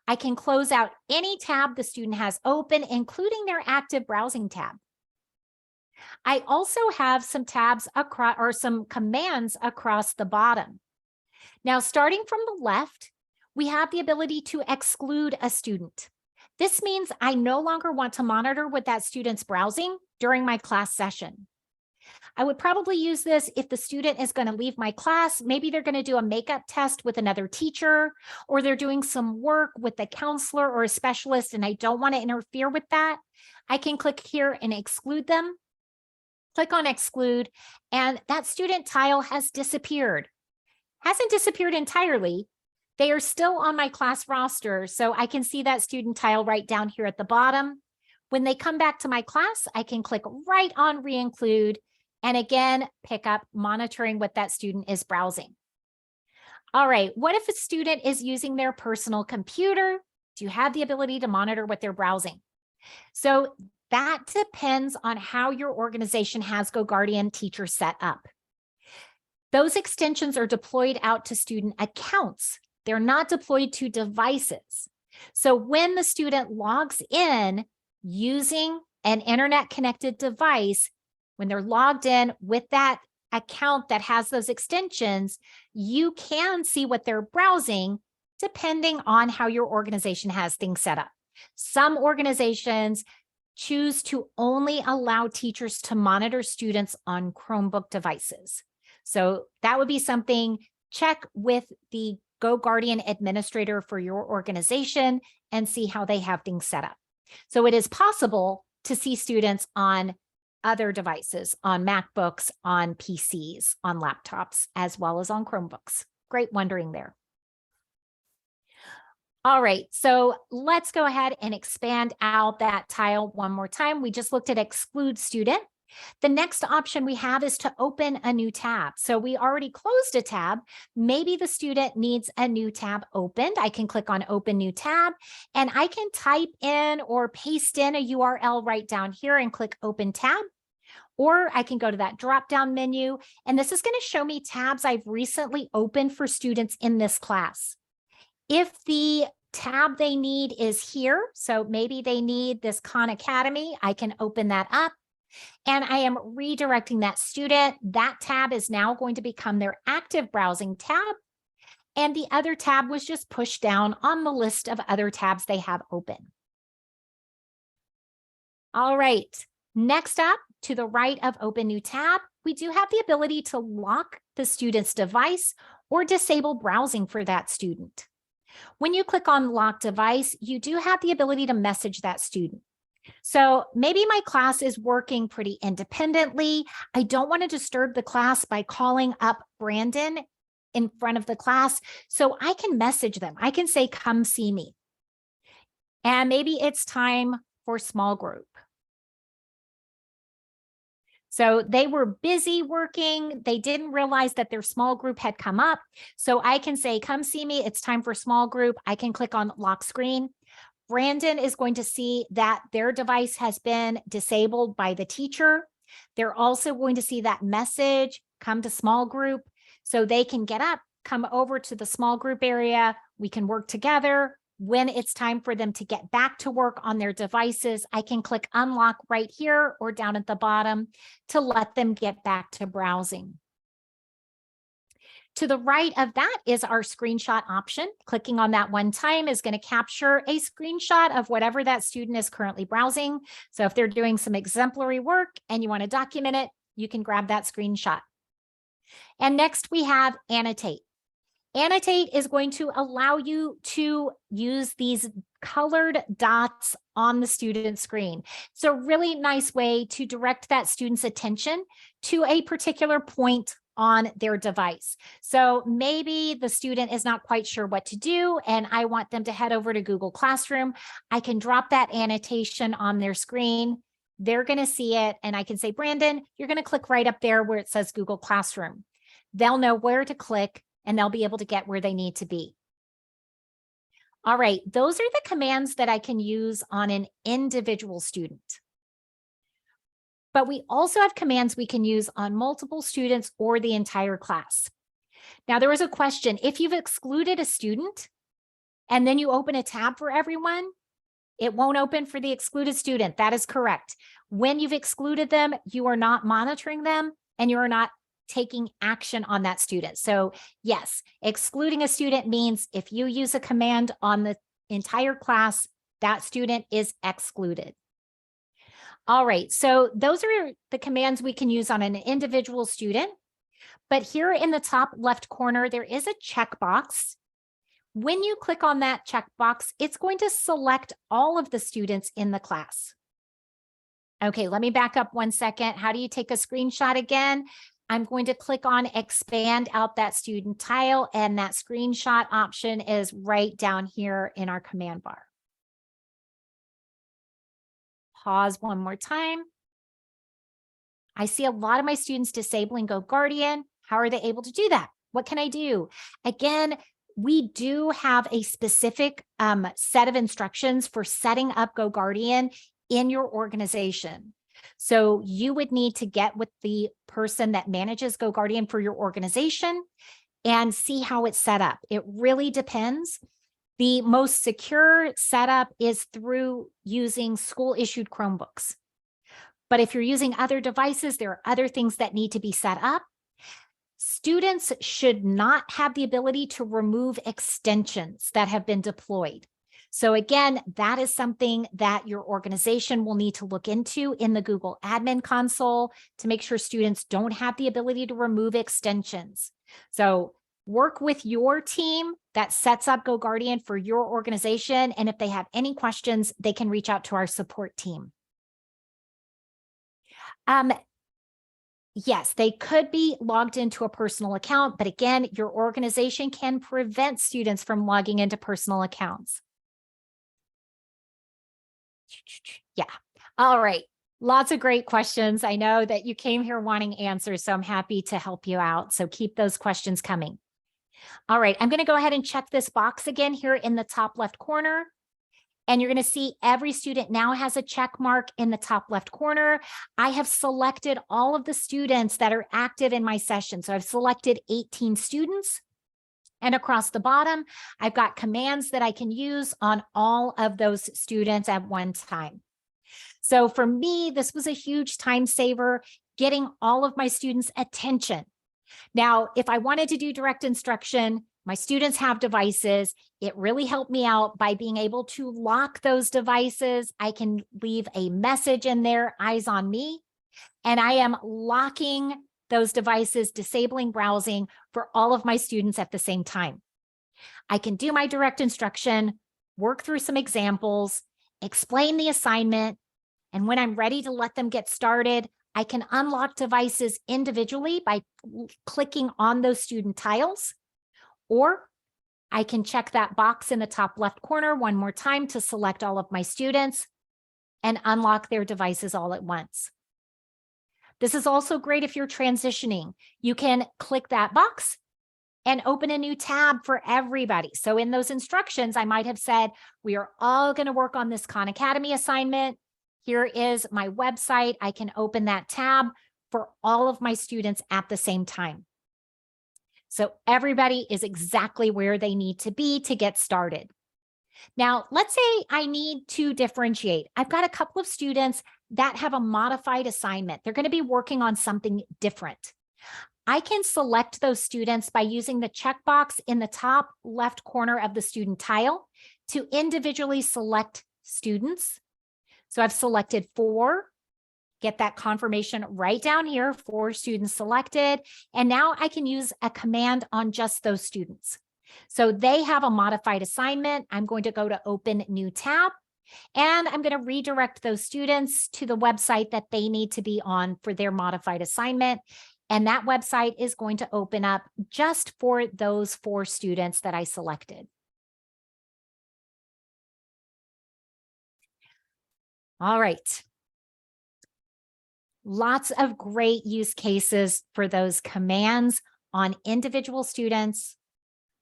I can close out any tab the student has open, including their active browsing tab. I also have some tabs across, or some commands across the bottom. Now, starting from the left, we have the ability to exclude a student. This means I no longer want to monitor what that student's browsing during my class session. I would probably use this if the student is going to leave my class. Maybe they're going to do a makeup test with another teacher, or they're doing some work with a counselor or a specialist, and I don't want to interfere with that. I can click here and exclude them. Click on exclude, and that student tile has disappeared. Hasn't disappeared entirely. They are still on my class roster, so I can see that student tile right down here at the bottom. When they come back to my class, I can click right on re-include, and again, pick up monitoring what that student is browsing. All right, what if a student is using their personal computer? Do you have the ability to monitor what they're browsing? So that depends on how your organization has GoGuardian Teacher set up. Those extensions are deployed out to student accounts. They're not deployed to devices. So when the student logs in using an internet connected device, when they're logged in with that account that has those extensions, you can see what they're browsing depending on how your organization has things set up. Some organizations choose to only allow teachers to monitor students on Chromebook devices. So that would be something, check with the GoGuardian administrator for your organization and see how they have things set up. So it is possible to see students on other devices, on MacBooks, on PCs, on laptops, as well as on Chromebooks. Great wondering there. All right, so let's go ahead and expand out that tile one more time. We just looked at exclude student. The next option we have is to open a new tab. So we already closed a tab. Maybe the student needs a new tab opened. I can click on open new tab and I can type in or paste in a URL right down here and click open tab. Or I can go to that drop-down menu, and this is going to show me tabs I've recently opened for students in this class. If the tab they need is here, so maybe they need this Khan Academy, I can open that up. And I am redirecting that student. That tab is now going to become their active browsing tab. And the other tab was just pushed down on the list of other tabs they have open. All right, next up to the right of open new tab, we do have the ability to lock the student's device or disable browsing for that student. When you click on lock device, you do have the ability to message that student. So maybe my class is working pretty independently. I don't want to disturb the class by calling up Brandon in front of the class. So I can message them. I can say, come see me. And maybe it's time for small group. So they were busy working. They didn't realize that their small group had come up. So I can say, come see me. It's time for small group. I can click on lock screen. Brandon is going to see that their device has been disabled by the teacher. They're also going to see that message, come to small group, so they can get up, come over to the small group area. We can work together. When it's time for them to get back to work on their devices, I can click unlock right here or down at the bottom to let them get back to browsing. To the right of that is our screenshot option. Clicking on that one time is going to capture a screenshot of whatever that student is currently browsing. So if they're doing some exemplary work and you want to document it, you can grab that screenshot. And next we have annotate. Annotate is going to allow you to use these colored dots on the student screen. It's a really nice way to direct that student's attention to a particular point on their device. So maybe the student is not quite sure what to do, and I want them to head over to Google Classroom. I can drop that annotation on their screen. They're going to see it, and I can say, Brandon, you're going to click right up there where it says Google Classroom. They'll know where to click, and they'll be able to get where they need to be. All right, those are the commands that I can use on an individual student. But we also have commands we can use on multiple students or the entire class. Now, there was a question. If you've excluded a student and then you open a tab for everyone, it won't open for the excluded student. That is correct. When you've excluded them, you are not monitoring them and you are not taking action on that student. So yes, excluding a student means if you use a command on the entire class, that student is excluded. All right, so those are the commands we can use on an individual student. But here in the top left corner, there is a checkbox. When you click on that checkbox, it's going to select all of the students in the class. Okay, let me back up one second. How do you take a screenshot again? I'm going to click on expand out that student tile, and that screenshot option is right down here in our command bar. Pause one more time. I see a lot of my students disabling GoGuardian. How are they able to do that? What can I do? Again, we do have a specific set of instructions for setting up GoGuardian in your organization. So you would need to get with the person that manages GoGuardian for your organization and see how it's set up. It really depends. The most secure setup is through using school-issued Chromebooks. But if you're using other devices, there are other things that need to be set up. Students should not have the ability to remove extensions that have been deployed. So again, that is something that your organization will need to look into in the Google Admin Console to make sure students don't have the ability to remove extensions. So work with your team that sets up GoGuardian for your organization. And if they have any questions, they can reach out to our support team. Yes, they could be logged into a personal account, but again, your organization can prevent students from logging into personal accounts. Yeah. All right. Lots of great questions. I know that you came here wanting answers, so I'm happy to help you out. So keep those questions coming. All right. I'm going to go ahead and check this box again here in the top left corner. And you're going to see every student now has a check mark in the top left corner. I have selected all of the students that are active in my session. So I've selected 18 students. And across the bottom, I've got commands that I can use on all of those students at one time. So for me, this was a huge time saver, getting all of my students' attention. Now, if I wanted to do direct instruction, my students have devices. It really helped me out by being able to lock those devices. I can leave a message in there, eyes on me, and I am locking those devices, disabling browsing for all of my students at the same time. I can do my direct instruction, work through some examples, explain the assignment, and when I'm ready to let them get started, I can unlock devices individually by clicking on those student tiles, or I can check that box in the top left corner one more time to select all of my students and unlock their devices all at once. This is also great if you're transitioning. You can click that box and open a new tab for everybody. So in those instructions, I might have said, we are all going to work on this Khan Academy assignment. Here is my website. I can open that tab for all of my students at the same time. So everybody is exactly where they need to be to get started. Now, let's say I need to differentiate. I've got a couple of students that have a modified assignment. They're going to be working on something different. I can select those students by using the checkbox in the top left corner of the student tile to individually select students. So I've selected 4, get that confirmation right down here, 4 students selected. And now I can use a command on just those students. So they have a modified assignment. I'm going to go to open new tab, and I'm going to redirect those students to the website that they need to be on for their modified assignment. And that website is going to open up just for those 4 students that I selected. All right. Lots of great use cases for those commands on individual students,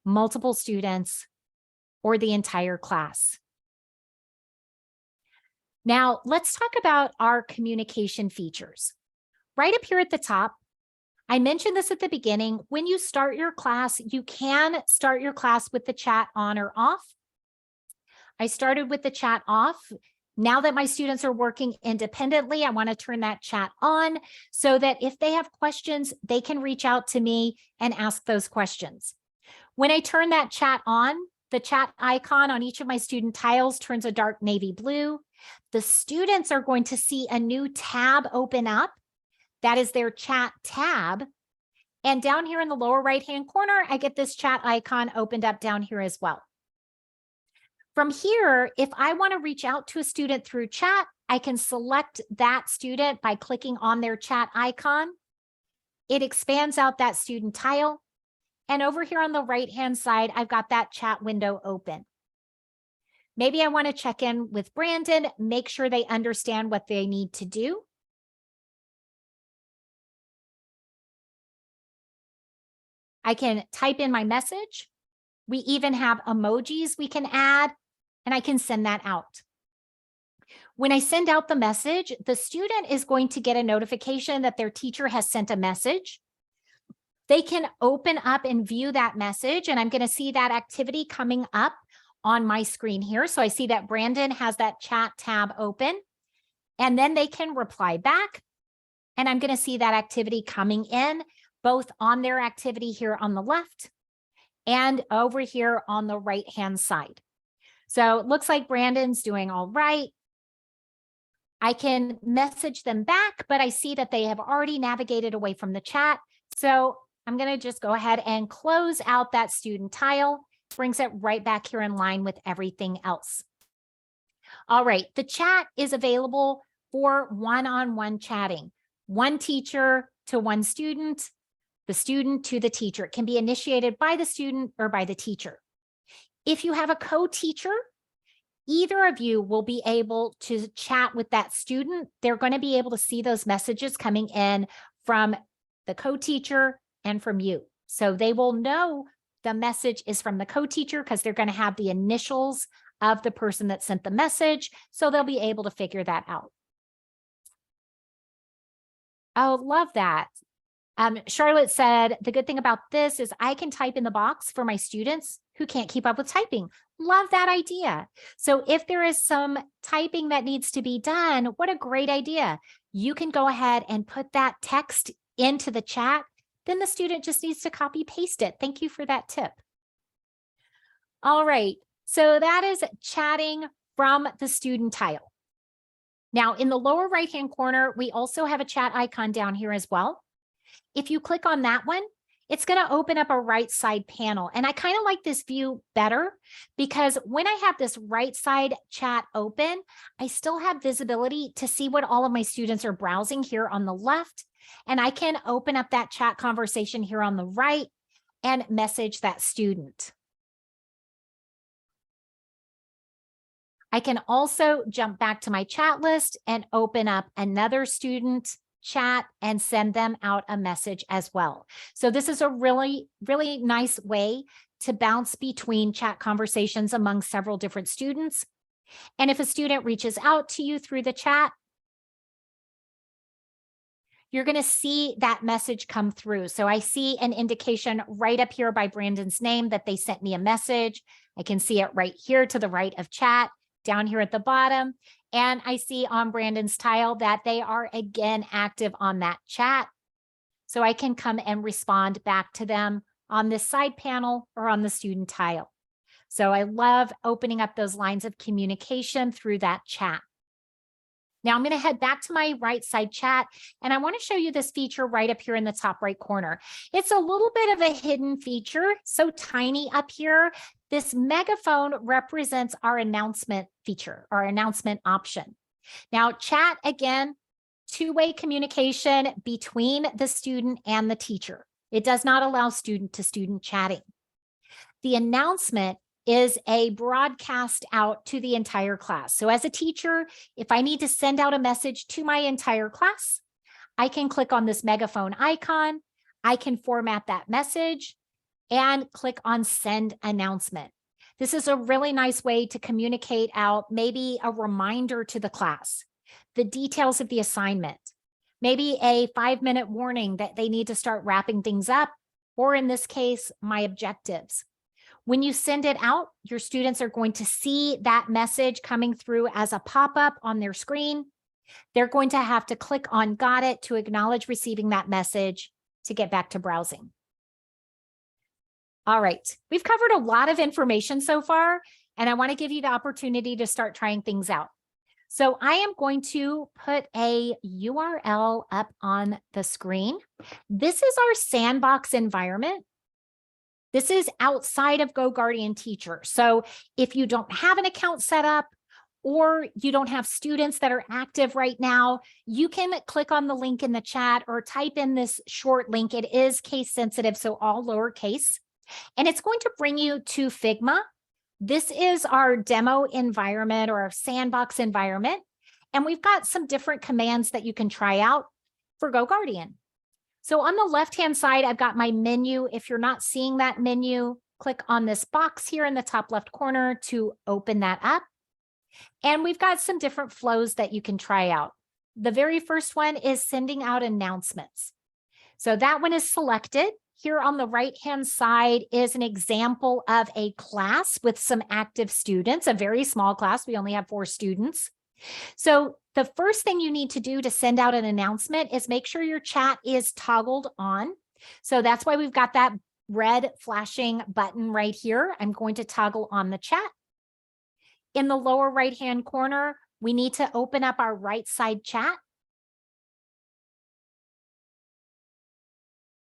multiple students, or the entire class. Now, let's talk about our communication features. Right up here at the top, I mentioned this at the beginning. When you start your class, you can start your class with the chat on or off. I started with the chat off. Now that my students are working independently, I want to turn that chat on so that if they have questions, they can reach out to me and ask those questions. When I turn that chat on, the chat icon on each of my student tiles turns a dark navy blue. The students are going to see a new tab open up. That is their chat tab. And down here in the lower right-hand corner, I get this chat icon opened up down here as well. From here, if I want to reach out to a student through chat, I can select that student by clicking on their chat icon. It expands out that student tile. And over here on the right-hand side, I've got that chat window open. Maybe I want to check in with Brandon, make sure they understand what they need to do. I can type in my message. We even have emojis we can add, and I can send that out. When I send out the message, the student is going to get a notification that their teacher has sent a message. They can open up and view that message, and I'm going to see that activity coming up on my screen here. So I see that Brandon has that chat tab open, and then they can reply back, and I'm going to see that activity coming in both on their activity here on the left and over here on the right-hand side. So it looks like Brandon's doing all right. I can message them back, but I see that they have already navigated away from the chat. So I'm going to just go ahead and close out that student tile, brings it right back here in line with everything else. All right, the chat is available for one-on-one chatting. One teacher, to one student, the student to the teacher. It can be initiated by the student or by the teacher. If you have a co-teacher, either of you will be able to chat with that student. They're going to be able to see those messages coming in from the co-teacher and from you. So they will know the message is from the co-teacher because they're going to have the initials of the person that sent the message. So they'll be able to figure that out. Oh, love that. Charlotte said, the good thing about this is I can type in the box for my students who can't keep up with typing. Love that idea. So if there is some typing that needs to be done, what a great idea. You can go ahead and put that text into the chat. Then the student just needs to copy paste it. Thank you for that tip. All right. So that is chatting from the student tile. Now in the lower right-hand corner, we also have a chat icon down here as well. If you click on that one, it's going to open up a right side panel. And I kind of like this view better because when I have this right side chat open, I still have visibility to see what all of my students are browsing here on the left. And I can open up that chat conversation here on the right and message that student. I can also jump back to my chat list and open up another student chat and send them out a message as well. So this is a really, really nice way to bounce between chat conversations among several different students. And if a student reaches out to you through the chat, you're going to see that message come through. So I see an indication right up here by Brandon's name that they sent me a message. I can see it right here to the right of chat, down here at the bottom. And I see on Brandon's tile that they are again active on that chat. So I can come and respond back to them on this side panel or on the student tile. So I love opening up those lines of communication through that chat. Now I'm going to head back to my right side chat, and I want to show you this feature right up here in the top right corner. It's a little bit of a hidden feature, so tiny up here. This megaphone represents our announcement feature, our announcement option. Now chat, again, two-way communication between the student and the teacher. It does not allow student-to-student chatting. The announcement is a broadcast out to the entire class. So as a teacher, if I need to send out a message to my entire class, I can click on this megaphone icon. I can format that message and click on send announcement. This is a really nice way to communicate out maybe a reminder to the class, the details of the assignment, maybe a 5-minute warning that they need to start wrapping things up, or in this case, my objectives. When you send it out, your students are going to see that message coming through as a pop-up on their screen. They're going to have to click on got it to acknowledge receiving that message to get back to browsing. All right, we've covered a lot of information so far, and I want to give you the opportunity to start trying things out. So I am going to put a URL up on the screen. This is our sandbox environment. This is outside of GoGuardian Teacher. So if you don't have an account set up or you don't have students that are active right now, you can click on the link in the chat or type in this short link. It is case sensitive, so all lowercase, and it's going to bring you to Figma. This is our demo environment or our sandbox environment, and we've got some different commands that you can try out for GoGuardian. So on the left-hand side, I've got my menu. If you're not seeing that menu, click on this box here in the top left corner to open that up. And we've got some different flows that you can try out. The very first one is sending out announcements. So that one is selected. Here on the right-hand side is an example of a class with some active students, a very small class. We only have 4 students. So the first thing you need to do to send out an announcement is make sure your chat is toggled on. So that's why we've got that red flashing button right here. I'm going to toggle on the chat. In the lower right-hand corner, we need to open up our right side chat.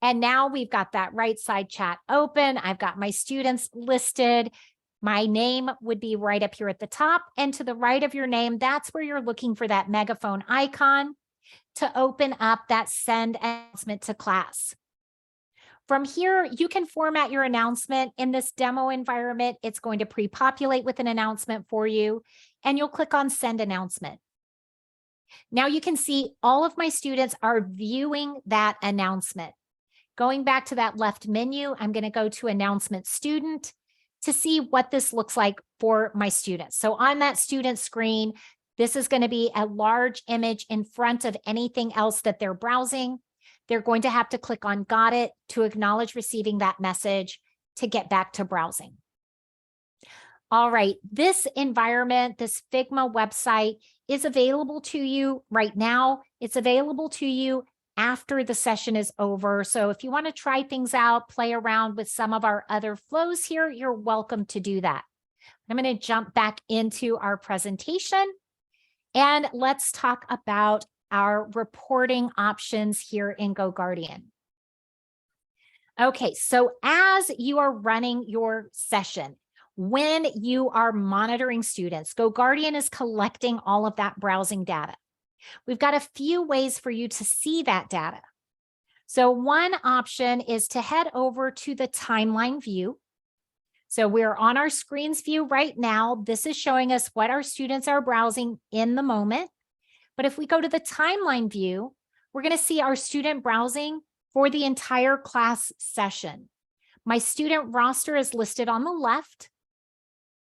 And now we've got that right side chat open. I've got my students listed. My name would be right up here at the top, and to the right of your name, that's where you're looking for that megaphone icon. to open up that send announcement to class. From here, you can format your announcement. In this demo environment, it's going to pre-populate with an announcement for you, and you'll click on send announcement. Now you can see all of my students are viewing that announcement. Going back to that left menu, I'm going to go to announcement student to see what this looks like for my students. So on that student screen, this is going to be a large image in front of anything else that they're browsing. They're going to have to click on got it to acknowledge receiving that message to get back to browsing. All right, this environment, this Figma website is available to you right now. It's available to you after the session is over. So if you want to try things out, play around with some of our other flows here, you're welcome to do that. I'm going to jump back into our presentation and let's talk about our reporting options here in GoGuardian. Okay, so as you are running your session, when you are monitoring students, GoGuardian is collecting all of that browsing data. We've got a few ways for you to see that data. So one option is to head over to the timeline view. So we're on our screens view right now. This is showing us what our students are browsing in the moment. But if we go to the timeline view, we're going to see our student browsing for the entire class session. My student roster is listed on the left.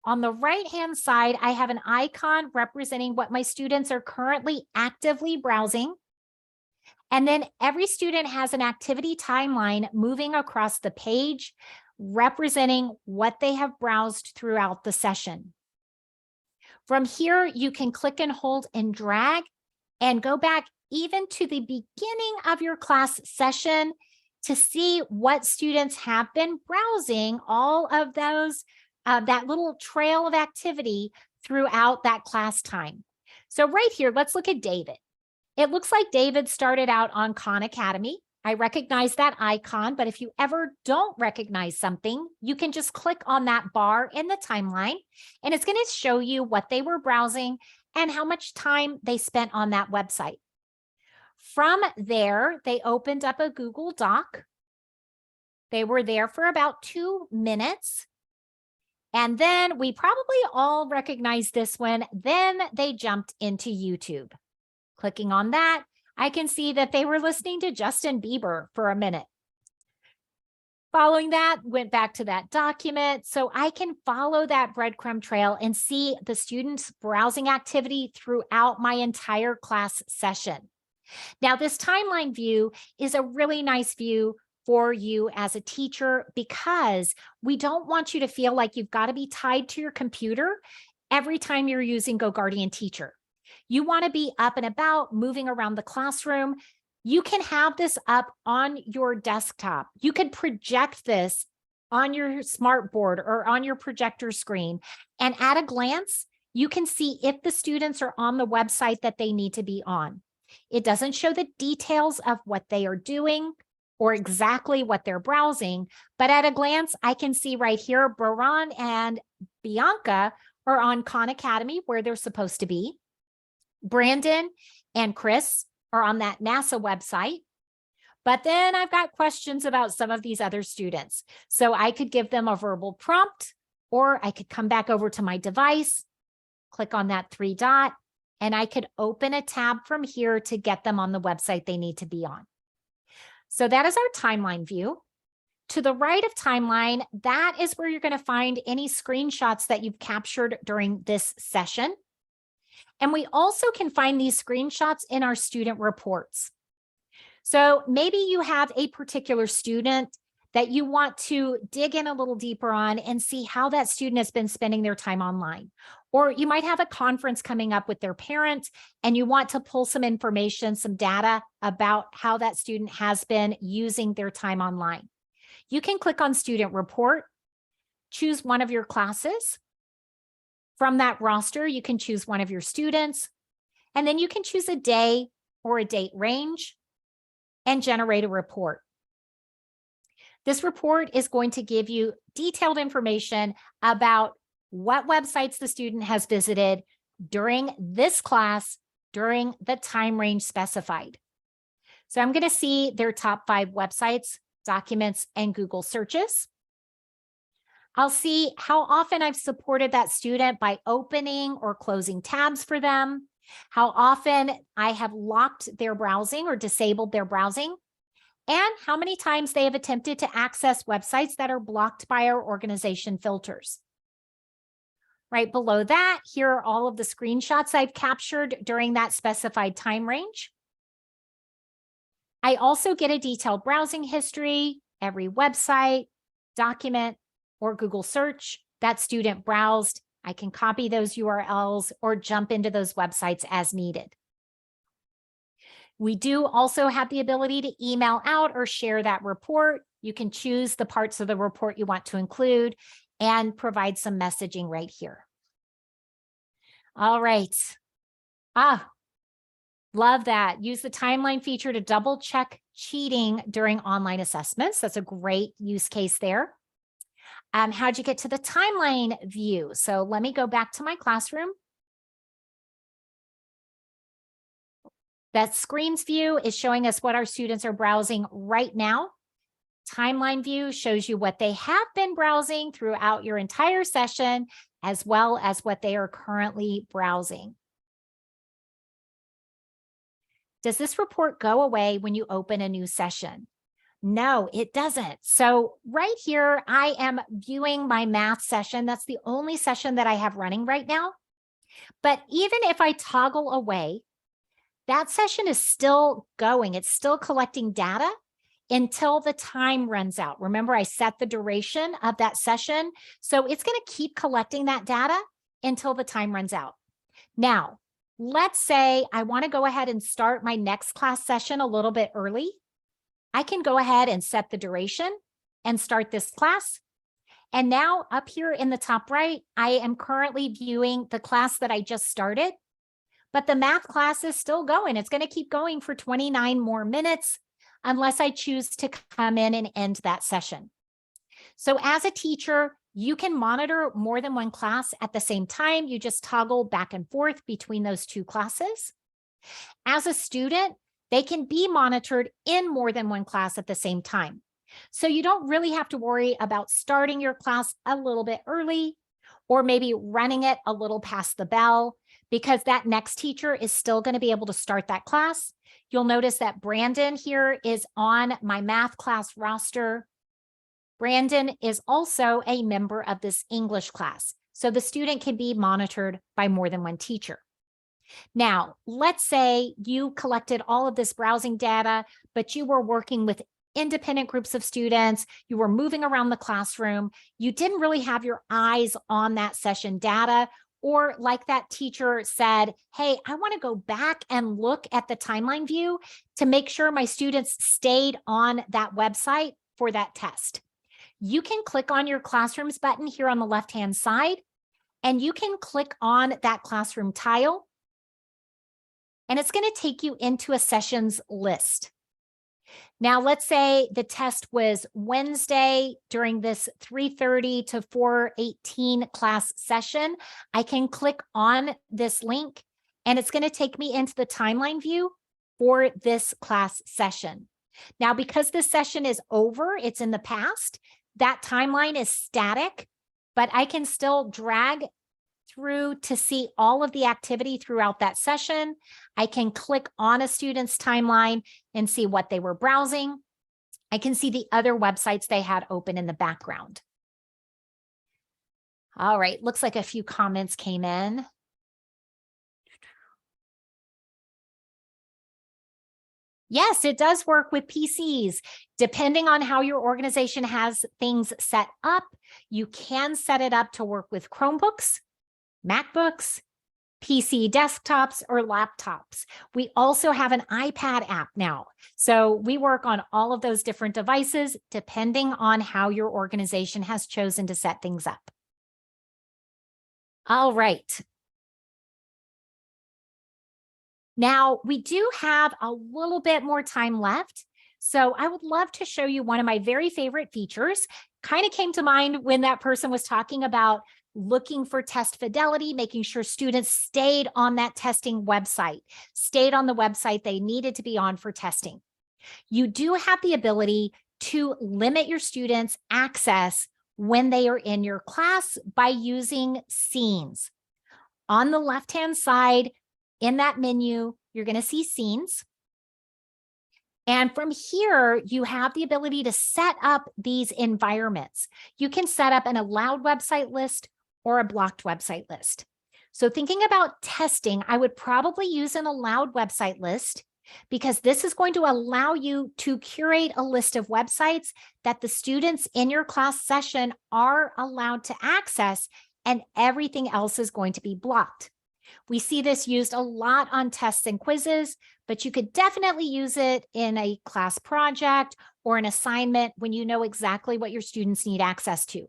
On the right-hand side, I have an icon representing what my students are currently actively browsing. And then every student has an activity timeline moving across the page, representing what they have browsed throughout the session. From here, you can click and hold and drag and go back even to the beginning of your class session to see what students have been browsing, all of those, that little trail of activity throughout that class time. So right here, let's look at David. It looks like David started out on Khan Academy. I recognize that icon, but if you ever don't recognize something, you can just click on that bar in the timeline, and it's going to show you what they were browsing and how much time they spent on that website. From there, they opened up a Google Doc. They were there for about 2 minutes. And then we probably all recognize this one. Then they jumped into YouTube. Clicking on that, I can see that they were listening to Justin Bieber for a minute. Following that, went back to that document. So I can follow that breadcrumb trail and see the students' browsing activity throughout my entire class session. Now, this timeline view is a really nice view for you as a teacher because we don't want you to feel like you've got to be tied to your computer every time you're using GoGuardian Teacher. You want to be up and about, moving around the classroom. You can have this up on your desktop. You could project this on your smart board or on your projector screen. And at a glance, you can see if the students are on the website that they need to be on. It doesn't show the details of what they are doing or exactly what they're browsing, but at a glance, I can see right here, Baran and Bianca are on Khan Academy where they're supposed to be. Brandon and Chris are on that NASA website. But then I've got questions about some of these other students. So I could give them a verbal prompt, or I could come back over to my device, click on that 3 dot, and I could open a tab from here to get them on the website they need to be on. So that is our timeline view. To the right of timeline, that is where you're going to find any screenshots that you've captured during this session. And we also can find these screenshots in our student reports. So maybe you have a particular student that you want to dig in a little deeper on and see how that student has been spending their time online. Or you might have a conference coming up with their parent and you want to pull some information, some data about how that student has been using their time online. You can click on Student Report, choose one of your classes. From that roster, you can choose one of your students, and then you can choose a day or a date range and generate a report. This report is going to give you detailed information about what websites the student has visited during this class during the time range specified. So I'm going to see their top 5 websites, documents, and Google searches. I'll see how often I've supported that student by opening or closing tabs for them, how often I have locked their browsing or disabled their browsing, and how many times they have attempted to access websites that are blocked by our organization filters. Right below that, here are all of the screenshots I've captured during that specified time range. I also get a detailed browsing history, every website, document, or Google search that student browsed. I can copy those URLs or jump into those websites as needed. We do also have the ability to email out or share that report. You can choose the parts of the report you want to include and provide some messaging right here. All right. Love that. Use the timeline feature to double check cheating during online assessments. That's a great use case there. How'd you get to the timeline view? So let me go back to my classroom. That screens view is showing us what our students are browsing right now. Timeline view shows you what they have been browsing throughout your entire session, as well as what they are currently browsing. Does this report go away when you open a new session? No, it doesn't. So right here, I am viewing my math session. That's the only session that I have running right now. But even if I toggle away, that session is still going. It's still collecting data until the time runs out. Remember, I set the duration of that session. So it's going to keep collecting that data until the time runs out. Now, let's say I want to go ahead and start my next class session a little bit early. I can go ahead and set the duration and start this class. And now up here in the top right, I am currently viewing the class that I just started, but the math class is still going. It's going to keep going for 29 more minutes unless I choose to come in and end that session. So as a teacher, you can monitor more than one class at the same time. You just toggle back and forth between those two classes. As a student, they can be monitored in more than one class at the same time. So you don't really have to worry about starting your class a little bit early or maybe running it a little past the bell, because that next teacher is still going to be able to start that class. You'll notice that Brandon here is on my math class roster. Brandon is also a member of this English class, so the student can be monitored by more than one teacher. Now, let's say you collected all of this browsing data, but you were working with independent groups of students, you were moving around the classroom, you didn't really have your eyes on that session data, or like that teacher said, hey, I want to go back and look at the timeline view to make sure my students stayed on that website for that test. You can click on your Classrooms button here on the left-hand side, and you can click on that classroom tile, and it's going to take you into a sessions list. Now, let's say the test was Wednesday during this 3:30 to 4:18 class session. I can click on this link, and it's going to take me into the timeline view for this class session. Now, because this session is over, it's in the past, that timeline is static, but I can still drag through to see all of the activity throughout that session. I can click on a student's timeline and see what they were browsing. I can see the other websites they had open in the background. All right, looks like a few comments came in. Yes, it does work with PCs. Depending on how your organization has things set up, you can set it up to work with Chromebooks, MacBooks, PC desktops, or laptops. We also have an iPad app now. So we work on all of those different devices, depending on how your organization has chosen to set things up. All right. Now, we do have a little bit more time left. So I would love to show you one of my very favorite features. Kind of came to mind when that person was talking about looking for test fidelity, making sure students stayed on that testing website, stayed on the website they needed to be on for testing. You do have the ability to limit your students' access when they are in your class by using scenes. On the left-hand side in that menu, you're going to see scenes. And from here, you have the ability to set up these environments. You can set up an allowed website list or a blocked website list. So thinking about testing, I would probably use an allowed website list because this is going to allow you to curate a list of websites that the students in your class session are allowed to access, and everything else is going to be blocked. We see this used a lot on tests and quizzes, but you could definitely use it in a class project or an assignment when you know exactly what your students need access to.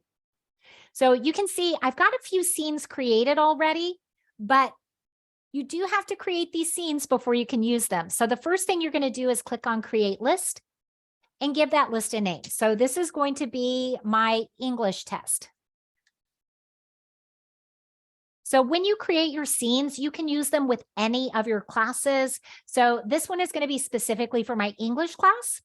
So you can see I've got a few scenes created already, but you do have to create these scenes before you can use them. So the first thing you're going to do is click on Create List and give that list a name. So this is going to be my English test. So when you create your scenes, you can use them with any of your classes. So this one is going to be specifically for my English class.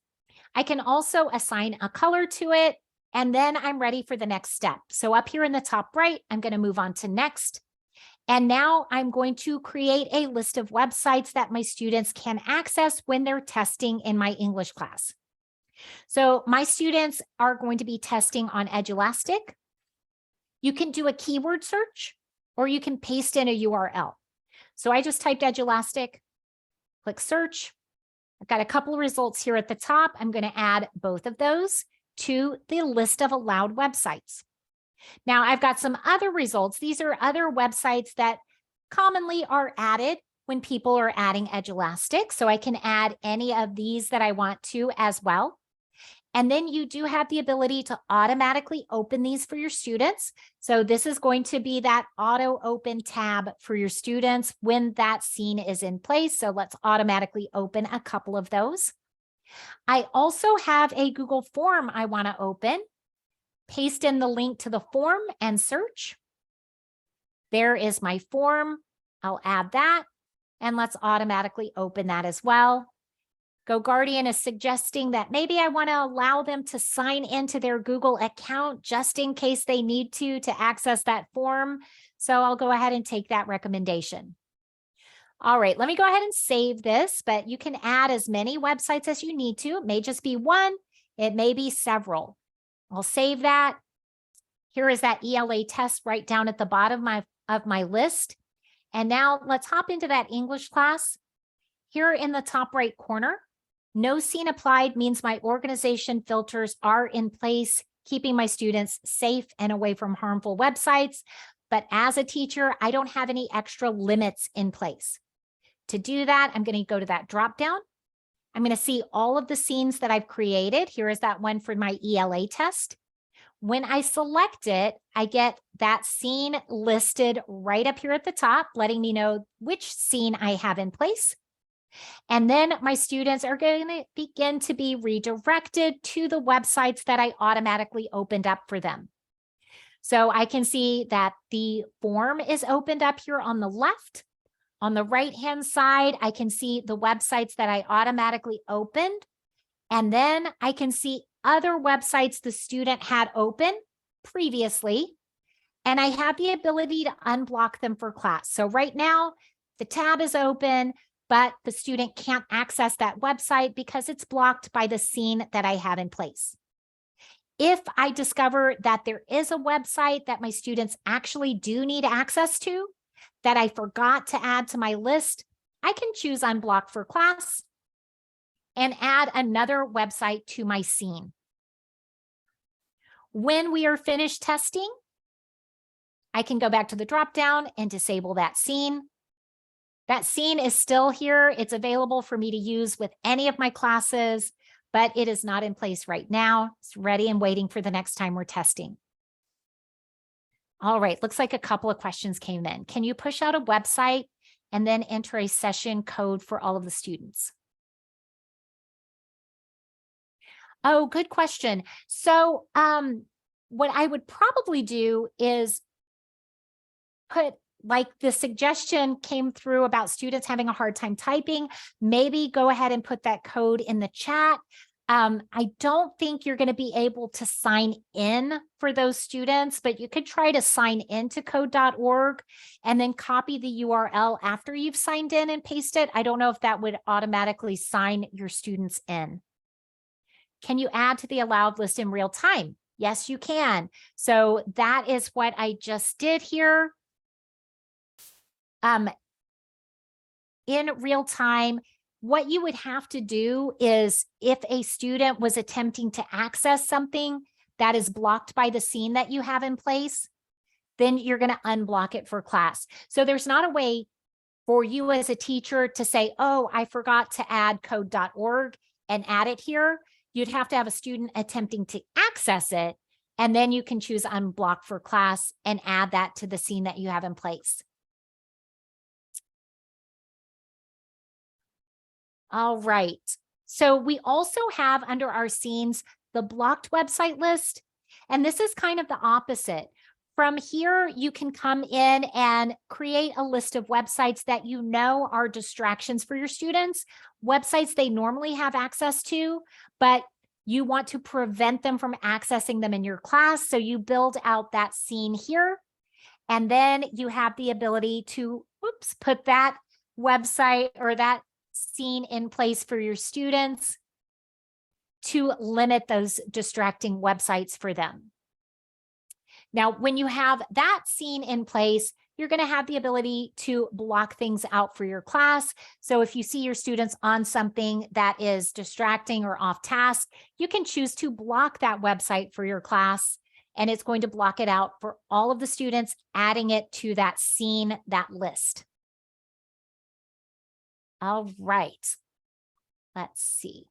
I can also assign a color to it, and then I'm ready for the next step. So up here in the top right, I'm going to move on to next. And now I'm going to create a list of websites that my students can access when they're testing in my English class. So my students are going to be testing on Edulastic. You can do a keyword search, or you can paste in a URL. So I just typed Edulastic, click search. I've got a couple of results here at the top. I'm going to add both of those to the list of allowed websites. Now I've got some other results. These are other websites that commonly are added when people are adding Edulastic. So I can add any of these that I want to as well. And then you do have the ability to automatically open these for your students. So this is going to be that auto open tab for your students when that scene is in place. So let's automatically open a couple of those. I also have a Google form I want to open. Paste in the link to the form and search. There is my form. I'll add that, and let's automatically open that as well. GoGuardian is suggesting that maybe I want to allow them to sign into their Google account just in case they need to access that form. So I'll go ahead and take that recommendation. All right, let me go ahead and save this, but you can add as many websites as you need to. It may just be one, it may be several. I'll save that. Here is that ELA test right down at the bottom of my list. And now let's hop into that English class. Here in the top right corner, no scene applied means my organization filters are in place, keeping my students safe and away from harmful websites. But as a teacher, I don't have any extra limits in place. To do that, I'm going to go to that drop down. I'm going to see all of the scenes that I've created. Here is that one for my ELA test. When I select it, I get that scene listed right up here at the top, letting me know which scene I have in place. And then my students are going to begin to be redirected to the websites that I automatically opened up for them. So I can see that the form is opened up here on the left. On the right-hand side, I can see the websites that I automatically opened. And then I can see other websites the student had open previously. And I have the ability to unblock them for class. So right now, the tab is open, but the student can't access that website because it's blocked by the scene that I have in place. If I discover that there is a website that my students actually do need access to, that I forgot to add to my list, I can choose Unblock for class and add another website to my scene. When we are finished testing, I can go back to the dropdown and disable that scene. That scene is still here. It's available for me to use with any of my classes, but it is not in place right now. It's ready and waiting for the next time we're testing. All right, looks like a couple of questions came in. Can you push out a website and then enter a session code for all of the students? Oh, good question. So what I would probably do is put, like the suggestion came through about students having a hard time typing, maybe go ahead and put that code in the chat. I don't think you're going to be able to sign in for those students, but you could try to sign into code.org and then copy the URL after you've signed in and paste it. I don't know if that would automatically sign your students in. Can you add to the allowed list in real time? Yes, you can. So that is what I just did here. In real time, what you would have to do is if a student was attempting to access something that is blocked by the scene that you have in place, then you're going to unblock it for class. So there's not a way for you as a teacher to say, oh, I forgot to add code.org and add it here. You'd have to have a student attempting to access it, and then you can choose unblock for class and add that to the scene that you have in place. All right. So we also have under our scenes, the blocked website list. And this is kind of the opposite. From here, you can come in and create a list of websites that you know are distractions for your students, websites they normally have access to, but you want to prevent them from accessing them in your class. So you build out that scene here. And then you have the ability to, put that website or that scene in place for your students to limit those distracting websites for them. Now, when you have that scene in place, you're going to have the ability to block things out for your class. So if you see your students on something that is distracting or off task, you can choose to block that website for your class, and it's going to block it out for all of the students, adding it to that scene, that list. All right, let's see.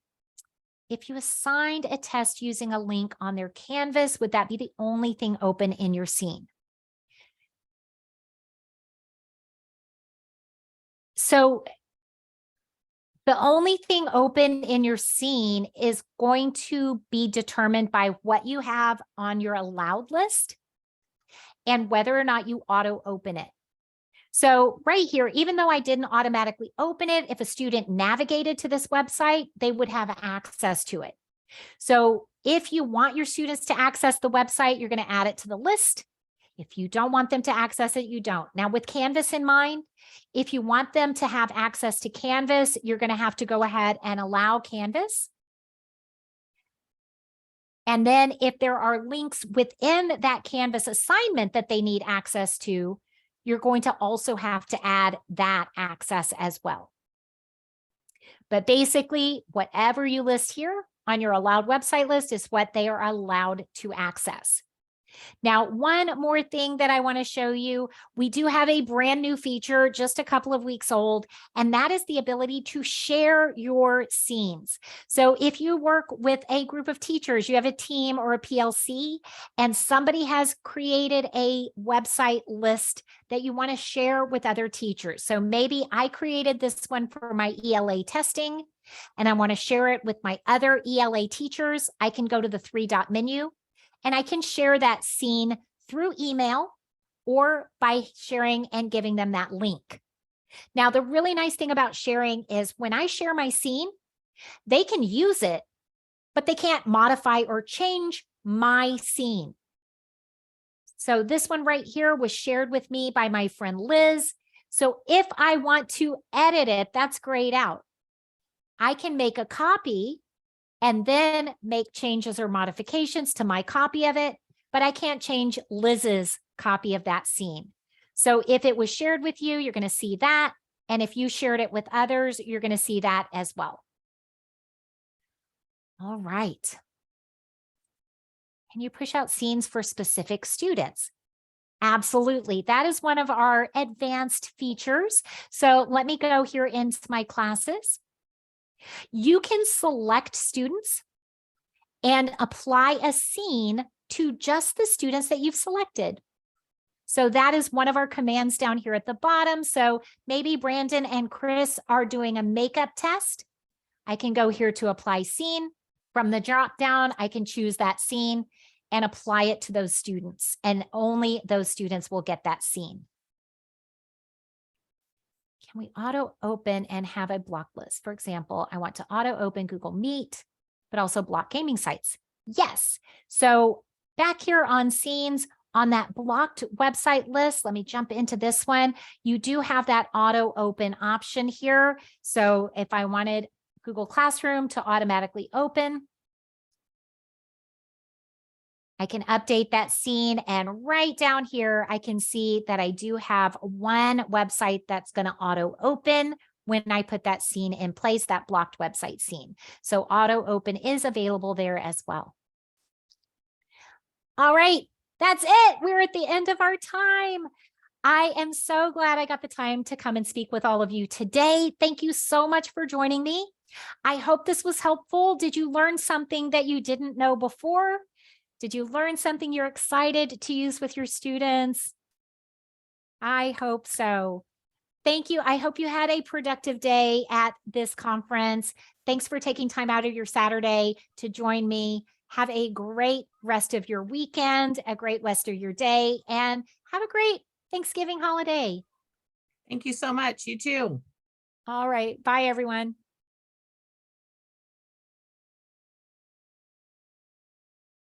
If you assigned a test using a link on their Canvas, would that be the only thing open in your scene? So the only thing open in your scene is going to be determined by what you have on your allowed list and whether or not you auto open it. So right here, even though I didn't automatically open it, if a student navigated to this website, they would have access to it. So if you want your students to access the website, you're going to add it to the list. If you don't want them to access it, you don't. Now with Canvas in mind, if you want them to have access to Canvas, you're going to have to go ahead and allow Canvas. And then if there are links within that Canvas assignment that they need access to, you're going to also have to add that access as well. But basically, whatever you list here on your allowed website list is what they are allowed to access. Now, one more thing that I want to show you, we do have a brand new feature, just a couple of weeks old, and that is the ability to share your scenes. So if you work with a group of teachers, you have a team or a PLC, and somebody has created a website list that you want to share with other teachers. So maybe I created this one for my ELA testing, and I want to share it with my other ELA teachers. I can go to the three-dot menu, and I can share that scene through email or by sharing and giving them that link. Now, the really nice thing about sharing is when I share my scene, they can use it, but they can't modify or change my scene. So this one right here was shared with me by my friend Liz. So if I want to edit it, that's grayed out. I can make a copy and then make changes or modifications to my copy of it, but I can't change Liz's copy of that scene. So if it was shared with you, you're going to see that. And if you shared it with others, you're going to see that as well. All right. Can you push out scenes for specific students? Absolutely. That is one of our advanced features. So let me go here into my classes. You can select students and apply a scene to just the students that you've selected. So that is one of our commands down here at the bottom. So maybe Brandon and Chris are doing a makeup test. I can go here to apply scene. From the drop down, I can choose that scene and apply it to those students, and only those students will get that scene. can we auto open and have a block list? For example, I want to auto open Google Meet, but also block gaming sites. Yes. So back here on scenes, on that blocked website list, let me jump into this one. You do have that auto open option here. So if I wanted Google Classroom to automatically open, I can update that scene, and right down here, I can see that I do have one website that's going to auto open when I put that scene in place, that blocked website scene. So auto open is available there as well. All right, that's it. We're at the end of our time. I am so glad I got the time to come and speak with all of you today. Thank you so much for joining me. I hope this was helpful. Did you learn something that you didn't know before? Did you learn something you're excited to use with your students? I hope so. Thank you. I hope you had a productive day at this conference. Thanks for taking time out of your Saturday to join me. Have a great rest of your weekend, a great rest of your day, and have a great Thanksgiving holiday. Thank you so much. You too. All right. Bye, everyone.